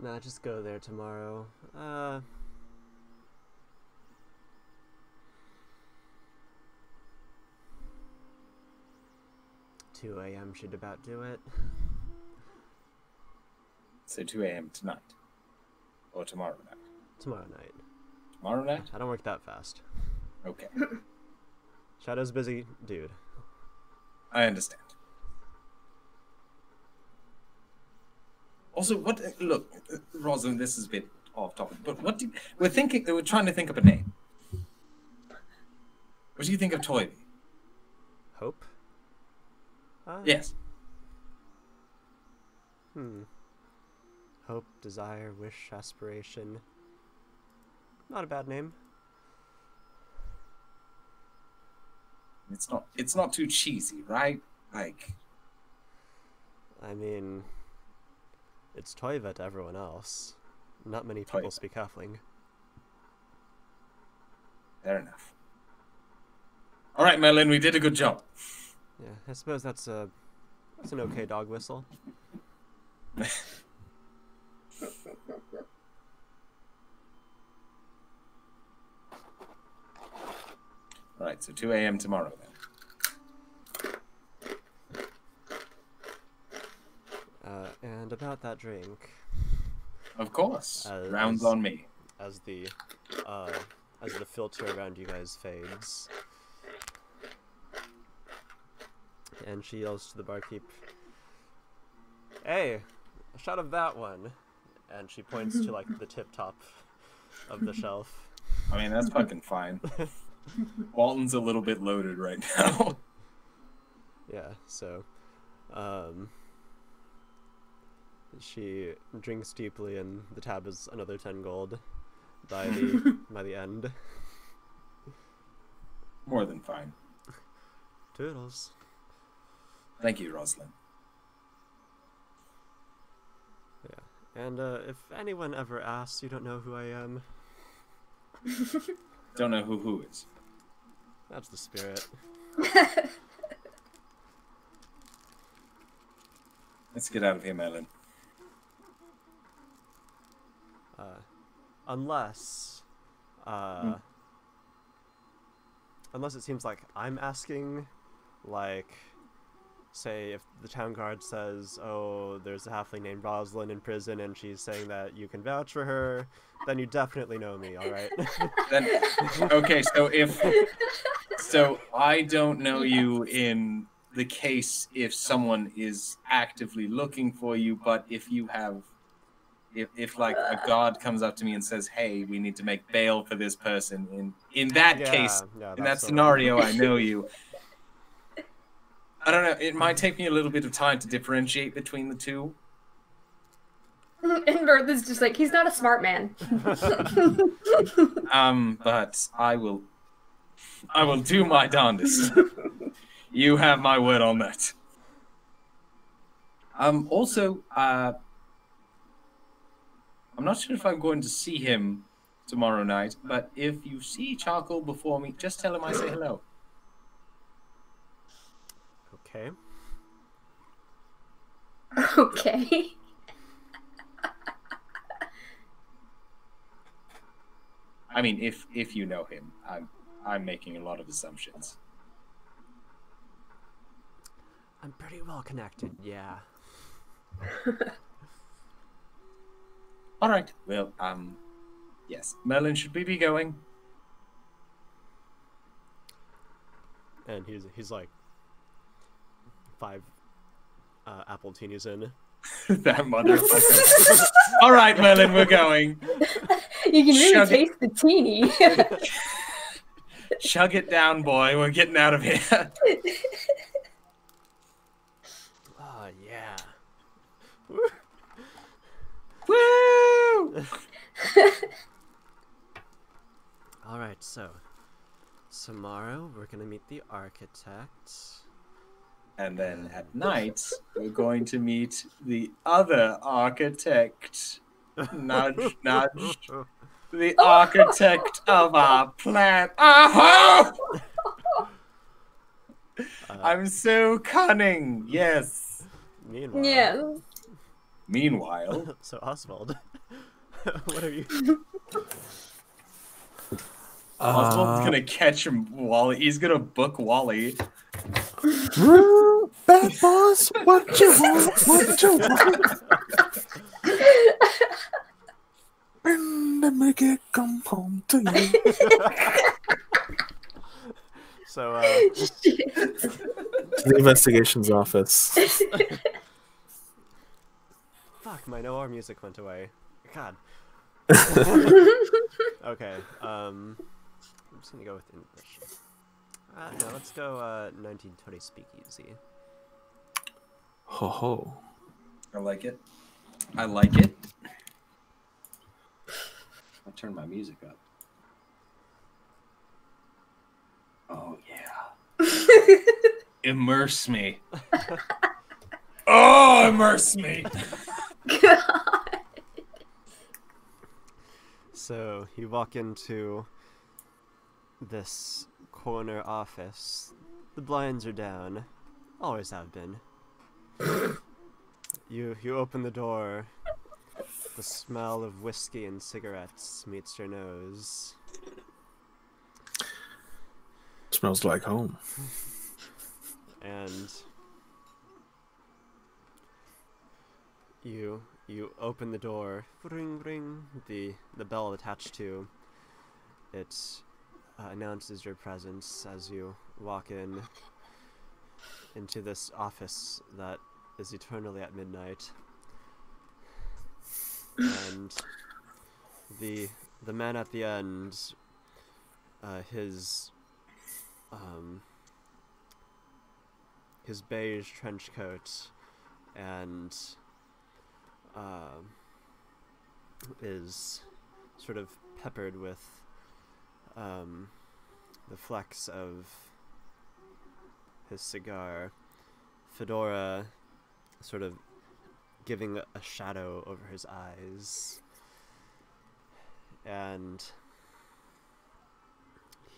Nah, just go there tomorrow. 2 a.m. should about do it. So 2 a.m. tonight. Or tomorrow night. Tomorrow night. Tomorrow night? I don't work that fast. Okay. Shadow's busy, dude. I understand. Also, look, Rosalind, this is a bit off topic, but we're trying to think of a name. What do you think of Toynbee? Hope? Yes. Hope, desire, wish, aspiration. Not a bad name. It's not too cheesy, right? Like, I mean, it's Toiva to everyone else. Not many people Toiva. speak Halfling. Fair enough. All right, Merlin, we did a good job. Yeah, I suppose that's an okay dog whistle. All right, so 2 a.m. tomorrow then. And about that drink. Of course. Rounds on me. As the filter around you guys fades. And she yells to the barkeep, "Hey, a shot of that one." And she points to like the tip top of the shelf. I mean, that's fucking fine. Walton's a little bit loaded right now. Yeah, so she drinks deeply, and the tab is another 10 gold by the end. More than fine. Toodles. Thank you, Rosalind. Yeah, and if anyone ever asks, you don't know who I am. Don't know who is. That's the spirit. Let's get out of here, Merlin. Unless it seems like I'm asking, like, say if the town guard says, oh, there's a halfling named Rosalind in prison and she's saying that you can vouch for her, then you definitely know me, alright? Then, okay, so I don't know you in the case if someone is actively looking for you, but if you have, if like a god comes up to me and says, hey, we need to make bail for this person, in that case, in that scenario, I know you. I don't know, it might take me a little bit of time to differentiate between the two. And Bertha's just like, he's not a smart man. But I will do my darndest. You have my word on that. Also, I'm not sure if I'm going to see him tomorrow night, but if you see Charcoal before me, just tell him I say hello. Okay. Okay. I mean, if you know him, I'm making a lot of assumptions. I'm pretty well connected, yeah. All right. Well, yes. Merlin, should we be going? And he's like 5 apple teenies in. That motherfucker. All right, Merlin, we're going. You can really Chug taste the teeny. Chug it down, boy. We're getting out of here. Oh, yeah. Woo! Alright, so tomorrow we're gonna meet the architect. And then at night, we're going to meet the other architect. Nudge, nudge. The architect of our plan. Oh! I'm so cunning. Yes. Meanwhile. Yeah. Meanwhile. So Oswald, what are you? Oswald's gonna catch him, Wally. He's gonna book Wally. Bad boss, what you want? What you want? And then make it come home to you. So, To the investigations office. fuck, my no-R music went away. God. Okay, I'm just gonna go with English. No, let's go 1920 Speakeasy. Ho ho. I like it. I like it. I'll turn my music up. Oh, yeah. Immerse me. Oh, immerse me. God. So, you walk into this corner office. The blinds are down. Always have been. You open the door. The smell of whiskey and cigarettes meets your nose. Smells like home. And you open the door. Ring ring. The bell attached to it announces your presence as you walk into this office that is eternally at midnight. And the man at the end, his beige trench coat and is sort of peppered with the flecks of his cigar, fedora sort of giving a shadow over his eyes, and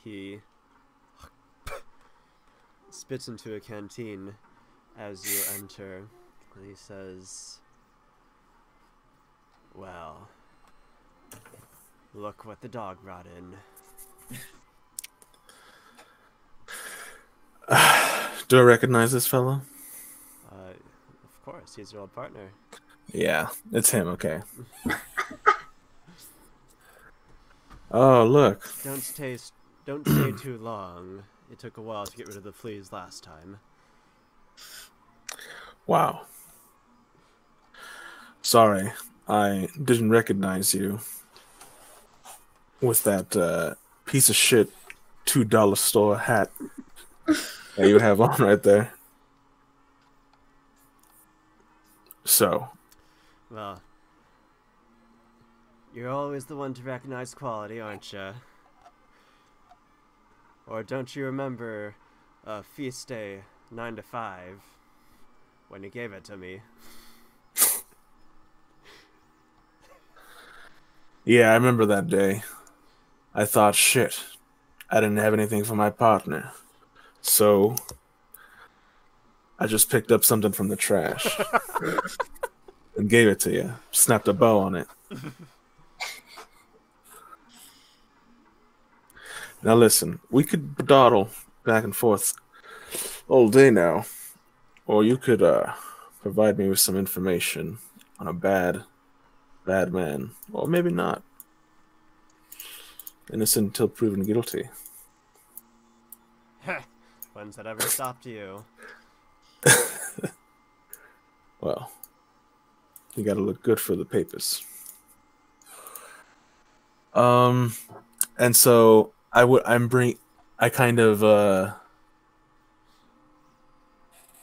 he spits into a canteen as you enter, And he says, well, look what the dog brought in. Do I recognize this fellow? Of course, he's your old partner. Yeah, it's him. Okay. Oh, look. Don't stay too long. It took a while to get rid of the fleas last time. Wow. Sorry, I didn't recognize you with that piece of shit $2 store hat that you have on right there. So, Well, you're always the one to recognize quality, aren't you? Or don't you remember feast day 9 to 5 when you gave it to me? yeah, I remember that day. I thought, shit, I didn't have anything for my partner. So, I just picked up something from the trash and gave it to you. Snapped a bow on it. Now listen, we could dawdle back and forth all day now. Or you could provide me with some information on a bad man. Or maybe not. Innocent until proven guilty. When's that ever stopped you? Well, you gotta look good for the papers. And so I kind of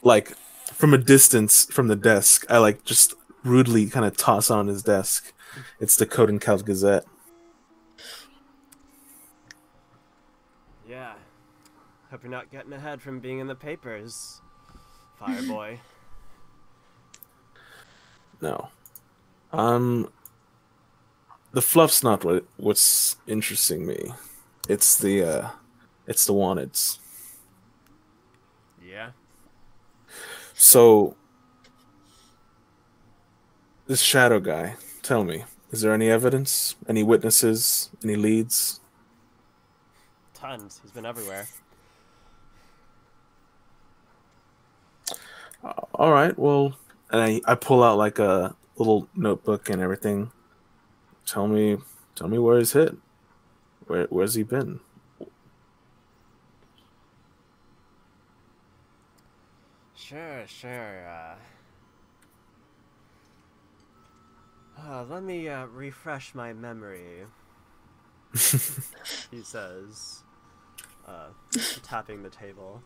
like from a distance from the desk, I like just rudely kind of toss on his desk. It's the Code and Cal Gazette. Yeah. Hope you're not getting ahead from being in the papers, Fireboy. No. The fluff's not what's interesting me. It's the wanteds. Yeah. So this shadow guy, tell me, is there any evidence? Any witnesses? Any leads? Tons. He's been everywhere. All right, well, and I pull out like a little notebook and everything. Tell me where he's hit. Where's he been? Sure. Let me refresh my memory. He says, tapping the table.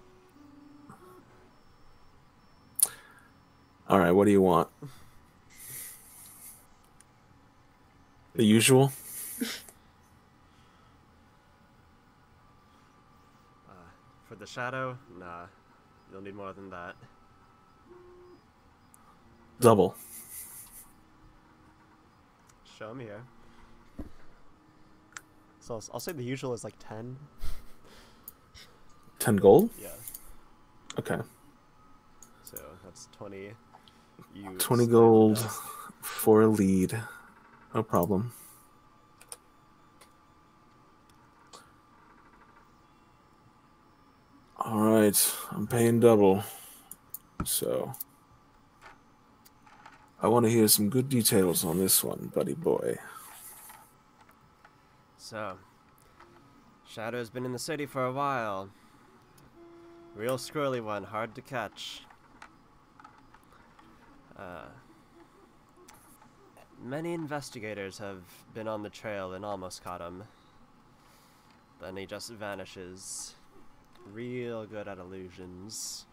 All right, what do you want? The usual? For the shadow? Nah. You'll need more than that. Double. Show him here. So I'll say the usual is like 10. 10 gold? Yeah. Okay. So that's 20. 20 gold for a lead. No problem. All right, I'm paying double. So I want to hear some good details on this one, buddy boy. So, Shadow's been in the city for a while. Real squirrely one, hard to catch. Many investigators have been on the trail and almost caught him. Then he just vanishes. Real good at illusions.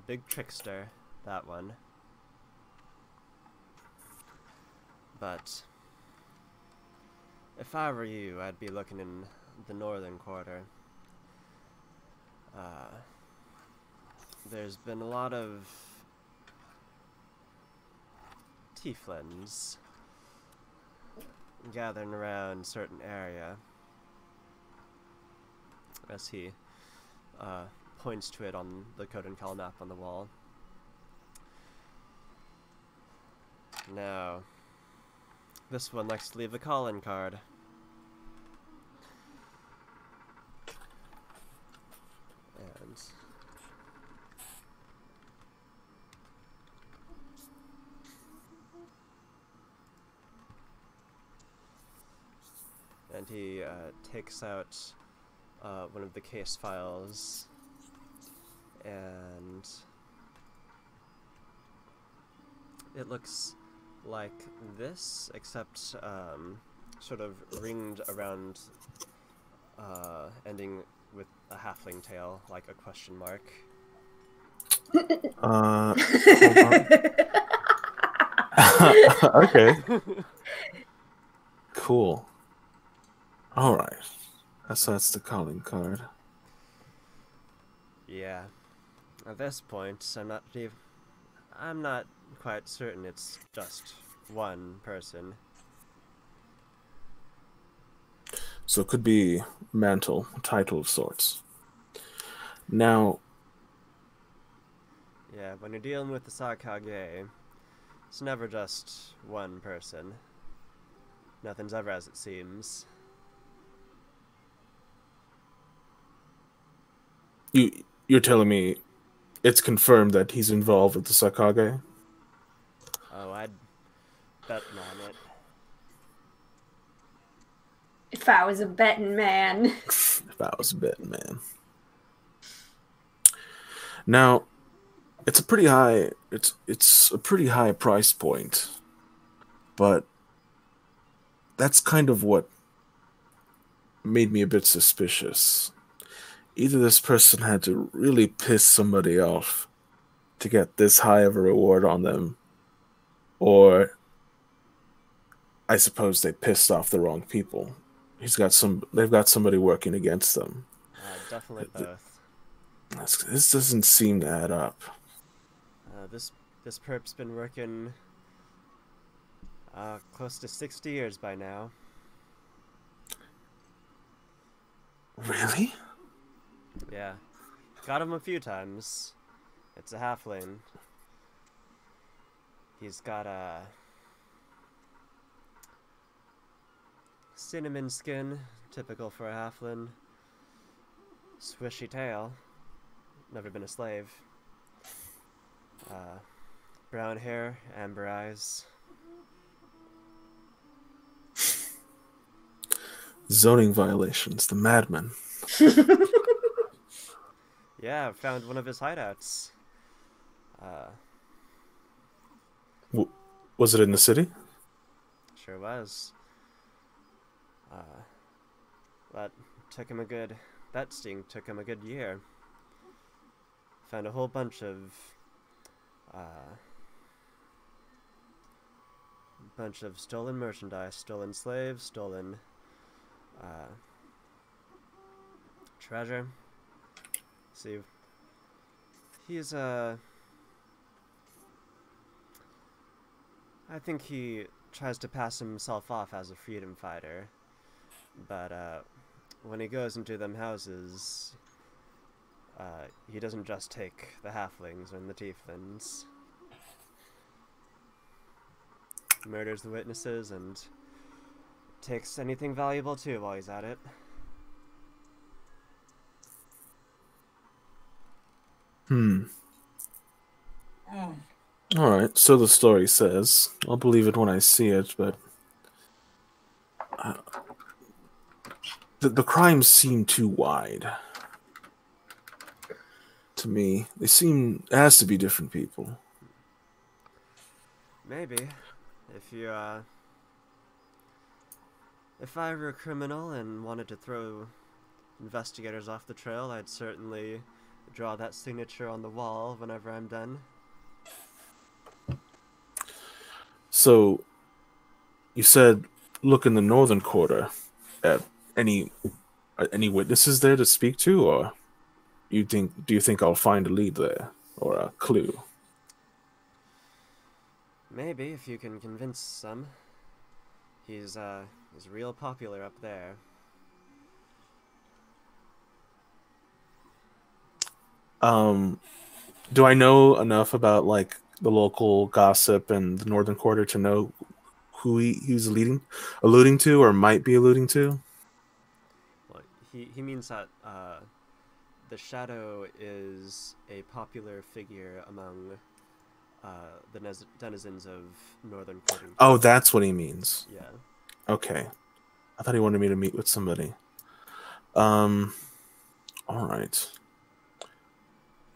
Big trickster, that one. But if I were you, I'd be looking in the northern quarter. There's been a lot of tieflings gathering around a certain area. As he points to it on the Kodencal map on the wall. Now, this one likes to leave a call-in card. And he takes out one of the case files, and it looks like this, except sort of ringed around, ending with a halfling tail, like a question mark. Hold on. Okay. Cool. All right. That's the calling card. Yeah. At this point, I'm not quite certain it's just one person. So it could be mantle, title of sorts. Now, Yeah, when you're dealing with the Sakage, it's never just one person. Nothing's ever as it seems. you're telling me it's confirmed that he's involved with the Sakage? Oh, I'd bet on it. If I was a betting man. If I was a betting man. Now, it's a pretty high price point, but that's kind of what made me a bit suspicious. Either this person had to really piss somebody off to get this high of a reward on them, or I suppose they pissed off the wrong people. They've got somebody working against them. Definitely both. This doesn't seem to add up. This perp's been working close to 60 years by now. Really? Yeah. Got him a few times. It's a halfling. He's got a cinnamon skin, typical for a halfling. Swishy tail. Never been a slave. Brown hair, amber eyes. Zoning violations, the madman. Yeah, found one of his hideouts. Was it in the city? Sure was. That sting took him a good year. Found a whole bunch of stolen merchandise, stolen slaves, stolen treasure. See, he's I think he tries to pass himself off as a freedom fighter, but when he goes into them houses, he doesn't just take the halflings and the tieflings. Murders the witnesses and takes anything valuable too while he's at it. Alright, so the story says. I'll believe it when I see it, but the crimes seem too wide. To me, it has to be different people. Maybe. If I were a criminal and wanted to throw investigators off the trail, I'd certainly draw that signature on the wall whenever I'm done. So, you said look in the northern quarter at any witnesses there to speak to, or do you think I'll find a lead there or a clue? Maybe, if you can convince some. He's real popular up there. Do I know enough about like the local gossip and the Northern Quarter to know who he's alluding to, or might be alluding to? Well, he means that the Shadow is a popular figure among the denizens of Northern Quarter. Oh, that's what he means. Yeah. Okay. I thought he wanted me to meet with somebody. All right.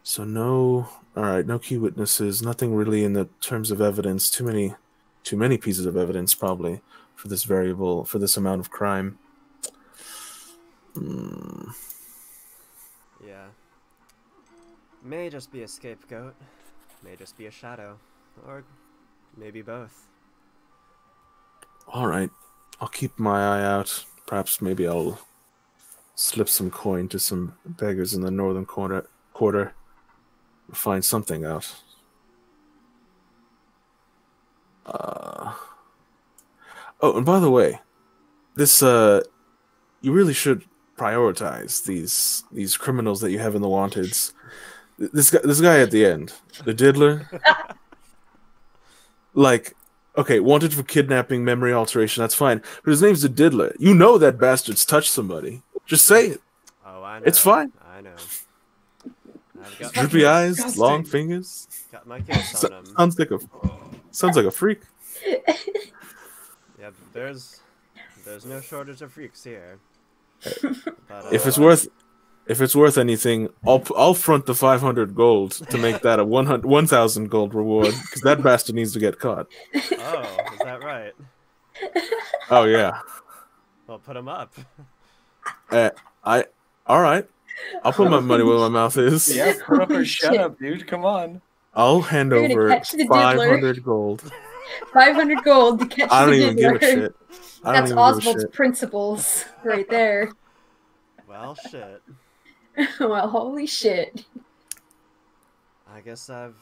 So no key witnesses, nothing really in the terms of evidence, too many pieces of evidence probably for this amount of crime. Yeah. May just be a scapegoat, may just be a shadow, or maybe both. All right. I'll keep my eye out. Perhaps maybe I'll slip some coin to some beggars in the northern quarter. Find something out. Oh, and by the way, this you really should prioritize these criminals that you have in the wanteds. This guy at the end, the diddler. Like, okay, wanted for kidnapping, memory alteration, that's fine. But his name's the diddler. You know that bastard's touched somebody. Just say it. Oh, I know. It's fine. I know. I've got Droopy eyes, disgusting. long fingers. got my kiss on him. Sounds like a freak. Yeah, there's no shortage of freaks here. But, If it's worth anything, I'll front the 500 gold to make that a 1,000 gold reward, because that bastard needs to get caught. Oh, is that right? Oh yeah. Well, put him up. All right. I'll put my money where my mouth is. Yeah, put up or shut up, dude. Come on. I'll hand You're gonna over catch the diddler. 500 gold. 500 gold to catch I don't the even give diddler. a shit. I don't That's even give a Oswald's shit. principles right there. Well, shit. Well, holy shit. I guess I'll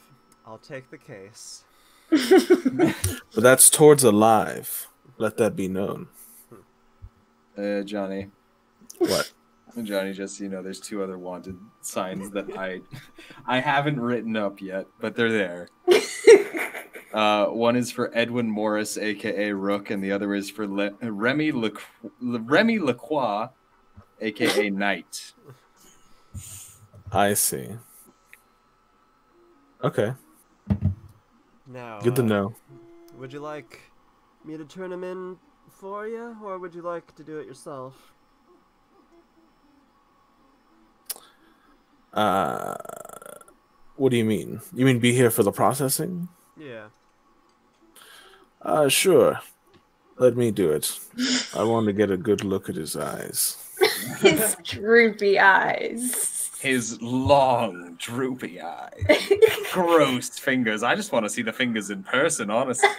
take the case. But that's towards alive. Let that be known. Johnny. What? Johnny, just so you know, there's 2 other wanted signs that I haven't written up yet, but they're there. One is for Edwin Morris, aka Rook, and the other is for Remy Lacroix, aka Knight. I see. Okay. Now, Good to know. Would you like me to turn him in for you, or would you like to do it yourself? What do you mean? You mean be here for the processing? Yeah. Sure. Let me do it. I want to get a good look at his eyes. His droopy eyes. His long, droopy eyes. Gross fingers. I just want to see the fingers in person, honestly.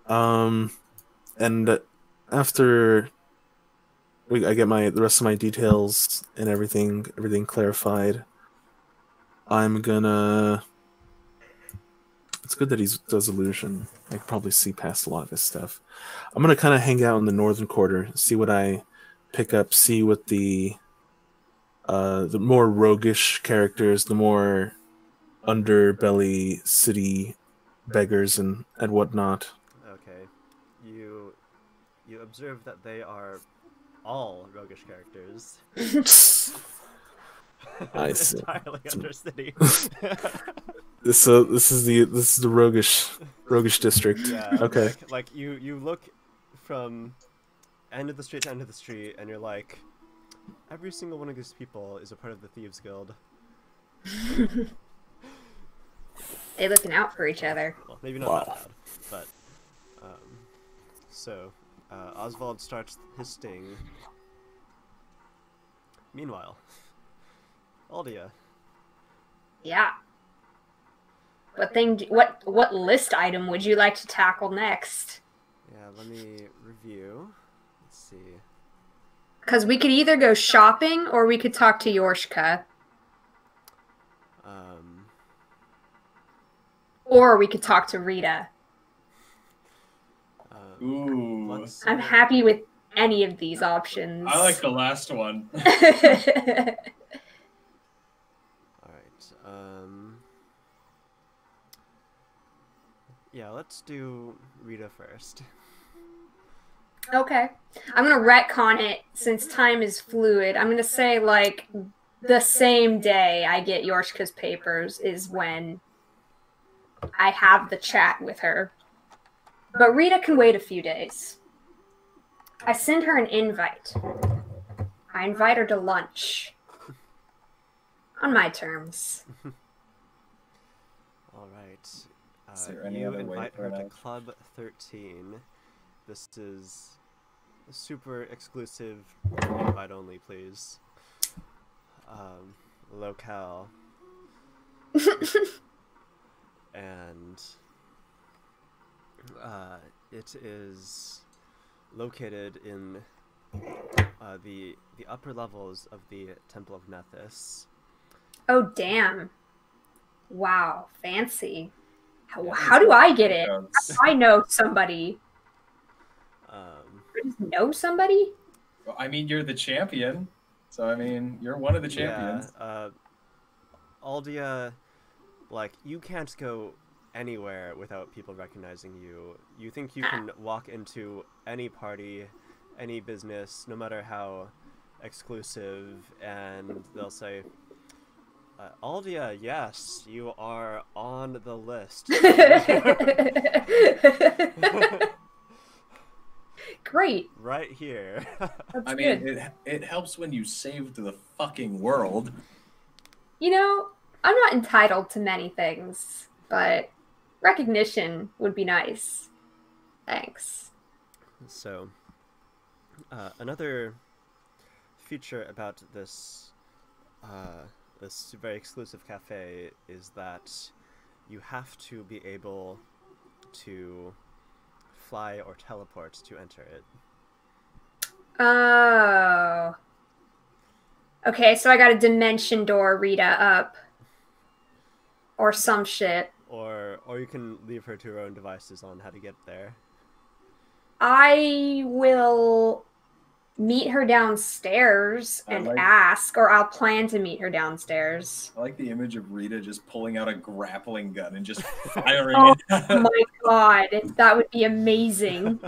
And after I get the rest of my details and everything clarified, I'm gonna. It's good that he does illusion. I can probably see past a lot of his stuff. I'm gonna kind of hang out in the northern quarter, see what I pick up, see what the more roguish characters, the more underbelly city beggars and whatnot. Okay. You observe that they are all roguish characters. I see. Entirely Undercity. This is the roguish district. Yeah. Okay. Like you look from end of the street to end of the street, and you're like, every single one of these people is a part of the Thieves Guild. They're looking out for each other. Well, maybe not Wow. that bad, but so Oswald starts his sting. Meanwhile, Aldia. Yeah. What list item would you like to tackle next? Yeah, let me review. Let's see. Because we could either go shopping or we could talk to Yorshka. Or we could talk to Rita. Ooh. let's- I'm happy with any of these options. I like the last one. All right. Yeah, let's do Rita first. Okay. I'm gonna retcon it since time is fluid. I'm gonna say like the same day I get Yorshka's papers is when I have the chat with her. But Rita can wait a few days. I send her an invite. I invite her to lunch. On my terms. All right. Is there any You other way invite for her to that? Club 13. This is a super exclusive invite only, please. Locale. And it is located in the upper levels of the Temple of Nethys. Oh, damn. Wow, fancy. How do I get it? How do I know somebody? I just know somebody? Well, I mean, you're the champion. So, I mean, you're one of the champions. Yeah, Aldia, like, you can't go anywhere without people recognizing you. You think you can walk into any party, any business, no matter how exclusive, and they'll say, Aldia, yes, you are on the list. Great. Right here. That's I good. mean, it helps when you saved the fucking world. You know, I'm not entitled to many things, but recognition would be nice. Thanks. So, another feature about this this very exclusive cafe is that you have to be able to fly or teleport to enter it. Oh. Okay, so I got a dimension door Rita up. Or some shit. Or you can leave her to her own devices on how to get there. I will meet her downstairs and ask, or I'll plan to meet her downstairs. I like the image of Rita just pulling out a grappling gun and just firing Oh it. my god, that would be amazing.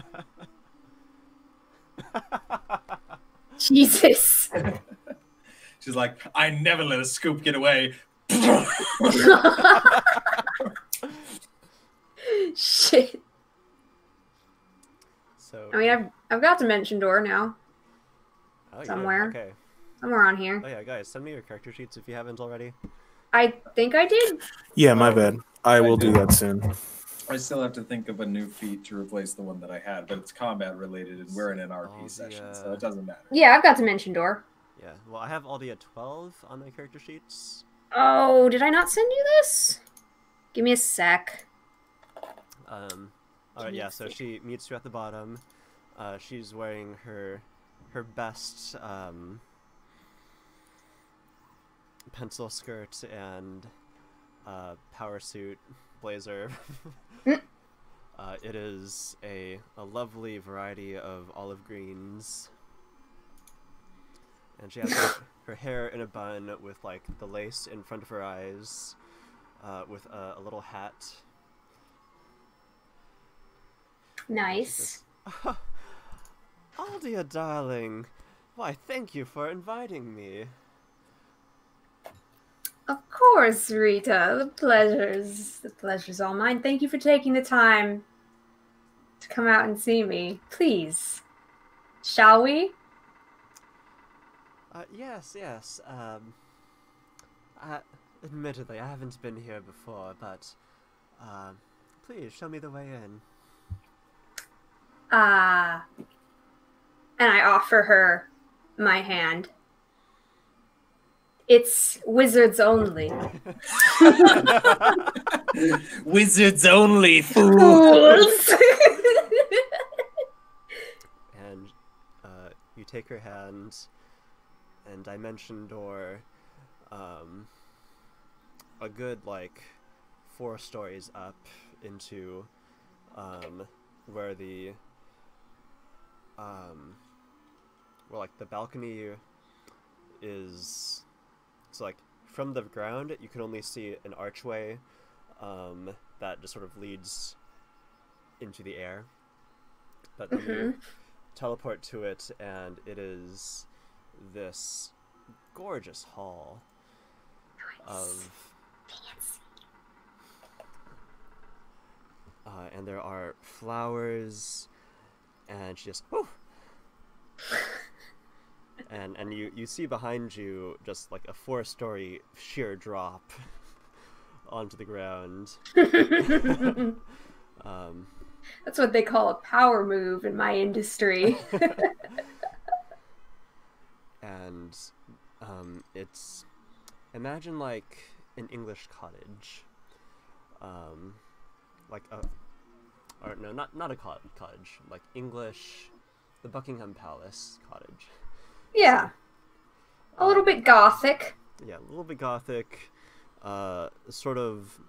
Jesus. She's like, I never let a scoop get away. Shit. So I mean, I've got Dimension Door now. oh, somewhere. Yeah, okay. Somewhere on here. Oh yeah, guys, send me your character sheets if you haven't already. I think I did. Yeah, my bad. I will do that soon. I still have to think of a new feat to replace the one that I had, but it's combat related and we're in an RP session, so it doesn't matter. Yeah, I've got Dimension Door. Yeah, well, I have Aldia 12 on my character sheets. Oh, did I not send you this? Give me a sec. Alright, yeah, so she meets you at the bottom. She's wearing her best pencil skirt and power suit blazer. It is a lovely variety of olive greens. And she has her hair in a bun with like the lace in front of her eyes, with a little hat. Nice. Aldia, darling, why, thank you for inviting me. Of course, Rita. The pleasure's all mine. Thank you for taking the time to come out and see me. Please. Shall we? Yes. Admittedly, I haven't been here before, but please show me the way in. And I offer her my hand. It's wizards only. Wizards only, fool. Fools! And you take her hand, and Dimension Door, a good like 4 stories up into where the where like the balcony is, so like from the ground you can only see an archway that just sort of leads into the air, but then you teleport to it and it is this gorgeous hall of and there are flowers, and she just whoo! and you see behind you just like a 4-story sheer drop onto the ground. That's what they call a power move in my industry. And it's, imagine like an English cottage, like a, or no, not a cottage, like English, the Buckingham Palace cottage. Yeah. A little bit gothic. Yeah, a little bit gothic. Sort of.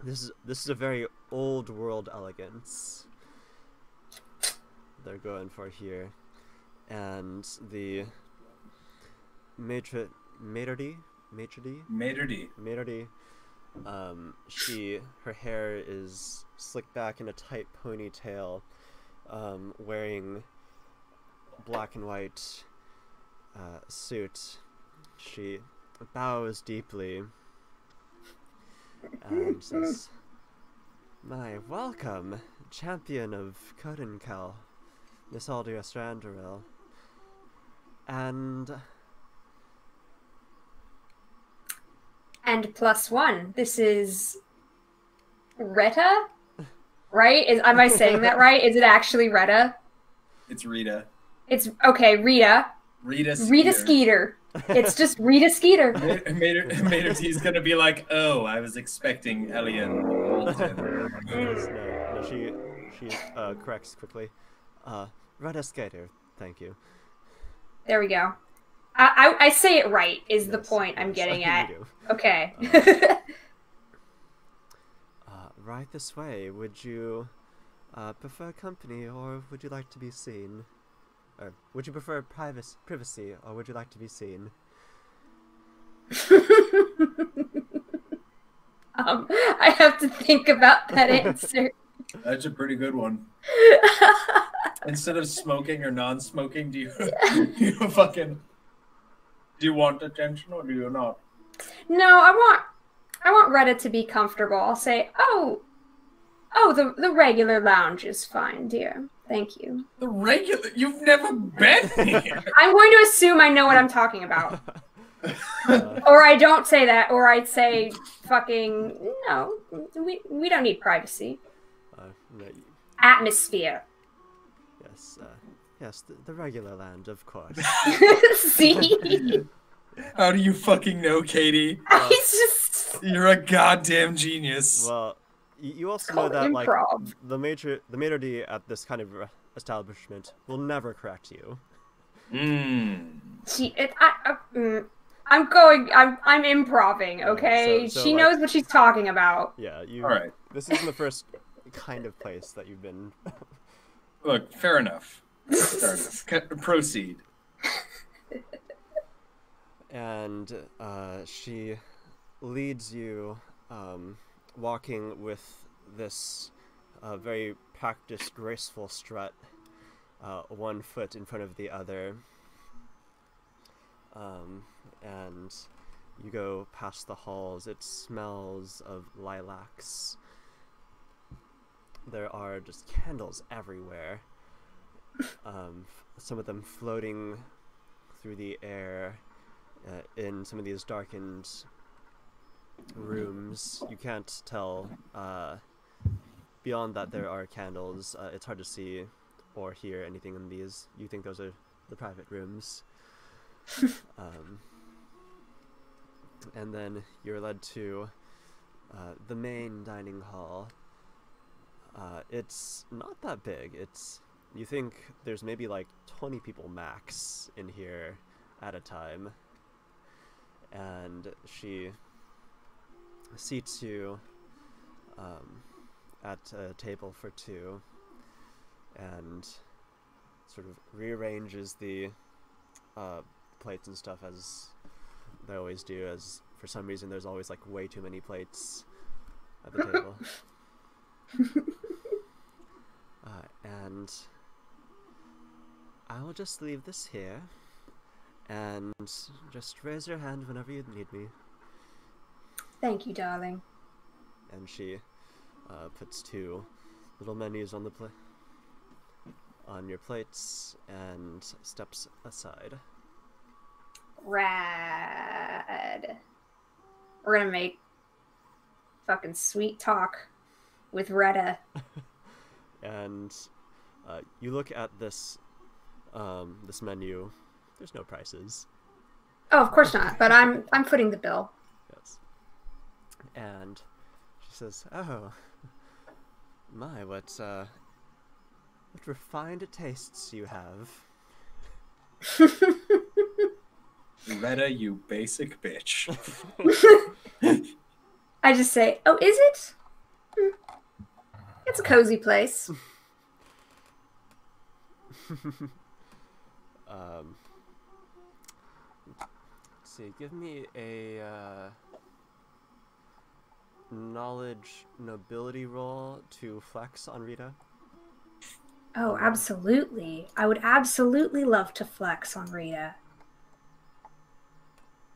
This is a very old world elegance they're going for here, and the maitre d', her hair is slicked back in a tight ponytail, wearing black and white suit. She bows deeply and says, "My welcome, champion of Codencal, Miss Aldria Stranderil. And +1. This is Retta, right? Am I saying that right? Is it actually Retta? It's Rita. It's okay, Rita. Rita Skeeter. It's just Rita Skeeter. Mater T's gonna be like, oh, I was expecting Elian Walton. no, she corrects quickly. Retta Skater, thank you. There we go. I say it right is the Yes, point I'm yes, getting you at. do. Okay. Right this way. Would you prefer company, or would you like to be seen? Or would you prefer privacy, or would you like to be seen? I have to think about that answer. That's a pretty good one. Instead of smoking or non-smoking, do you want attention or do you not? No, I want Retta to be comfortable. I'll say, oh, the regular lounge is fine, dear. Thank you. The regular? You've never been here. I'm going to assume I know what I'm talking about. Or I don't say that, or I'd say fucking no. We don't need privacy. No, Atmosphere. yes, the regular land, of course. See? How do you fucking know, Katie? He's just You're a goddamn genius. Well, you also Called know that improv. like the maitre d' at this kind of establishment will never correct you. I'm improving, okay? so, she like- knows what she's talking about. Yeah, you. All right. This isn't the first kind of place that you've been. Look, fair enough. Fair enough. Proceed. And she leads you, walking with this very practiced, graceful strut, one foot in front of the other. And you go past the halls. It smells of lilacs. There are just candles everywhere. Some of them floating through the air in some of these darkened rooms. You can't tell. Beyond that, there are candles. It's hard to see or hear anything in these. You think those are the private rooms. And then you're led to the main dining hall. It's not that big. You think there's maybe like 20 people max in here at a time. And she seats you at a table for two and sort of rearranges the plates and stuff as they always do, as for some reason there's always like way too many plates at the table. And I will just leave this here, and just raise your hand whenever you need me. Thank you, darling. And she puts 2 little menus on the on your plates and steps aside. Rad. We're gonna make fucking sweet talk with Retta. And you look at this this menu. There's no prices. Oh, of course not. But I'm footing the bill. Yes. And she says, "Oh, my, what refined tastes you have." Retta, you basic bitch. I just say, "Oh, is it? It's a cozy place." Let's see, give me a knowledge nobility roll to flex on Rita. Oh, absolutely. I would absolutely love to flex on Rita.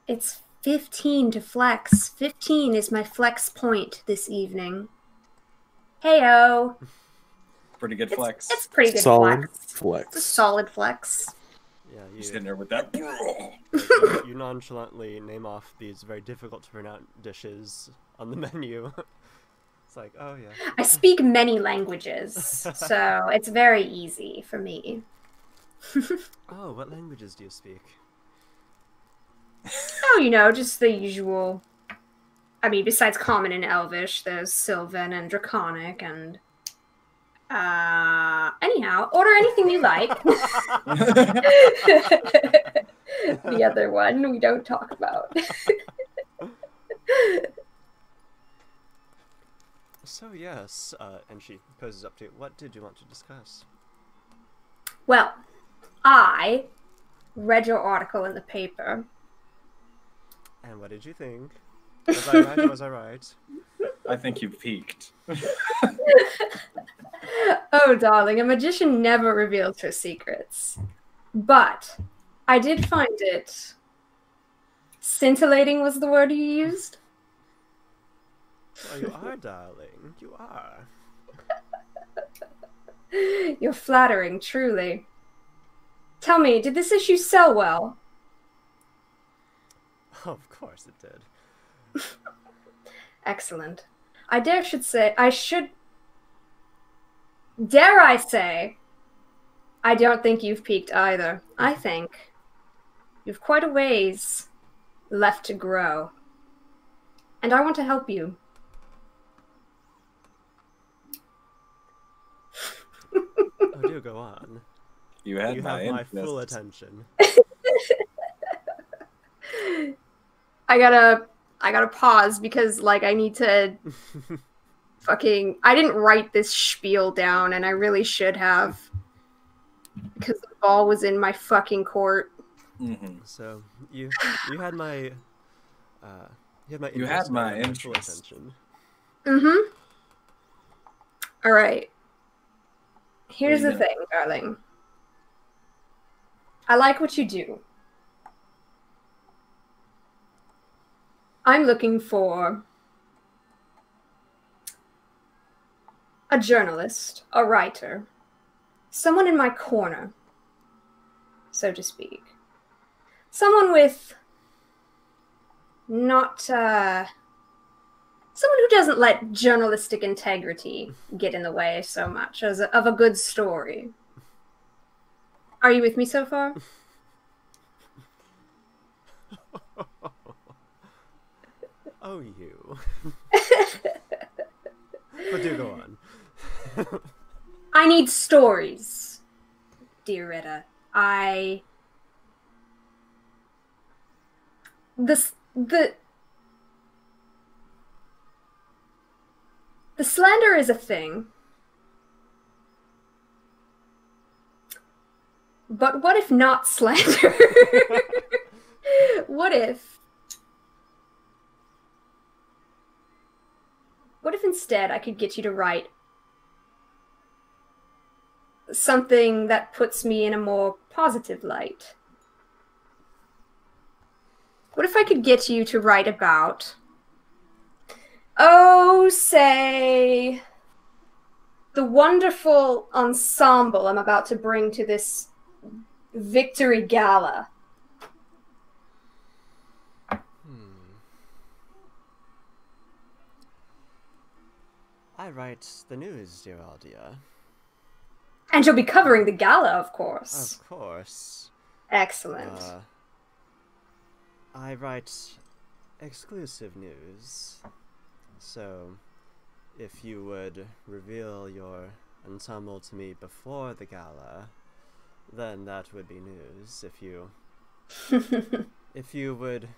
It's 15 to flex. 15 is my flex point this evening. Heyo. Pretty good flex. It's pretty good Solid flex. flex. It's a solid flex. Yeah, Just hitting her with that. you nonchalantly name off these very difficult to pronounce dishes on the menu. It's like, oh yeah. I speak many languages, so it's very easy for me. Oh, what languages do you speak? Oh, you know, just the usual. I mean, besides Common and Elvish, there's Sylvan and Draconic and... anyhow, order anything you like. The other one we don't talk about. So yes, and she poses up to you. What did you want to discuss? Well, I read your article in the paper. And what did you think? Was I right or was I right? I think you peaked. Oh, darling, a magician never reveals her secrets. But I did find it scintillating was the word you used. Oh, you are, darling. You are. You're flattering, truly. Tell me, did this issue sell well? Oh, of course it did. Excellent. Dare I say, I don't think you've peaked either. I think you've quite a ways left to grow. And I want to help you. Oh, do go on. You had You my have my interest. full attention. I gotta pause because, like, I need to fucking... I didn't write this spiel down, and I really should have. Because the ball was in my fucking court. Mm-hmm. So you had my You had my full interest. attention. Mm-hmm. Alright. Here's What the do you thing, darling. I like what you do. I'm looking for a journalist, a writer, someone in my corner, so to speak. Someone with someone who doesn't let journalistic integrity get in the way so much of a good story. Are you with me so far? Oh, you. But do go on. I need stories, dear Rita. The slander is a thing. But what if not slander? What if? What if instead I could get you to write something that puts me in a more positive light? What if I could get you to write about, oh, say, the wonderful ensemble I'm about to bring to this victory gala? I write the news, dear Aldia. And you'll be covering the gala, of course. Of course. Excellent. I write exclusive news. So, if you would reveal your ensemble to me before the gala, then that would be news. If you would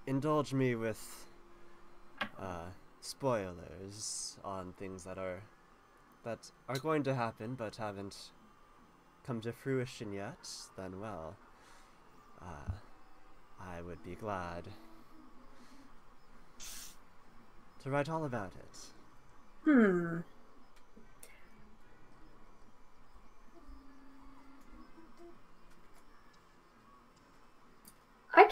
indulge me with spoilers on things that are going to happen but haven't come to fruition yet, then well, I would be glad to write all about it. I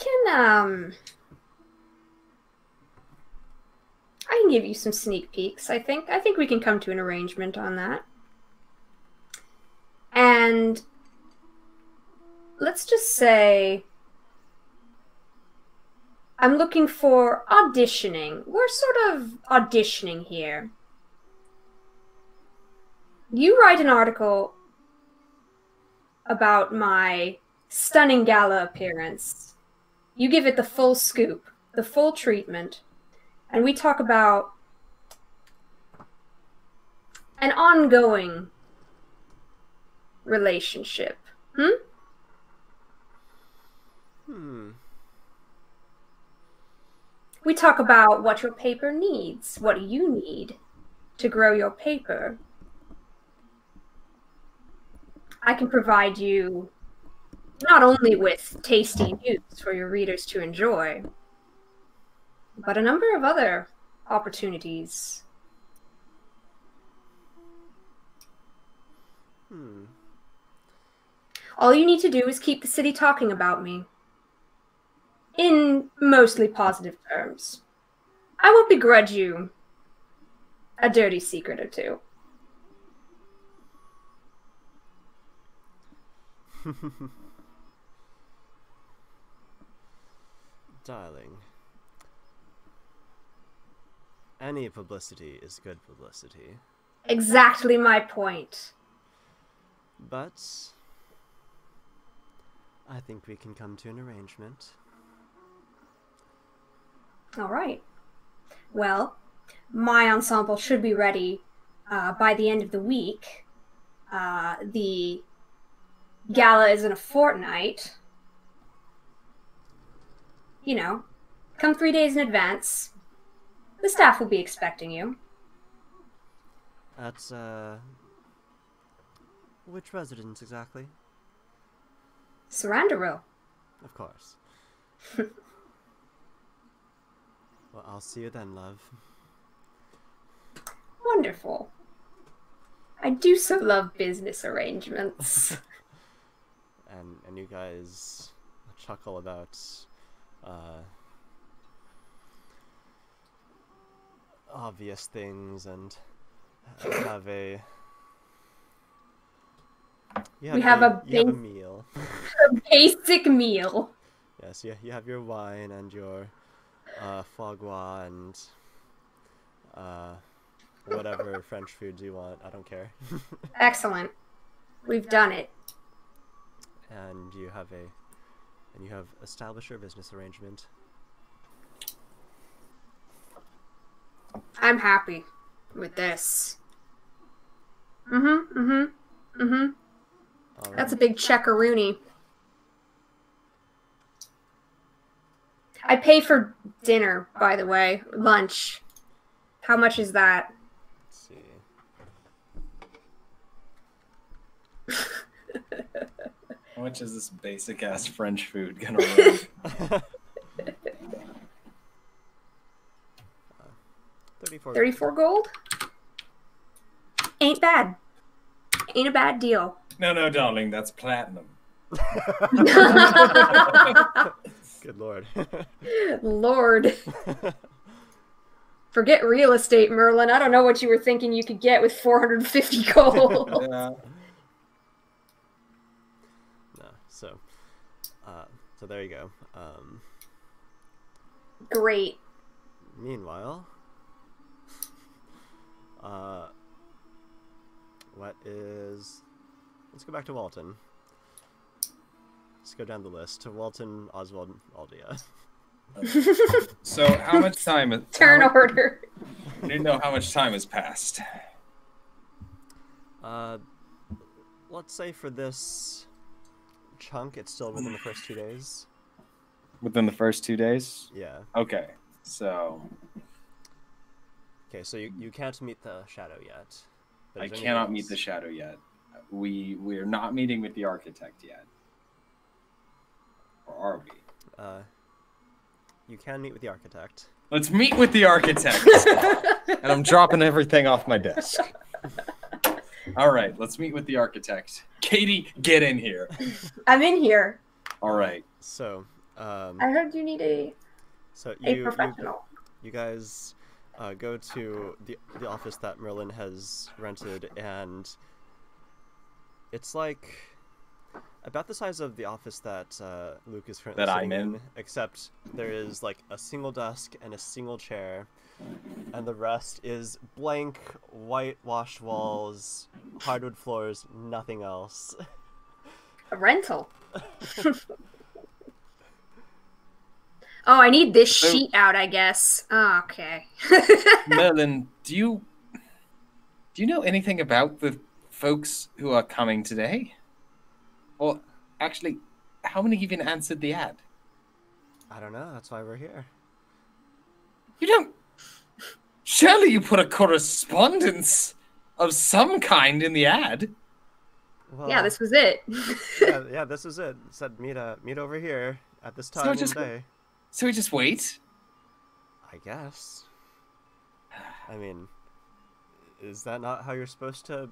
can give you some sneak peeks, I think. I think we can come to an arrangement on that. And let's just say I'm looking for auditioning. We're sort of auditioning here. You write an article about my stunning gala appearance. You give it the full scoop, the full treatment, and we talk about an ongoing relationship. We talk about what your paper needs, what you need to grow your paper. I can provide you not only with tasty news for your readers to enjoy, but a number of other opportunities. All you need to do is keep the city talking about me. In mostly positive terms. I won't begrudge you a dirty secret or two. Darling, any publicity is good publicity. Exactly my point. But I think we can come to an arrangement. All right. Well, my ensemble should be ready by the end of the week. The gala is in a fortnight. You know, come 3 days in advance. The staff will be expecting you. At, which residence exactly? Sarandaro. Of course. Well, I'll see you then, love. Wonderful. I do so love business arrangements. And you guys chuckle about obvious things and have a we have a meal. A basic meal. Yes, you have your wine and your foie gras and whatever French foods you want. I don't care. Excellent. We've done it. And you have established your business arrangement. I'm happy with this. All That's a right. big checkaroonie. I pay for dinner, by the way. Lunch. How much is that? Let's see. How much is this basic ass French food gonna run? 34. 34 gold? Ain't bad. Ain't a bad deal. No, darling, that's platinum. Good lord. Lord. Forget real estate, Merlin. I don't know what you were thinking you could get with 450 gold. Yeah. No, so there you go. Great. Meanwhile, let's go back to Walton. Let's go down the list to Walton, Oswald, Aldia. So how much time? Turn order. I didn't know how much time has passed. Let's say for this chunk, it's still within the first 2 days. Within the first 2 days? Yeah. Okay, so Okay, so you can't meet the shadow yet. But I is there cannot anything meet the else? shadow yet. We're not meeting with the architect yet. Or are we? You can meet with the architect. Let's meet with the architect. And I'm dropping everything off my desk. All right, let's meet with the architect. Katie, get in here. I'm in here. All right. So, I heard you need a professional. you guys go to the office that Merlin has rented, and it's like about the size of the office that Luke is currently That sitting I'm in? except there is like a single desk and a single chair, and the rest is blank whitewashed walls, hardwood floors, nothing else. A rental. Oh, I need this sheet out, I guess. Oh, okay. Merlin, do you know anything about the folks who are coming today? Or actually, how many even answered the ad? I don't know, that's why we're here. You don't. Surely you put a correspondence of some kind in the ad. Well, Yeah, this was it. yeah, this is it. It said meet over here at this So time just- and day. So we just wait. I guess. I mean, is that not how you're supposed to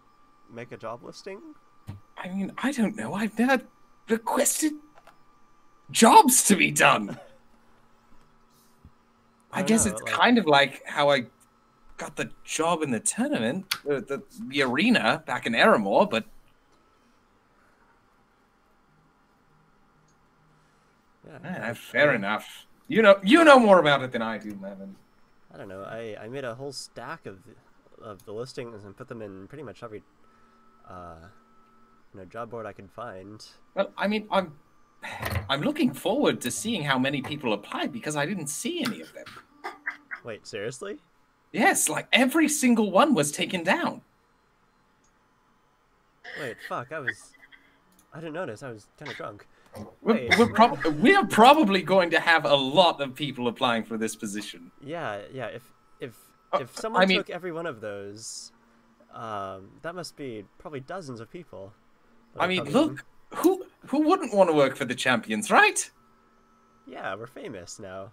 make a job listing? I mean, I don't know. I've never requested jobs to be done. I don't guess know, it's like- kind of like how I got the job in the tournament, the arena back in Aramore, but Yeah, fair enough. You know more about it than I do, Levin. I don't know. I made a whole stack of the listings and put them in pretty much every job board I could find. Well, I mean, I'm looking forward to seeing how many people applied because I didn't see any of them. Wait, seriously? Yes, like every single one was taken down. Wait, fuck, I didn't notice. I was kind of drunk. We're Wait, we're probably going to have a lot of people applying for this position. Yeah. If I someone mean- took every one of those, that must be probably dozens of people. that I are mean, coming look, who wouldn't want to work for the champions, right? in. Yeah, we're famous now,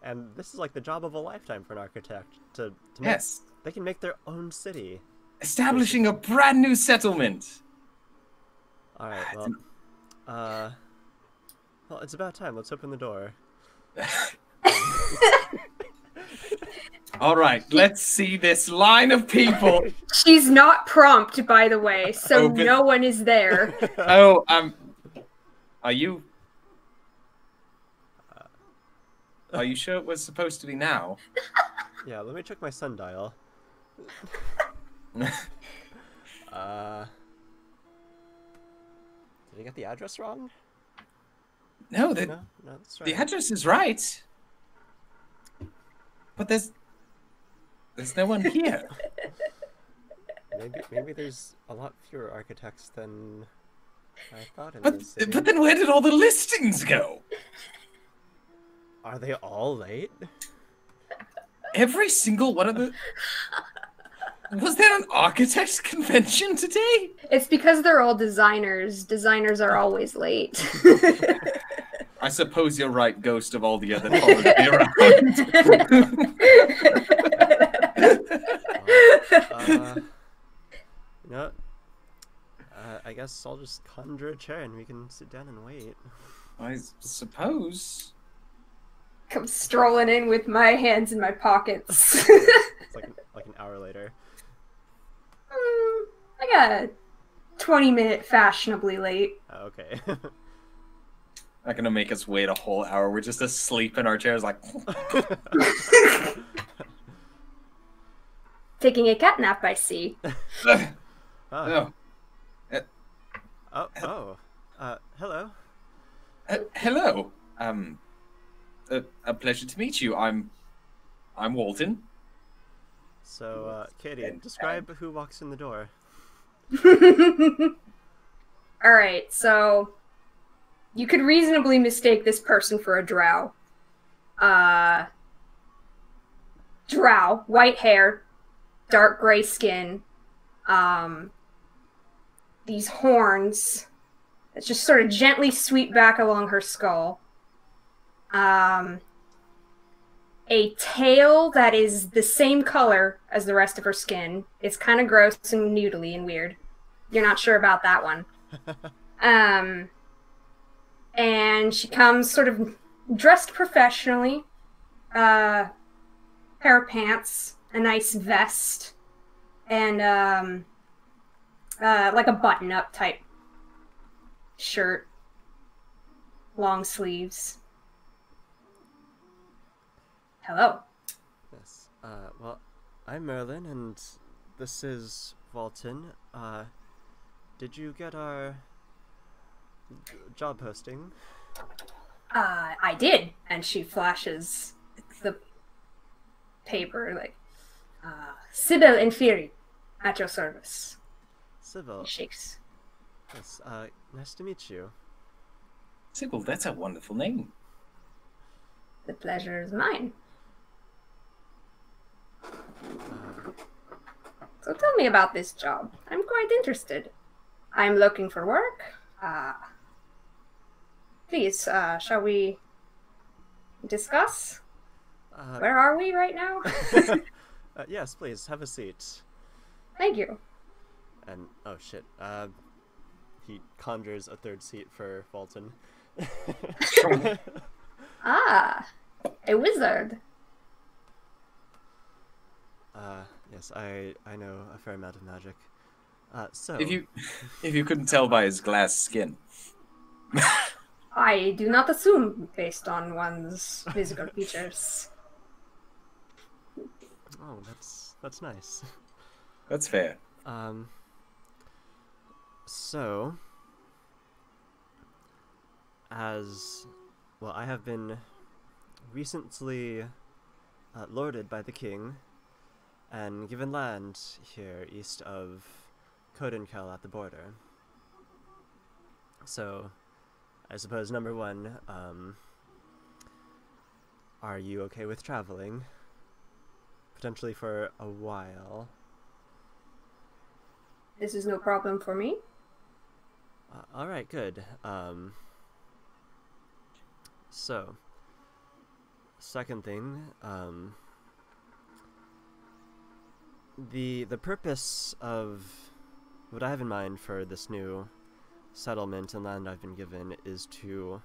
and this is like the job of a lifetime for an architect to make, Yes, They can make their own city. establishing a brand new settlement. All right, well, it's about time. Let's open the door. All right, let's see this line of people. She's not prompt, by the way, so Open. no one is there. Oh, are you sure it was supposed to be now? Yeah, let me check my sundial. Did I get the address wrong? No, No, that's right. the address is right. But there's no one here. Maybe there's a lot fewer architects than I thought in But this city. but then where did all the listings go? Are they all late? Every single one of the Was there an architects convention today? It's because they're all designers. Designers are always late. I suppose you're right, ghost of all the other colleges around. You know what? I guess I'll just conjure a chair and we can sit down and wait. I suppose. Come strolling in with my hands in my pockets. It's like an hour later. I got a 20-minute fashionably late. Oh, okay. Not gonna make us wait a whole hour. We're just asleep in our chairs, like. Taking a cat nap, I see. Oh. Oh. Hello. Hello. A pleasure to meet you. I'm Walton. So, Katie, describe who walks in the door. Alright, so you could reasonably mistake this person for a drow. Drow, white hair, dark gray skin, these horns that just sort of gently sweep back along her skull. A tail that is the same color as the rest of her skin. It's kind of gross and noodly and weird. You're not sure about that one. And she comes sort of dressed professionally. Pair of pants, a nice vest, and like a button-up type shirt, long sleeves. Hello. Yes. Well, I'm Merlin, and this is Walton. Did you get our job posting? I did, and she flashes the paper like, Sybil and Fury, at your service. Sybil. He shakes. Yes. Nice to meet you. Sybil, that's a wonderful name. The pleasure is mine. So tell me about this job. I'm quite interested. I'm looking for work. Please, shall we discuss? Where are we right now? Yes, please, have a seat. Thank you. And, oh shit, he conjures a third seat for Walton. Ah, a wizard. Yes, I know a fair amount of magic. So... If you couldn't tell by his glass skin. I do not assume based on one's physical features. Oh, that's nice. That's fair. So... Well, I have been recently lorded by the king and given land here east of Codenkel at the border. So, I suppose number one, are you okay with traveling? Potentially for a while. This is no problem for me. Alright, good. So, second thing, the purpose of what I have in mind for this new settlement and land I've been given is to,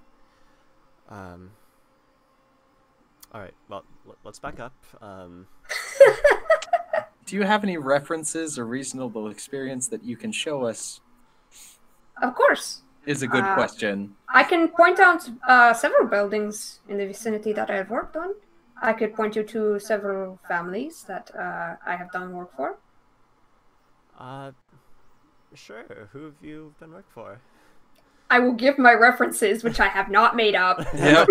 alright, well, let's back up. Do you have any references or reasonable experience that you can show us? Of course. Is a good question. I can point out several buildings in the vicinity that I have worked on. I could point you to several families that I have done work for. Sure. Who have you done work for? I will give my references, which I have not made up. Yep.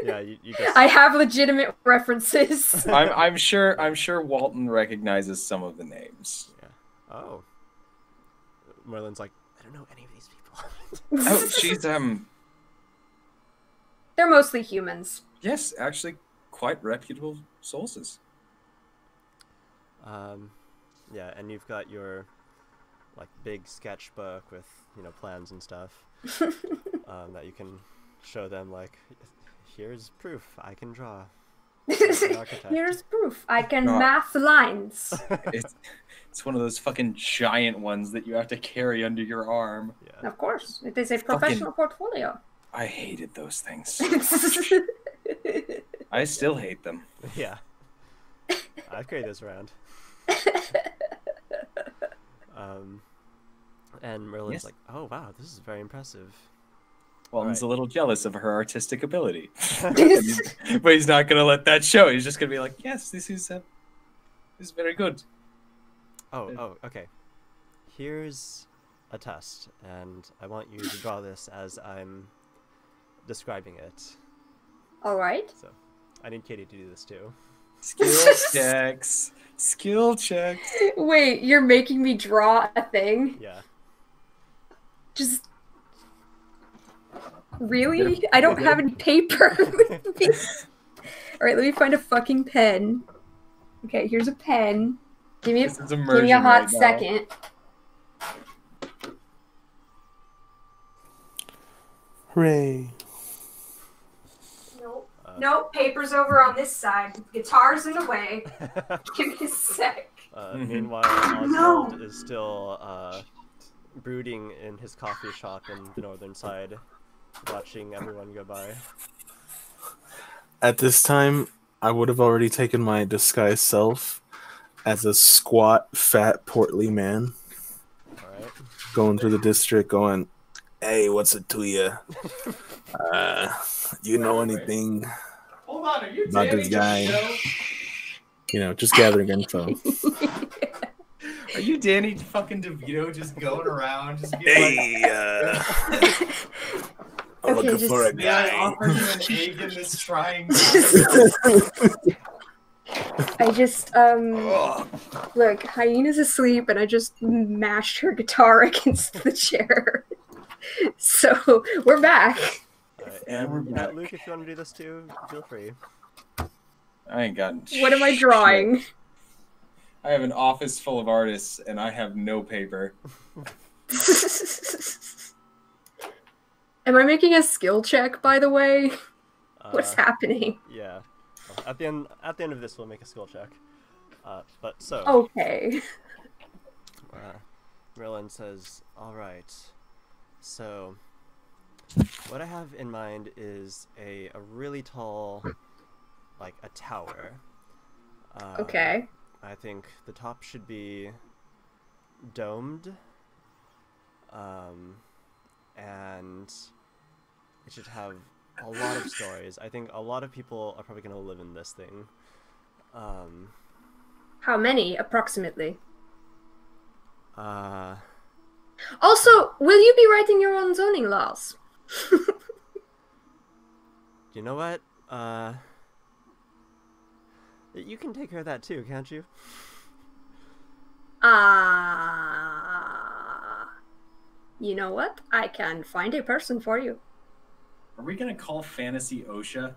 Yeah, you just... I have legitimate references. I'm sure Walton recognizes some of the names. Yeah. Oh. Merlin's like, I don't know any of these people. Oh, she's They're mostly humans. yes, actually quite reputable sources. Yeah, and you've got your like big sketchbook with plans and stuff that you can show them. Like, here's proof I can draw. An architect. Here's proof. I can No. math lines. It's one of those fucking giant ones that you have to carry under your arm. Yeah. Of course, it is a professional portfolio. I hated those things. I still hate them. Yeah. I'd carry this around. And Merlin's Yes. like, "Oh wow, this is very impressive." Well, he's Right. a little jealous of her artistic ability, but he's not gonna let that show. He's just gonna be like, "Yes, this is very good." Oh, okay. Here's a test, and I want you to draw this as I'm describing it. All right. So, I need Katie to do this too. Skill checks. Skill checks. Wait, you're making me draw a thing? Yeah. Just really? I don't have any paper with me. All right, let me find a fucking pen. Okay, here's a pen. Give me This is a immersion hot right now. second. Hooray! Nope. Nope, paper's over on this side. Guitar's in the way. Give me a sec. Meanwhile, Oswald is still brooding in his coffee shop in the northern side, watching everyone go by. At this time, I would have already taken my disguised self as a squat, fat, portly man Alright. going through the district going, "Hey, what's it to you? You know anything Hold on, are you about Danny this guy?" DeVito? Just gathering info. Are you Danny fucking DeVito just going around just being Hey, I'm Okay, looking for a just- May I guy. offer you an egg in this trying I just, look, Hyena's asleep and I just mashed her guitar against the chair. So, we're back. Alright, Yeah, we're and back. Luke, if you want to do this too, feel free. I ain't got What am I drawing? I have an office full of artists and I have no paper. Am I making a skill check, by the way? What's happening? Yeah. Well, at the end of this, we'll make a skill check. But so. Okay. Merlin says, "Alright, so what I have in mind is a really tall, like a tower. Okay. I think the top should be domed, and it should have a lot of stories. I think a lot of people are probably going to live in this thing. How many, approximately? Also, will you be writing your own zoning laws? you know what? You can take care of that too, can't you? You know what? I can find a person for you. Are we gonna call fantasy OSHA?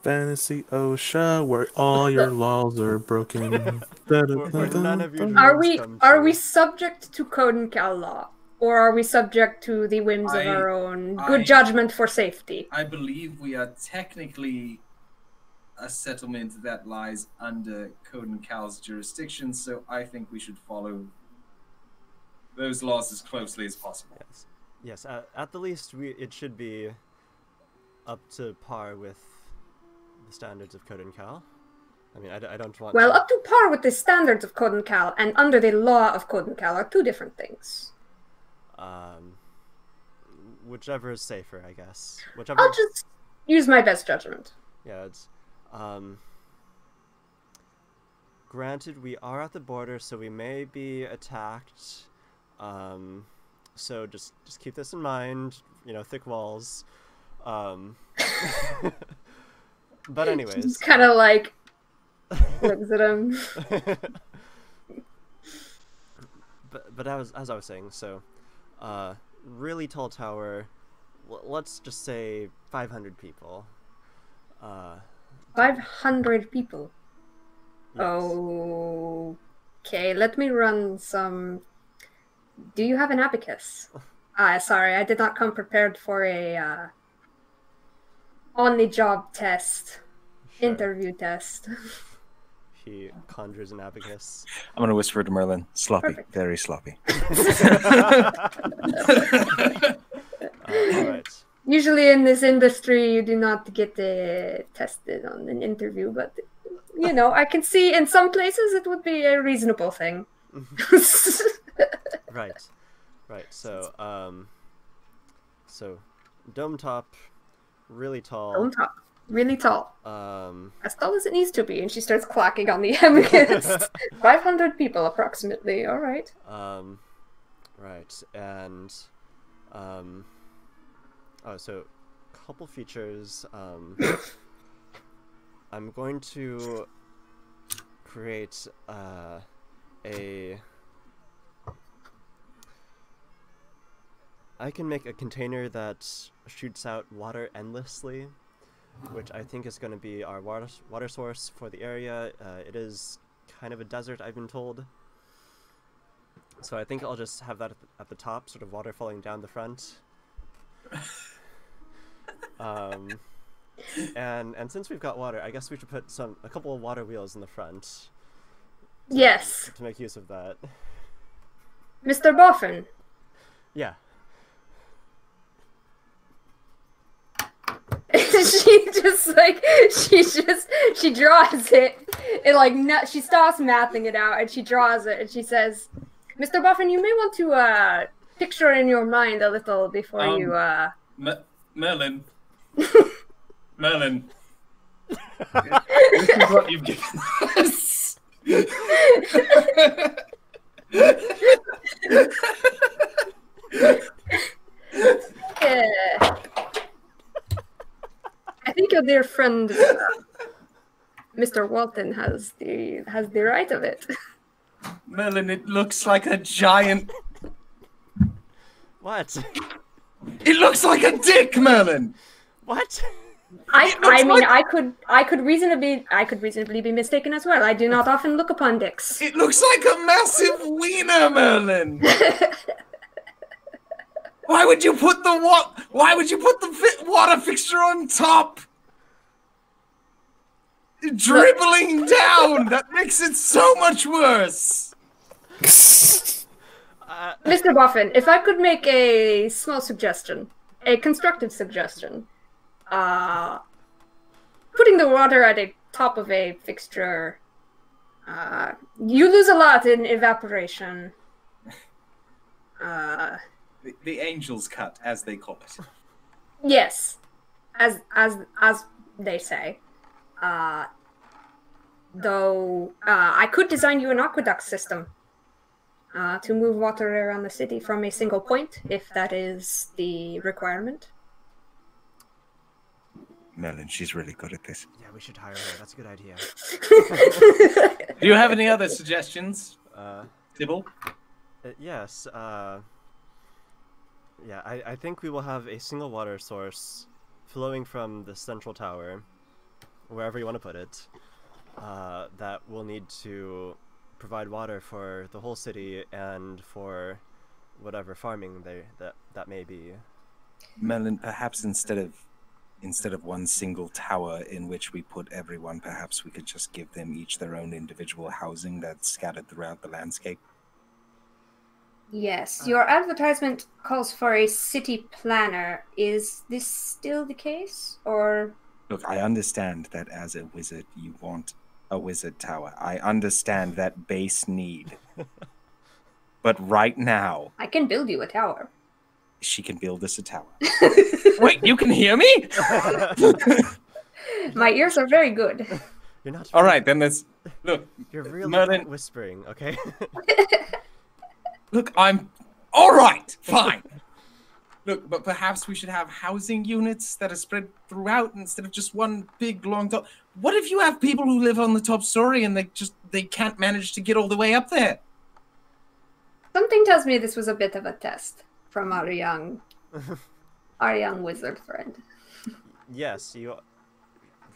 Fantasy OSHA, where all your laws are broken. Where none of your Are dreams we come are true. we subject to Code and Cal law? Or are we subject to the whims of I- our own good I- judgment for safety? I believe we are technically a settlement that lies under Code and Cal's jurisdiction, so I think we should follow those laws as closely as possible. Yes. At the least, it should be up to par with the standards of Code and Cal. I mean, I don't want. Well, to... up to par with the standards of Code and Cal and under the law of Code and Cal are two different things. Whichever is safer, I guess. Whichever. I'll just use my best judgment. Yeah, it's. Granted, we are at the border, so we may be attacked. So just keep this in mind. Thick walls. But anyways. Just kind of like looks at him. but as I was saying, so really tall tower. Let's just say 500 people. 500 people. Okay, let me run some. Do you have an abacus? Sorry, I did not come prepared for a on-the-job test, Sure. interview test. He conjures an abacus. I'm gonna whisper to Merlin. Sloppy, Perfect. very sloppy. All right. Usually in this industry, you do not get tested on an interview, but you know, I can see in some places it would be a reasonable thing. Right. So, dome top, really tall. On top, really tall, Um, as tall as it needs to be, and she starts clacking on the abacus. 500 people approximately. All right. right, and so couple features. I'm going to create I can make a container that shoots out water endlessly, which I think is going to be our water source for the area. It is kind of a desert, I've been told. So I think I'll just have that at the top, sort of water falling down the front. And since we've got water, I guess we should put a couple of water wheels in the front. Yes, To make use of that. Mr. Boffin. Yeah. she draws it. She stops mathing it out and she draws it and she says, "Mr. Boffin, you may want to picture in your mind a little before you Merlin. Merlin. This is what you've given us. I think your dear friend Mr. Walton has the right of it." Merlin, it looks like a giant. What? It looks like a dick, Merlin. What? I could reasonably be mistaken as well. I do not often look upon dicks. It looks like a massive wiener, Merlin. Why would you put the water fixture on top? Dribbling down. That makes it so much worse. Mr. Boffin, if I could make a small suggestion, a constructive suggestion, putting the water at the top of a fixture, you lose a lot in evaporation. The angel's cut, as they call it. Yes, as they say. Though I could design you an aqueduct system to move water around the city from a single point, if that is the requirement. Merlin, she's really good at this. Yeah, we should hire her. That's a good idea. Do you have any other suggestions, Tibble? Yes. Yeah, I think we will have a single water source flowing from the central tower, wherever you want to put it, that will need to provide water for the whole city and for whatever farming that may be. Merlin, perhaps instead of one single tower in which we put everyone, perhaps we could just give them each their own individual housing that's scattered throughout the landscape. Yes, your advertisement calls for a city planner. Is this still the case, or? Look, I understand that as a wizard you want a wizard tower. I understand that base need. But right now... I can build you a tower. She can build us a tower. Wait, you can hear me? My ears are very good. You're not... All right, then let's... Look, you're really Merlin... whispering, okay? Look, I'm... All right, fine. Look, but perhaps we should have housing units that are spread throughout instead of just one big long top. What if you have people who live on the top story and they can't manage to get all the way up there? Something tells me this was a bit of a test from our young wizard friend. Yes,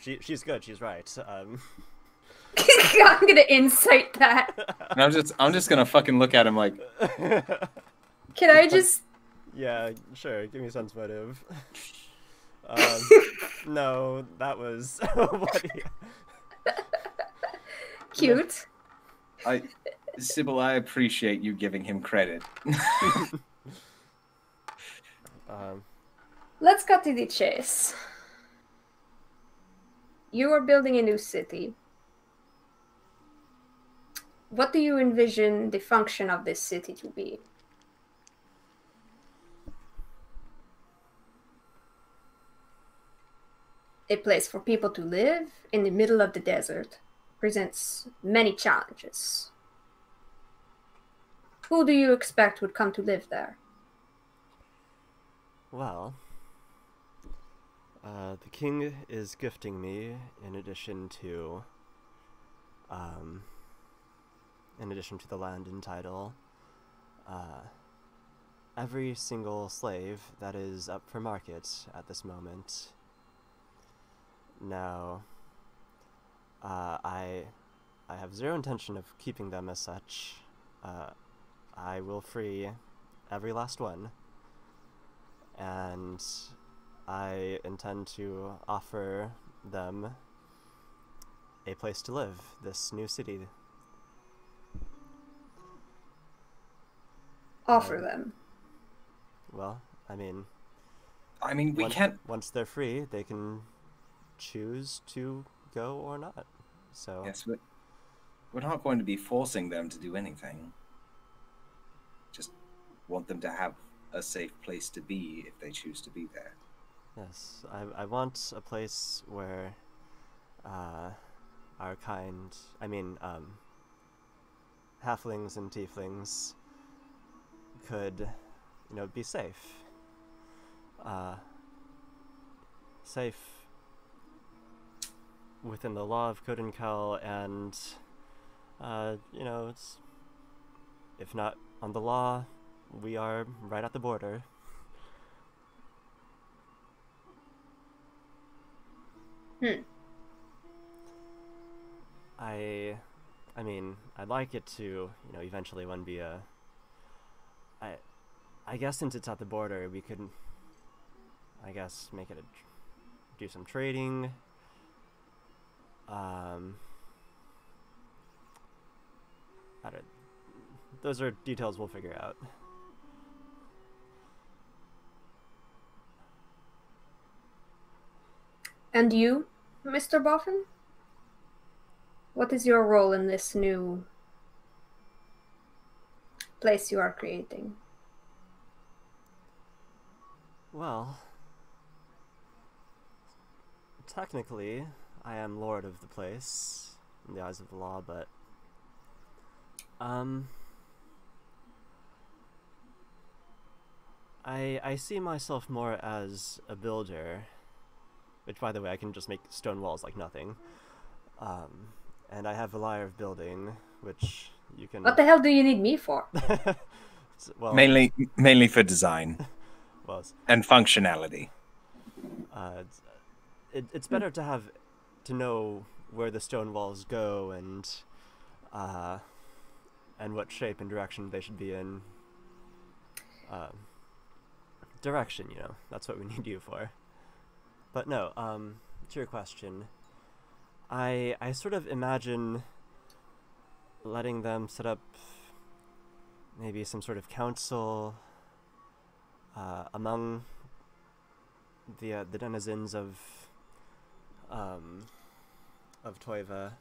she's good. She's right. I'm gonna insight that. And I'm just gonna fucking look at him like, Can I just? Yeah, sure. Give me sense motive. No, that was what? Cute. Sybil, I appreciate you giving him credit. Let's cut to the chase. You are building a new city. What do you envision the function of this city to be? A place for people to live in the middle of the desert presents many challenges. Who do you expect would come to live there? Well, the king is gifting me, in addition to the land and title, every single slave that is up for market at this moment. Now, I have zero intention of keeping them as such. I will free every last one, and I intend to offer them a place to live, this new city. Offer them. Well, I mean, we can't. Once they're free, they can choose to go or not. So Yes, but we're not going to be forcing them to do anything. Just want them to have a safe place to be if they choose to be there. yes, I want a place where our kind, halflings and tieflings could, be safe. Safe within the law of Kodenkel, and it's, if not on the law, we are right at the border. I'd like it to, eventually one be a. I guess since it's at the border, we could, make it do some trading. Those are details we'll figure out. And you, Mr. Boffin? What is your role in this new place you are creating? Well, technically, I am lord of the place in the eyes of the law, but I see myself more as a builder, which, by the way, I can just make stone walls like nothing. And I have a lyre of building, which you can. What the hell do you need me for? Well, mainly for design well, and functionality. It's better to know where the stone walls go and what shape and direction they should be in. Direction, that's what we need you for. But no, to your question, I sort of imagine letting them set up maybe some sort of council among the denizens of Toiva.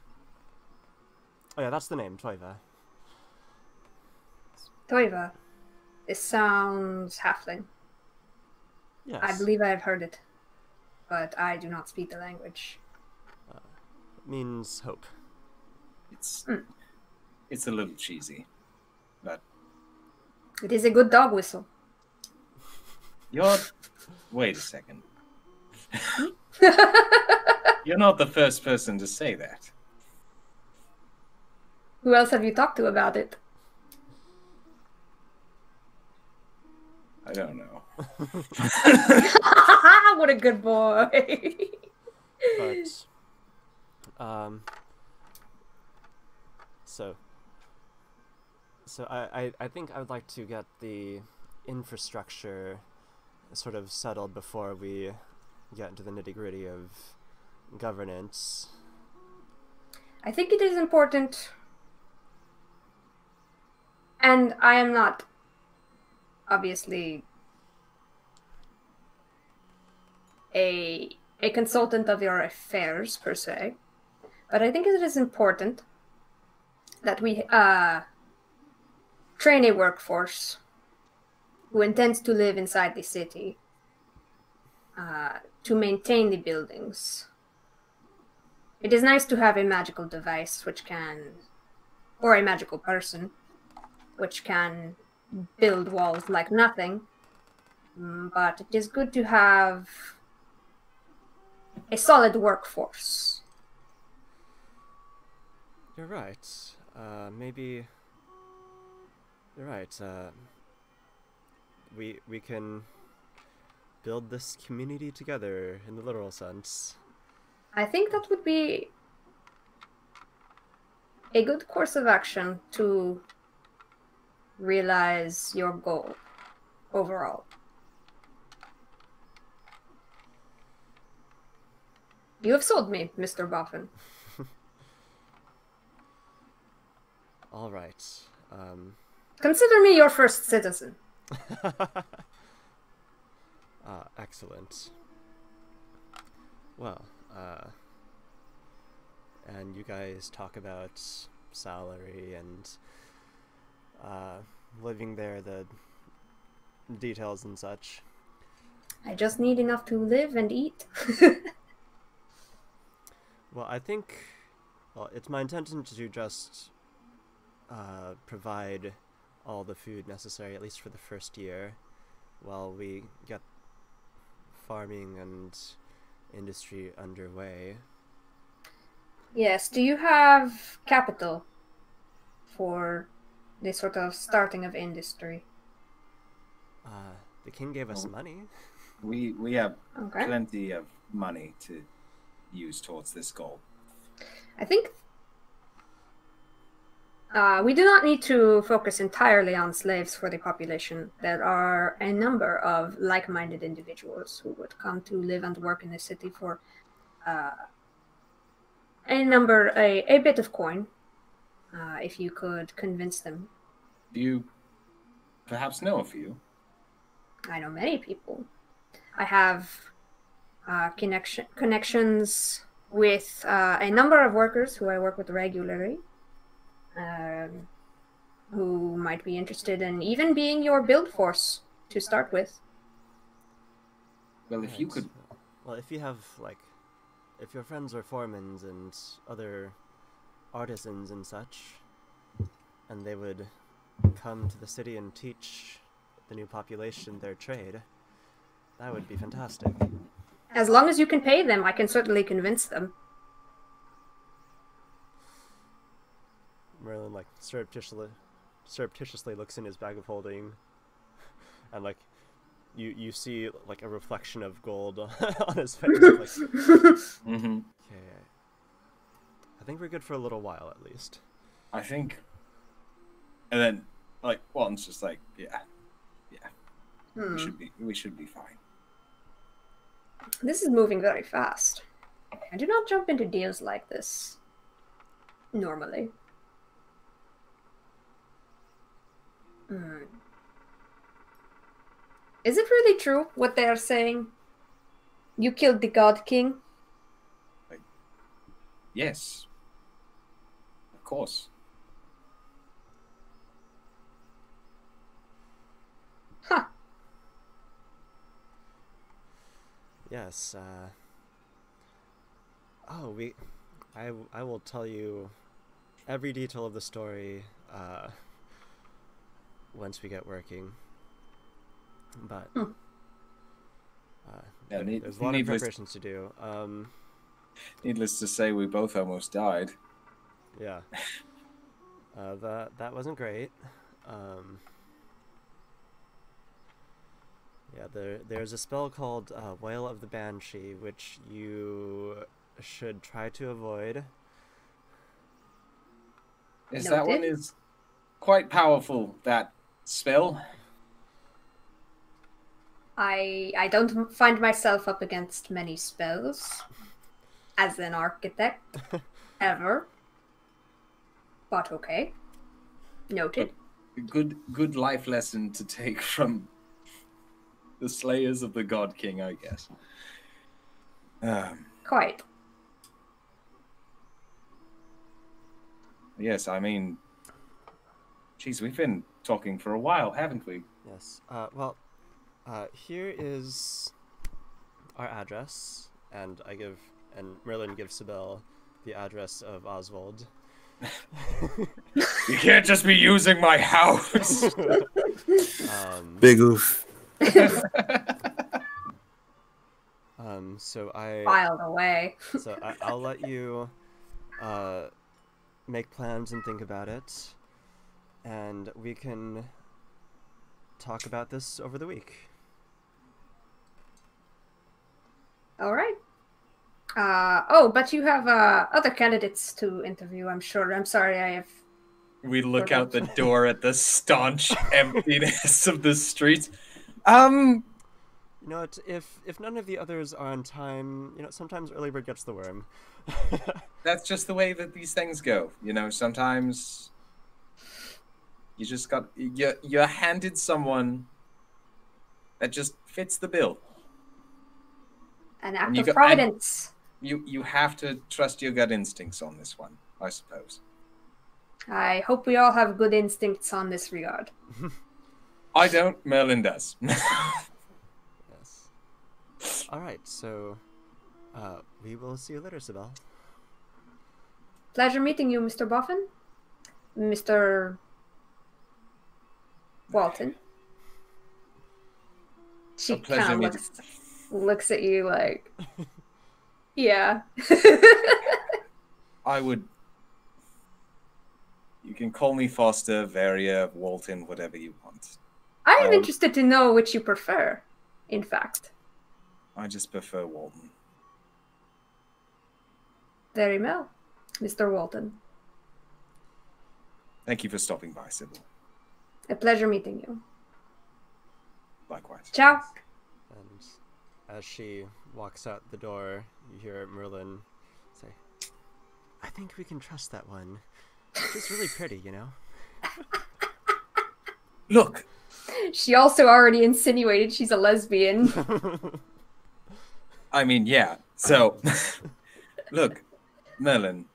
Oh yeah, that's the name, Toiva. Toiva. This sounds halfling. Yes. I believe I have heard it, but I do not speak the language. It means hope. It's a little cheesy, but It is a good dog whistle. Wait a second. You're not the first person to say that. Who else have you talked to about it? I don't know. What a good boy. But So I think I would like to get the infrastructure sort of settled before we get into the nitty-gritty of governance. I think it is important, and I am not obviously a consultant of your affairs per se, but I think it is important that we train a workforce who intends to live inside the city to maintain the buildings. It is nice to have a magical device or a magical person, which can build walls like nothing, but it is good to have a solid workforce. You're right. Maybe... You're right. We can build this community together in the literal sense. I think that would be a good course of action to realize your goal overall. You have sold me, Mr. Boffin. All right. Consider me your first citizen. Excellent. Well, and you guys talk about salary and living there, the details and such. I just need enough to live and eat. Well, I think, it's my intention to just provide all the food necessary, at least for the first year, while we get farming and industry underway. Yes, do you have capital for this sort of starting of industry? The king gave us money. We have Okay. plenty of money to use towards this goal. I think we do not need to focus entirely on slaves for the population. There are a number of like-minded individuals who would come to live and work in the city for a bit of coin, if you could convince them. Do you perhaps know a few? I know many people. I have connections with a number of workers who I work with regularly, who might be interested in even being your build force to start with. Well, if you could... Well, if you have, if your friends are foremans and other artisans and such, and they would come to the city and teach the new population their trade, that would be fantastic. As long as you can pay them, I can certainly convince them. Merlin, surreptitiously looks in his bag of holding, and, you see, a reflection of gold on his face. Mm-hmm. Okay. I think we're good for a little while, at least. I think... And then, Walton's just yeah. We should be fine. This is moving very fast. I do not jump into deals like this normally. Is it really true what they are saying? You killed the God King? Yes. Of course. Huh. Yes, I will tell you every detail of the story, once we get working. But, there's a lot of preparations to do. Needless to say, we both almost died. Yeah. That wasn't great. Yeah, there's a spell called Wail of the Banshee, which you should try to avoid. Yes, that one Noted. is quite powerful, that spell. I don't find myself up against many spells as an architect ever. But okay. Noted. Good life lesson to take from the slayers of the God King, I guess. Quite. Yes, I mean, geez, we've been talking for a while, haven't we? Yes. Well, here is our address, and Merlin gives Sibel the address of Oswald. You can't just be using my house. Big oof. So Filed away. I'll let you make plans and think about it, and we can talk about this over the week. All right. But you have other candidates to interview, I'm sure. I'm sorry, I have... We look out the door at the staunch emptiness of the streets. You know what? If none of the others are on time, sometimes early bird gets the worm. That's just the way that these things go. Sometimes you just you're handed someone that just fits the bill. An act of providence. You have to trust your gut instincts on this one, I suppose. I hope we all have good instincts on this regard. I don't. Merlin does. Yes. All right. So, we will see you later, Sibel. Pleasure meeting you, Mr. Boffin. Mr. Walton. She kind of looks at you like, yeah. You can call me Foster, Varia, Walton, whatever you want. I am interested to know which you prefer, in fact. I just prefer Walton. Very well, Mr. Walton. Thank you for stopping by, Sybil. A pleasure meeting you. Likewise. Ciao. And as she walks out the door, you hear Merlin say, "I think we can trust that one. She's really pretty, Look. She also already insinuated she's a lesbian. I mean, yeah. So, look, Merlin,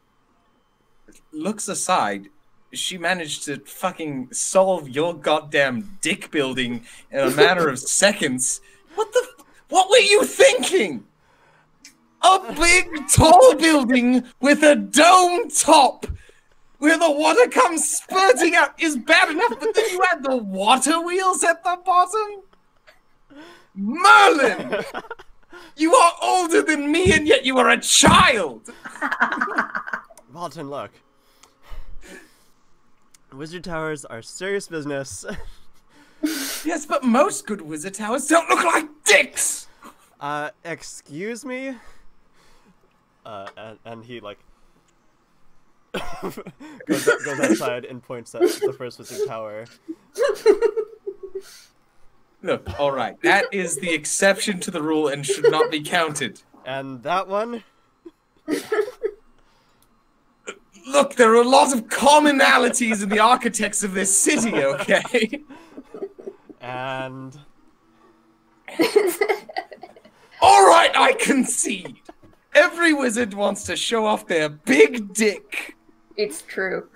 looks aside, she managed to fucking solve your goddamn dick building in a matter of seconds. What were you thinking? A big, tall building with a dome top where the water comes spurting out is bad enough, but then you add the water wheels at the bottom? Merlin! You are older than me, and yet you are a child! Walton, look. Wizard towers are serious business. Yes, but most good wizard towers don't look like dicks! Excuse me? And he, goes outside and points at the first wizard tower. Look, alright, that is the exception to the rule and should not be counted. And that one? Look, there are a lot of commonalities in the architects of this city, okay? And... Alright, I concede. Every wizard wants to show off their big dick. It's true.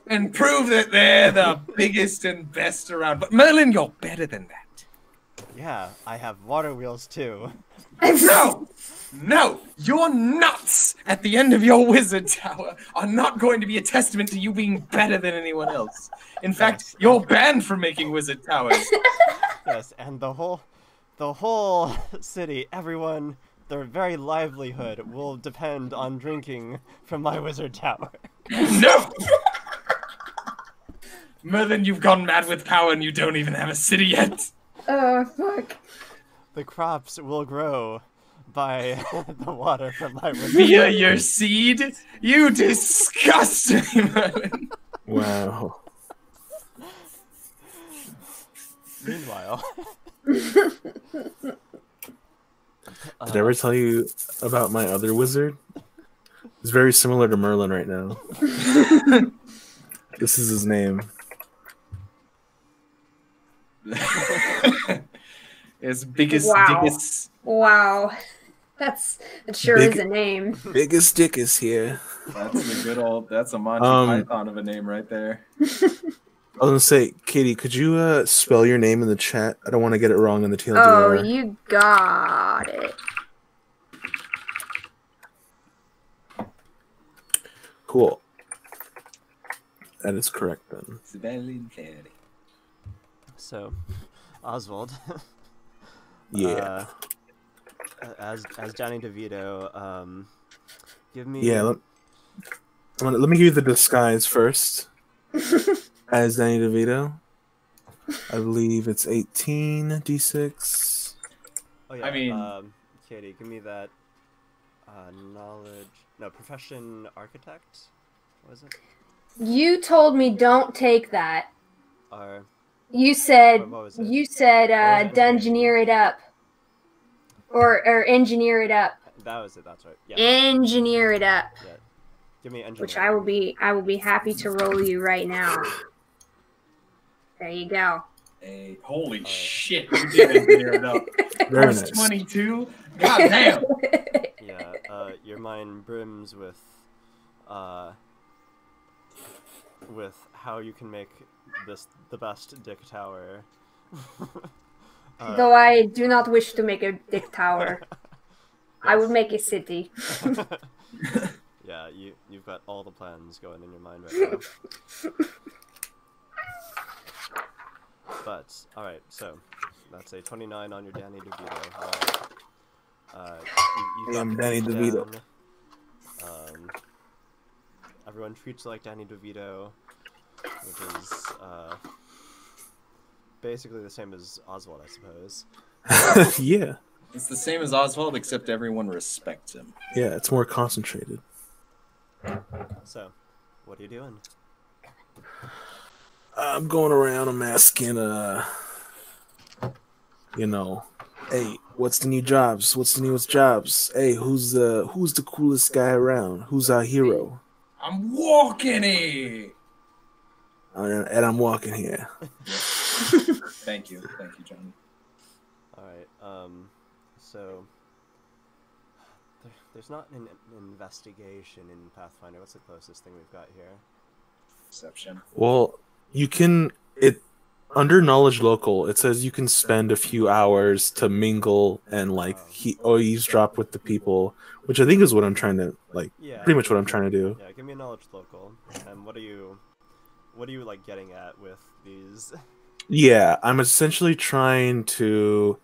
And prove that they're the biggest and best around. But Merlin, you're better than that. yeah, I have water wheels too. No, your nuts at the end of your wizard tower are not going to be a testament to you being better than anyone else. In fact, you're banned from making wizard towers. Yes, and the whole city, everyone, their very livelihood will depend on drinking from my wizard tower. No! Merlin, you've gone mad with power and you don't even have a city yet. Oh, fuck. The crops will grow by the water from my window. Via your seed? You disgusting man. Wow. Meanwhile, Did I ever tell you about my other wizard? He's very similar to Merlin right now. This is his name. His biggest, Wow. diggest. Wow. That sure Big- is a name. Biggest dick is here. That's a good old. That's a Monty Python of a name right there. I was gonna say, Katie, could you spell your name in the chat? I don't want to get it wrong in the TLDR. Oh, you got it. Cool. That is correct then. so Oswald, Yeah. as Danny DeVito, give me Yeah. Let me give you the disguise first. As Danny DeVito. I believe it's 18 d6. Oh yeah. I mean- Katie, give me that knowledge. No, profession architect. What is it? You told me don't take that. Or You said What was it? you said What was it? dungeoneer it up. Or engineer it up. that was it. That's right. Yeah. Engineer it up. Yeah. Give me engineer. Which I will be happy to roll you right now. There you go. Hey, holy shit! You did engineer it up. Very Plus nice. 22. God damn. Yeah. Your mind brims with how you can make this the best dick tower. Though I do not wish to make a dick tower. I would make a city. Yeah, you've got all the plans going in your mind right now. But alright, so that's a 29 on your Danny DeVito. Alright. You I'm got Danny things DeVito. down. Everyone treats you like Danny DeVito, which is basically the same as Oswald, I suppose. Yeah. It's the same as Oswald, except everyone respects him. Yeah, it's more concentrated. So, what are you doing? I'm going around, I'm asking, hey, what's the new jobs? What's the newest jobs? Hey, who's the coolest guy around? Who's our hero? I'm walking it. And I'm walking here. Thank you, Johnny. Alright, so there's not an investigation in Pathfinder. What's the closest thing we've got here? Perception. Well, you can under knowledge local. It says you can spend a few hours to mingle and eavesdrop with the people, which I think is what I'm trying to Yeah. Pretty much what I'm trying to do. Yeah, give me a knowledge local. And what are you like getting at with these? Yeah, I'm essentially trying to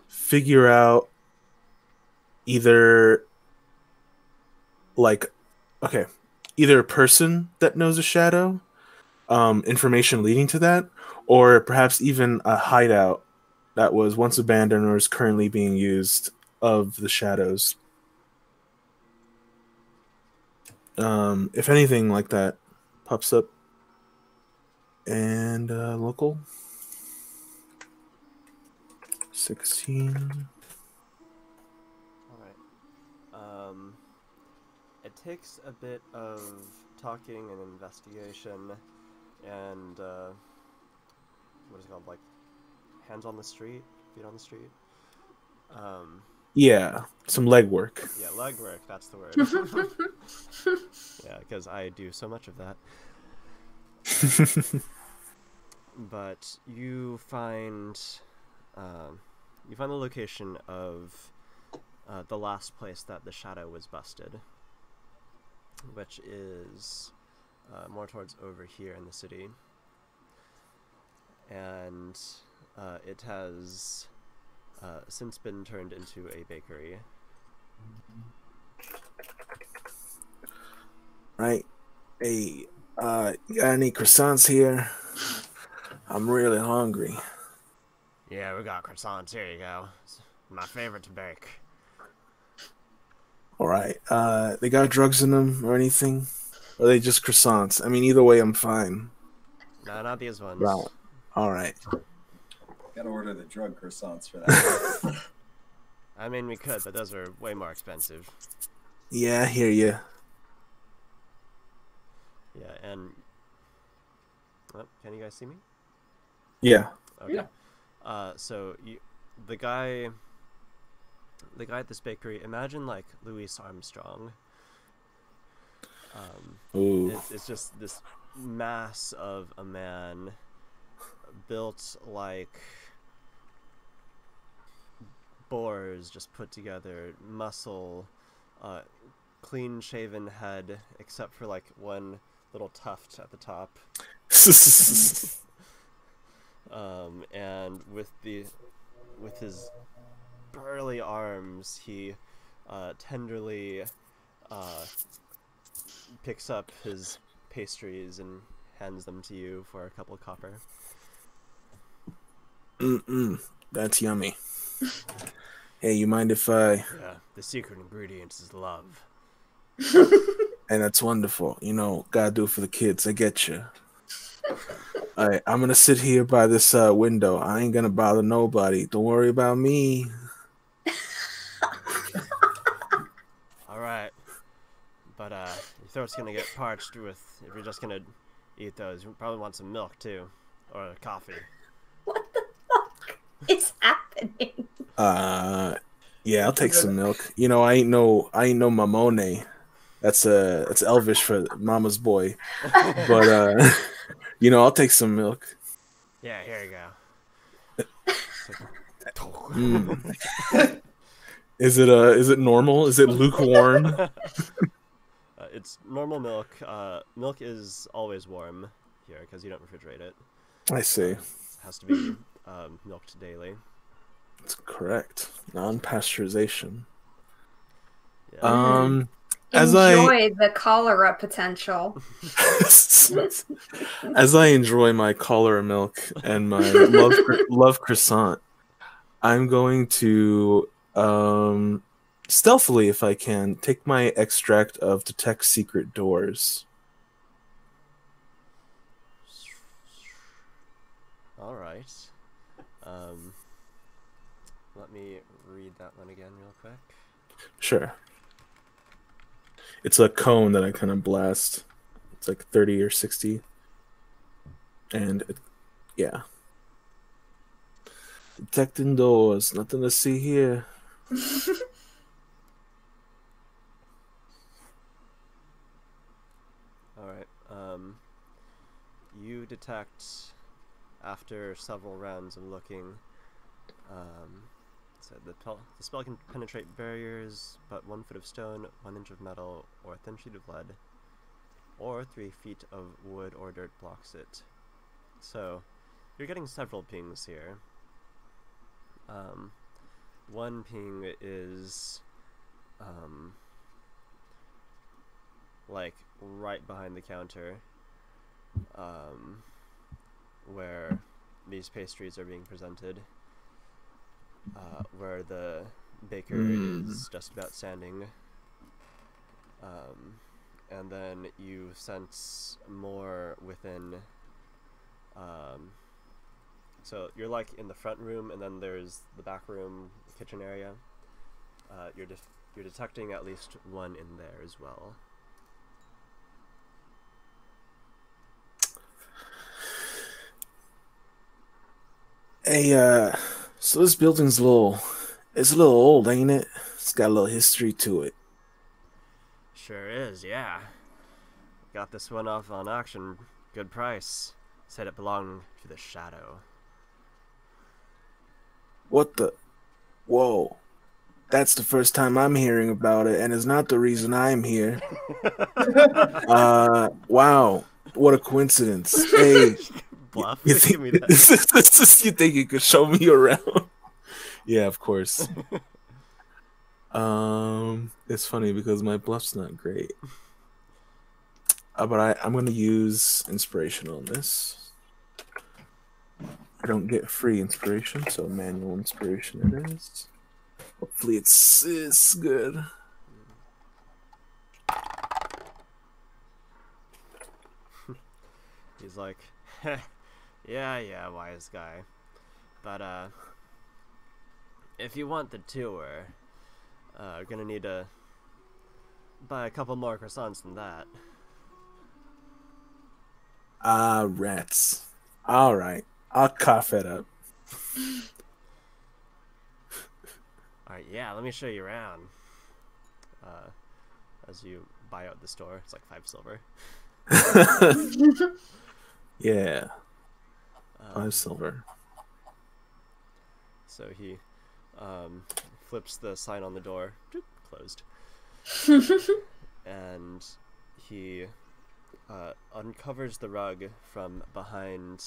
figure out either a person that knows a shadow, information leading to that, or perhaps even a hideout that was once abandoned or is currently being used of the shadows. If anything like that pops up. And local 16. Alright. It takes a bit of talking and investigation and what is it called? Like hands on the street, feet on the street. Yeah, some legwork. Yeah, legwork, that's the word. Yeah, because I do so much of that. But you find the location of the last place that the shadow was busted, which is more towards over here in the city, and it has since been turned into a bakery. Right. Hey, you got any croissants here? I'm really hungry. Yeah, we got croissants. Here you go. It's my favorite to bake. All right. They got drugs in them or anything? Or are they just croissants? I mean, either way, I'm fine. No, not these ones. Right. All right. Gotta order the drug croissants for that. I mean, we could, but those are way more expensive. Yeah, I hear you. Yeah, and... Oh, can you guys see me? Yeah. Okay. Yeah. So, the guy at this bakery, imagine, like, Louis Armstrong. Ooh. It's just this mass of a man built like boars just put together, muscle, clean-shaven head, except for like one little tuft at the top. And with his burly arms, he tenderly picks up his pastries and hands them to you for a couple of copper. That's yummy. Hey, you mind if I... Yeah, the secret ingredient is love. And that's wonderful. You know, gotta do it for the kids. I get you. Alright, I'm gonna sit here by this window. I ain't gonna bother nobody. Don't worry about me. Alright. But your throat's gonna get parched if you're just gonna eat those. You probably want some milk too. Or coffee. What the fuck is happening? Yeah, I'll take some milk. You know, I ain't no mamone. That's Elvish for mama's boy. But you know, I'll take some milk. Yeah, here you go. Is it normal? Is it lukewarm? It's normal milk. Milk is always warm here because you don't refrigerate it. I see. It has to be milked daily. That's correct. Non-pasteurization. Yeah. Enjoy the cholera potential. As I enjoy my cholera milk and my love croissant, I'm going to stealthily, if I can, take my extract of detect secret doors. All right. Let me read that one again real quick. Sure. It's a cone that I kind of blast. It's like 30 or 60. And yeah. Detecting doors. Nothing to see here. Alright. You detect, after several rounds of looking, so the spell can penetrate barriers, but 1 foot of stone, 1 inch of metal, or a thin sheet of lead, or 3 feet of wood or dirt blocks it. So, you're getting several pings here. One ping is, like, right behind the counter, where these pastries are being presented. Where the baker is just about standing. And then you sense more within. So you're like in the front room, and then there's the back room, kitchen area. You're detecting at least one in there as well. Hey, so this building's it's a little old, ain't it? It's got a little history to it. Sure is, yeah. Got this one off on auction, good price. Said it belonged to the Shadow. What the? Whoa. That's the first time I'm hearing about it, and it's not the reason I'm here. Wow. What a coincidence. Hey. Bluff. You Give me that. you think you could show me around? Yeah, of course. It's funny because my bluff's not great. But I'm gonna use inspiration on this. I don't get free inspiration, so manual inspiration it is. Hopefully it's good. He's like, yeah, wise guy. But, if you want the tour, we're gonna need to buy a couple more croissants than that. Ah, rats. All right, I'll cough it up. Alright, yeah, let me show you around. As you buy out the store, it's like 5 silver. Yeah, 5 silver. So he flips the sign on the door, closed, and he uncovers the rug from behind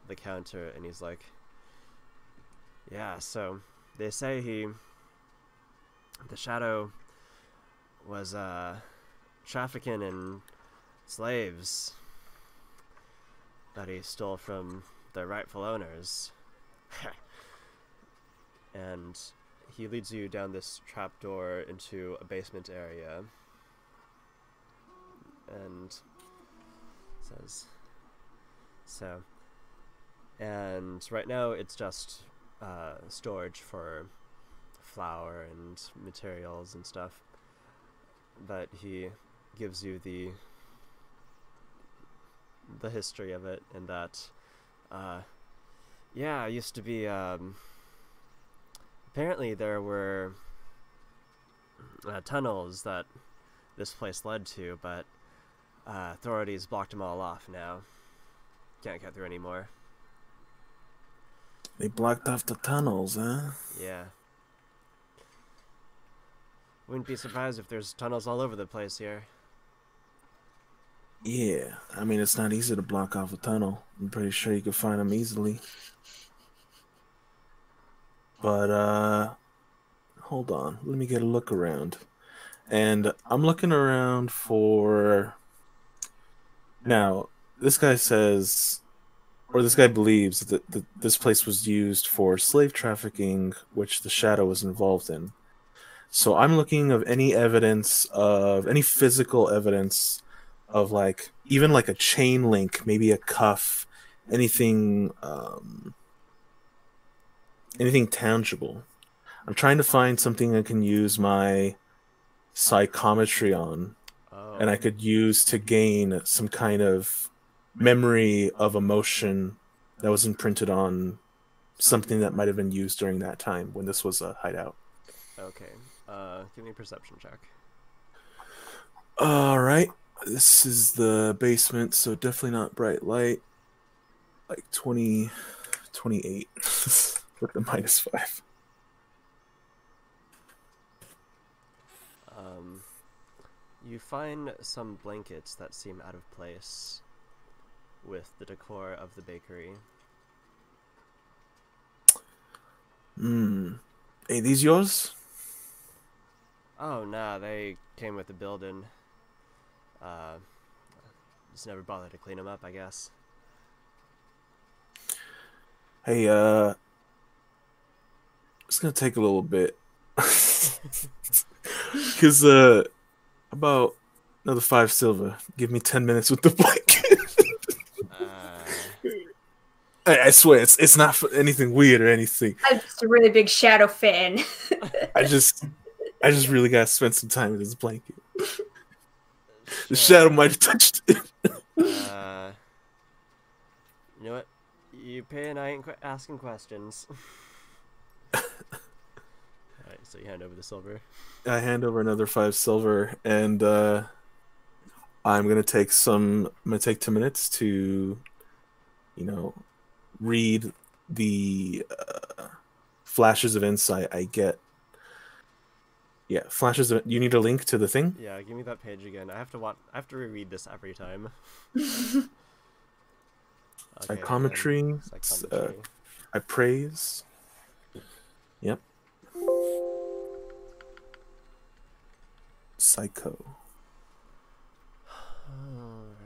the counter, and he's like, yeah, so they say the Shadow was trafficking in slaves that he stole from their rightful owners. And he leads you down this trapdoor into a basement area and says, so, and right now it's just storage for flour and materials and stuff, but he gives you the history of it, and that yeah, it used to be apparently there were tunnels that this place led to, but authorities blocked them all off now. Can't get through anymore. They blocked off the tunnels, huh? Yeah. Wouldn't be surprised if there's tunnels all over the place here. Yeah, I mean, it's not easy to block off a tunnel. I'm pretty sure you can find them easily. But, hold on. Let me get a look around. And I'm looking around for... Now, this guy says, or this guy believes that this place was used for slave trafficking, which the Shadow was involved in. So I'm looking of any evidence of, any physical evidence of, like, even like a chain link, maybe a cuff, anything, anything tangible. I'm trying to find something I can use my psychometry on, and I could use to gain some kind of memory of emotion that was imprinted on something that might have been used during that time when this was a hideout. Okay. Give me a perception check. All right. This is the basement, so definitely not bright light. Like 20, 28 with the -5. You find some blankets that seem out of place with the decor of the bakery. Hey, these yours? Oh, nah, they came with the building. Just never bothered to clean them up, I guess. Hey, it's gonna take a little bit. Because, about another 5 silver. Give me 10 minutes with the blanket. I swear, it's not for anything weird or anything. I'm just a really big Shadow fan. I just really gotta spend some time with this blanket. The Shadow might have touched it. You know what? You pay and I ain't asking questions. Alright, so you hand over the silver. I hand over another 5 silver, and I'm gonna take 2 minutes to, read the flashes of insight I get. Yeah, flashes of. You need a link to the thing? Yeah, give me that page again. I have to reread this every time. Okay, Psychometry. psychometry. I praise. Yep. Psycho. Alright.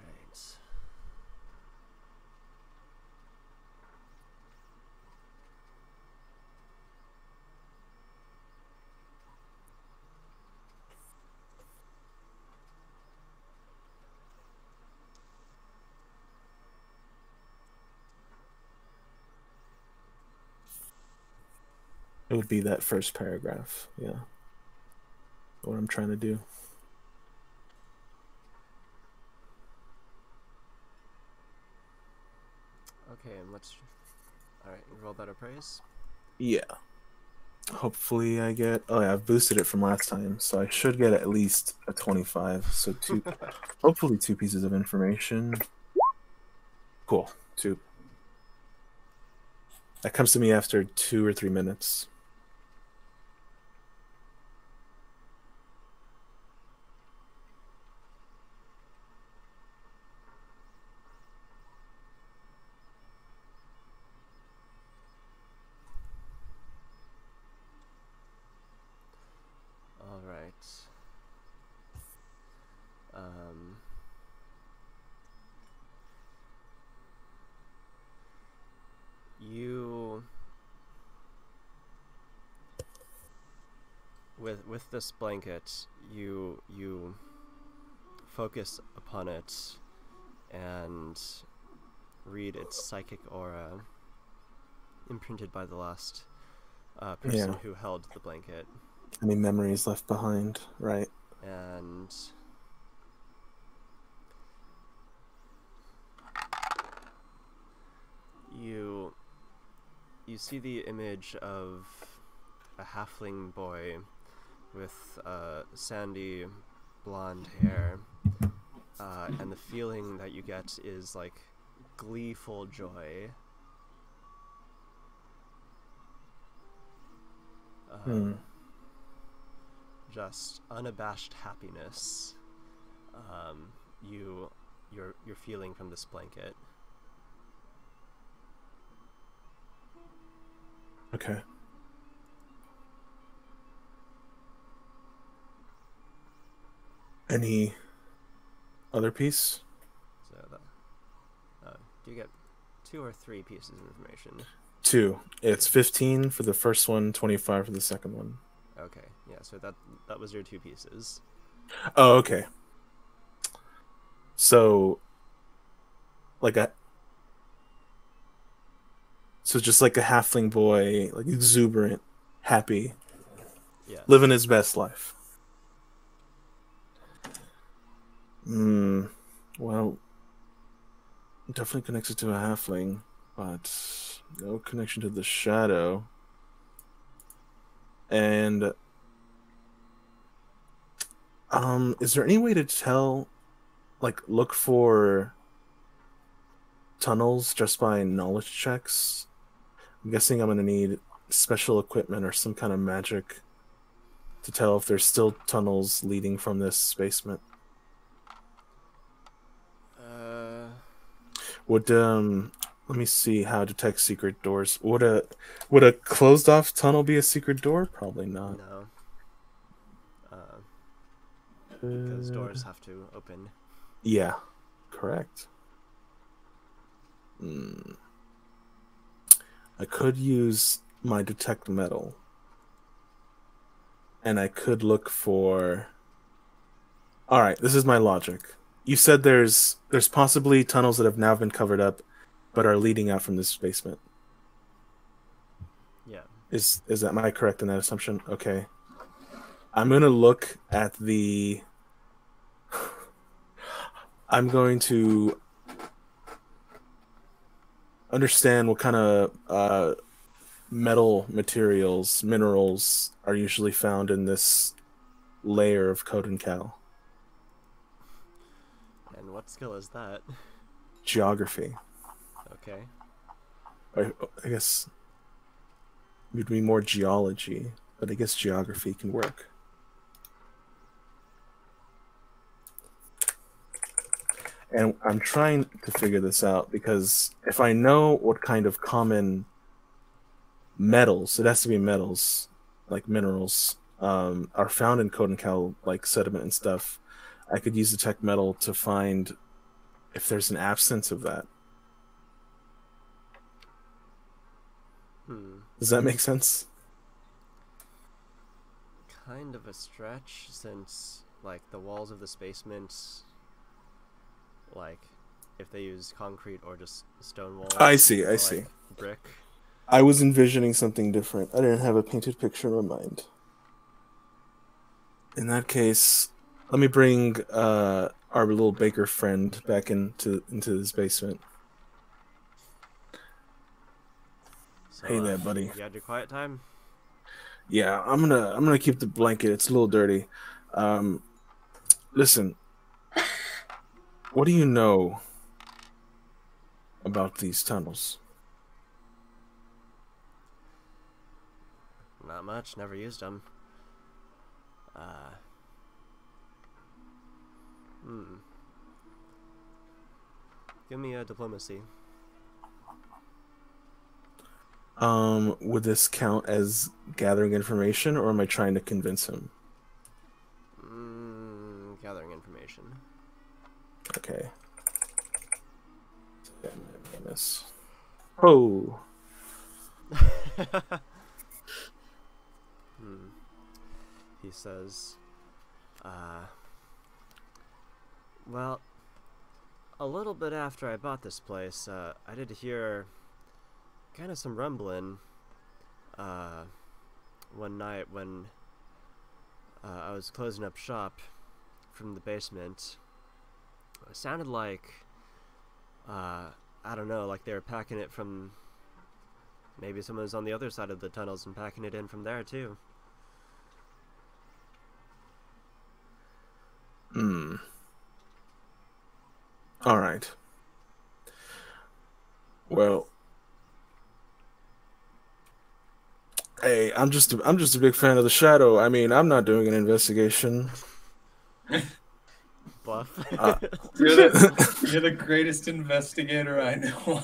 It would be that first paragraph. Yeah. What I'm trying to do. Okay, and let's. All right, roll that appraise. Yeah. Hopefully I get. Oh yeah, I've boosted it from last time, so I should get at least a 25. So two, hopefully 2 pieces of information. Cool. 2. That comes to me after 2 or 3 minutes. All right. You with this blanket, you focus upon it and read its psychic aura imprinted by the last person who held the blanket. Any memories left behind, right? And you see the image of a halfling boy with sandy blonde hair, and the feeling that you get is like gleeful joy. Just unabashed happiness. You're feeling from this blanket. Okay. Any other piece? So do you get 2 or 3 pieces of information? 2. It's 15 for the first one, 25 for the second one. Okay, yeah, so that was your 2 pieces. Oh, okay. So, just like a halfling boy, like exuberant, happy, Yeah. living his best life. Well, definitely connected to a halfling, but no connection to the shadow. And is there any way to tell, like, look for tunnels just by knowledge checks? I'm guessing I'm gonna need special equipment or some kind of magic to tell if there's still tunnels leading from this basement. Would let me see how to detect secret doors. Would a closed off tunnel be a secret door? Probably not. No. Because doors have to open. Yeah, correct. I could use my detect metal, and I could look for. All right, this is my logic. You said there's possibly tunnels that have now been covered up, but are leading out from this basement. Yeah. Is that, am I correct in that assumption? Okay. I'm gonna look at the. I'm going to understand what kind of metal materials, minerals are usually found in this layer of Kohalu. And what skill is that? Geography. Okay. I guess it would be more geology, but I guess geography can work. And I'm trying to figure this out because if I know what kind of common metals, it has to be metals, like minerals, are found in Kohalu, like sediment and stuff, I could use detect metal to find if there's an absence of that. Does that make sense? Kind of a stretch, since like the walls of this basement, like if they use concrete or just stone walls. I see. Brick. I was envisioning something different. I didn't have a painted picture in my mind. In that case, let me bring our little baker friend back into this basement. So, Hey there, buddy. you had your quiet time? Yeah, I'm gonna keep the blanket. It's a little dirty. Listen, what do you know about these tunnels? Not much. Never used them. Give me a diplomacy. Would this count as gathering information, or am I trying to convince him? Gathering information. Okay. Miss. Oh. He says, well, a little bit after I bought this place, I did hear kind of some rumbling, one night when, I was closing up shop from the basement. It sounded like, I don't know, like they were packing it from, maybe someone was on the other side of the tunnels and packing it in from there too. All right. Well, hey, I'm just a big fan of the Shadow. I mean, I'm not doing an investigation. Buff. You're the greatest investigator I know.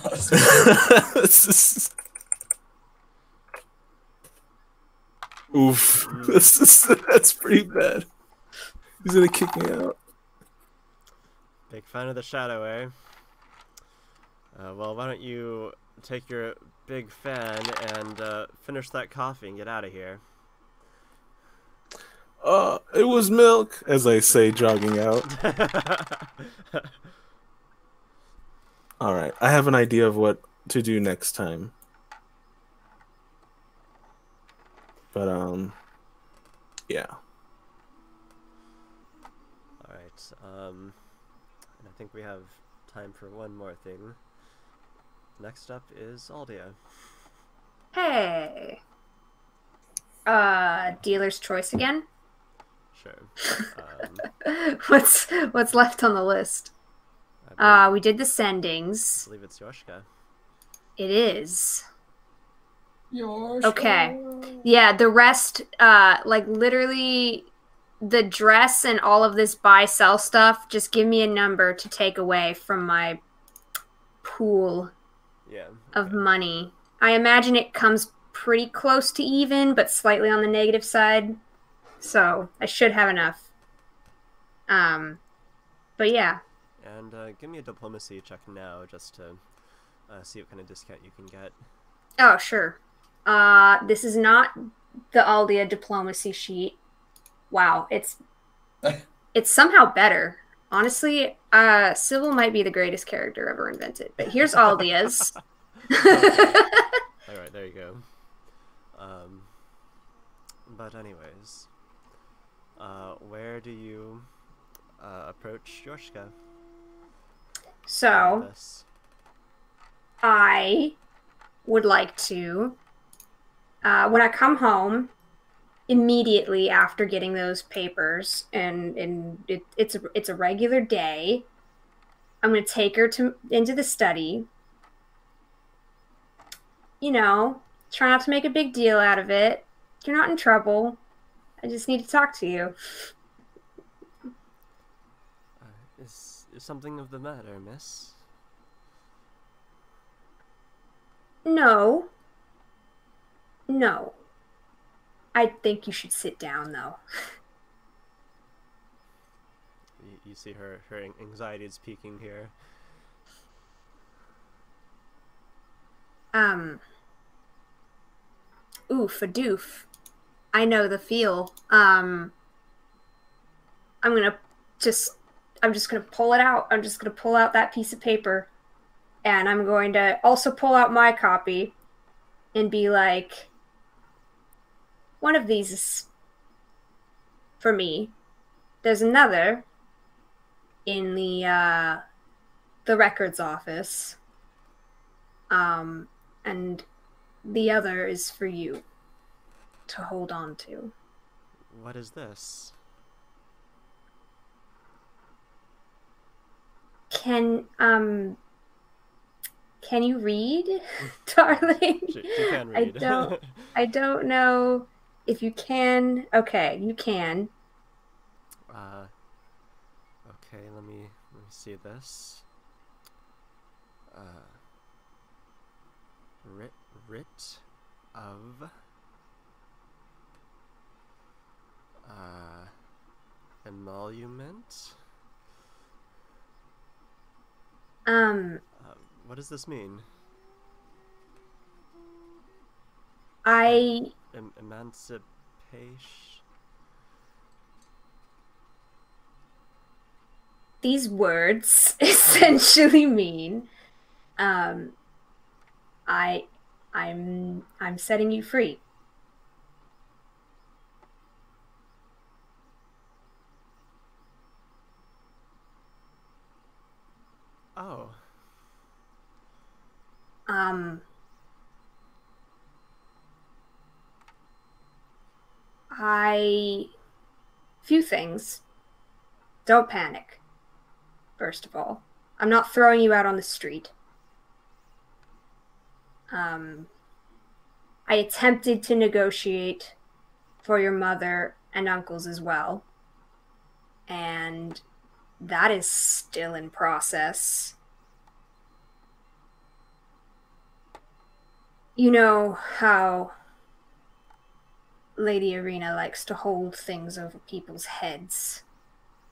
Oof. That's pretty bad. He's gonna kick me out. Big fan of the Shadow, eh? Well, why don't you take your big fan and finish that coffee and get out of here. It was milk, as I say, jogging out. Alright, I have an idea of what to do next time. But, yeah. Alright, and I think we have time for one more thing. Next up is Aldia. Hey. Dealer's choice again? Sure. What's left on the list? We did the sendings. I believe it's Yoshka. It is. Yours. Okay. Yeah, the rest, like literally the dress and all of this buy-sell stuff, just give me a number to take away from my pool of money. I imagine it comes pretty close to even, but slightly on the negative side. So I should have enough. But yeah. And give me a diplomacy check now, just to see what kind of discount you can get. Oh, sure. This is not the Aldia diplomacy sheet. Wow, it's somehow better. Honestly, Sybil might be the greatest character ever invented. But here's Aldia's. Alright, there you go. But anyways, where do you approach Yoshka? So, I would like to, when I come home, immediately after getting those papers, and it's a regular day, I'm going to take her into the study. You know, try not to make a big deal out of it. You're not in trouble. I just need to talk to you. Is something of the matter, miss? No. No. I think you should sit down, though. You see her anxiety is peaking here. Oof, a doof. I know the feel. I'm just gonna pull it out. I'm just gonna pull out that piece of paper. And I'm going to also pull out my copy and be like, one of these is for me. There's another in the records office. And the other is for you to hold on to. What is this? Can you read, darling? She can read. I don't know if you can. Okay, you can. Okay, let me see this. Writ of emolument. What does this mean? Emancipation. These words essentially mean, I'm setting you free. Oh. Few things. Don't panic. First of all, I'm not throwing you out on the street. I attempted to negotiate for your mother and uncles as well. And that is still in process. You know how Lady Arena likes to hold things over people's heads.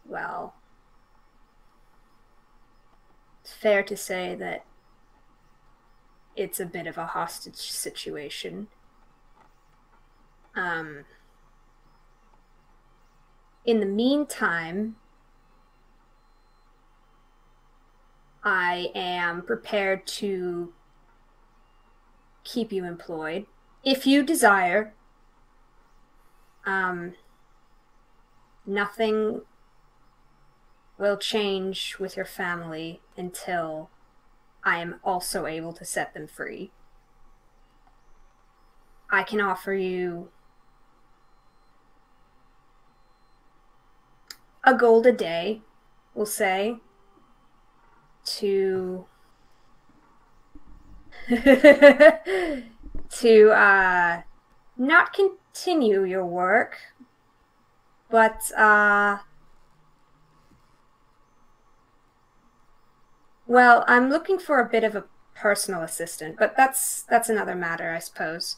Well, it's fair to say that it's a bit of a hostage situation. In the meantime, I am prepared to keep you employed if you desire. Nothing will change with your family until I am also able to set them free. I can offer you a gold a day, we'll say, to not continue your work, but well, I'm looking for a bit of a personal assistant, but that's another matter, I suppose.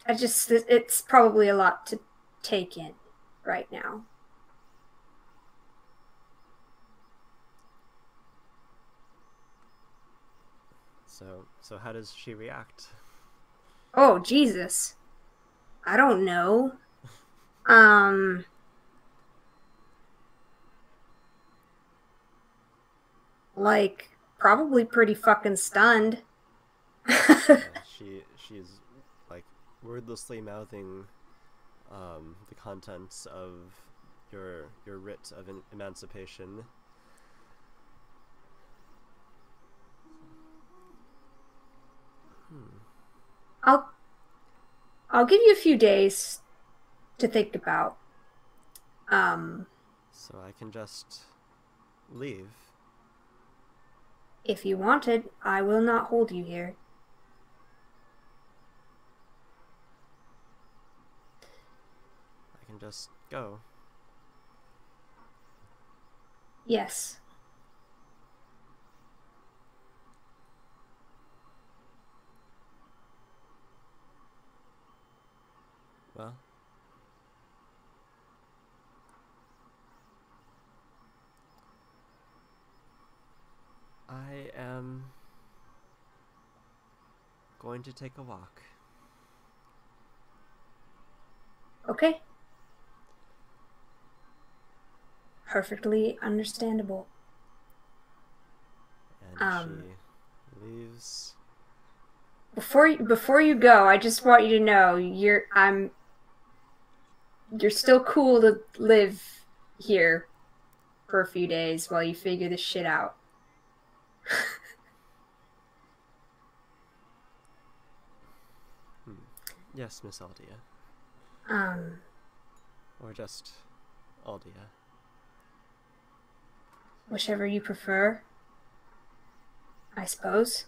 It's probably a lot to take in right now. So how does she react? Oh, Jesus. I don't know. Like, probably pretty fucking stunned. She's like wordlessly mouthing the contents of your writ of emancipation. I'll give you a few days to think about. So I can just leave. If you wanted, I will not hold you here. I can just go. Yes. Well, I am going to take a walk. Okay. Perfectly understandable. And leaves. Before you go, I just want you to know you're still cool to live here for a few days while you figure this shit out. Yes, Miss Aldia. Or just Aldia. Whichever you prefer, I suppose.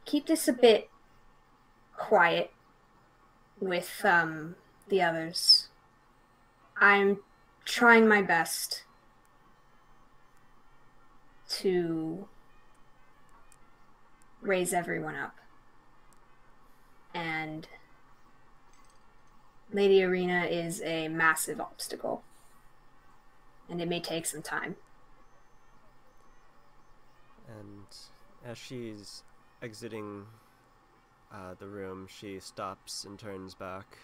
Keep this a bit quiet with the others. I'm trying my best to raise everyone up. And Lady Arena is a massive obstacle. And it may take some time. And as she's exiting the room, she stops and turns back.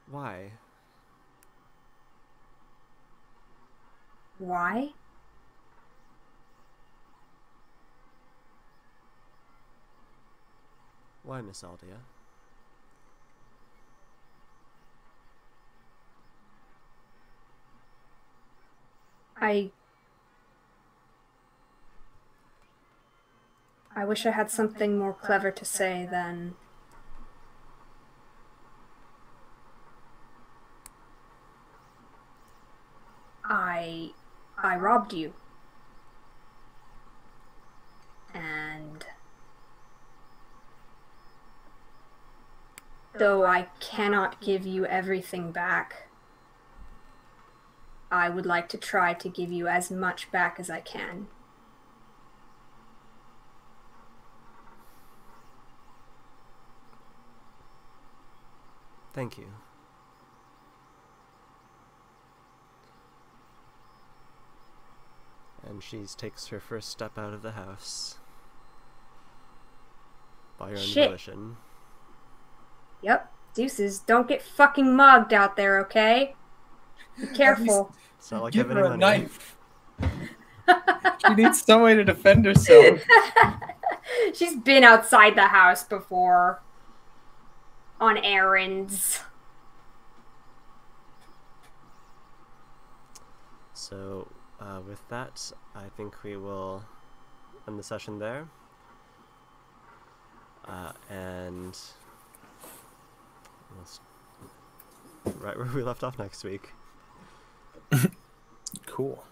Why? Why? Why, Miss Aldia? I wish I had something more clever to say than I robbed you. And though I cannot give you everything back, I would like to try to give you as much back as I can. Thank you. And she takes her first step out of the house. By her own Shit. volition. Yep. Deuces, don't get fucking mugged out there, okay? Be careful. It's not like I Give have her any a money. knife. She needs some way to defend herself. She's been outside the house before. On errands. So, with that, I think we will end the session there. And right where we left off next week. Cool.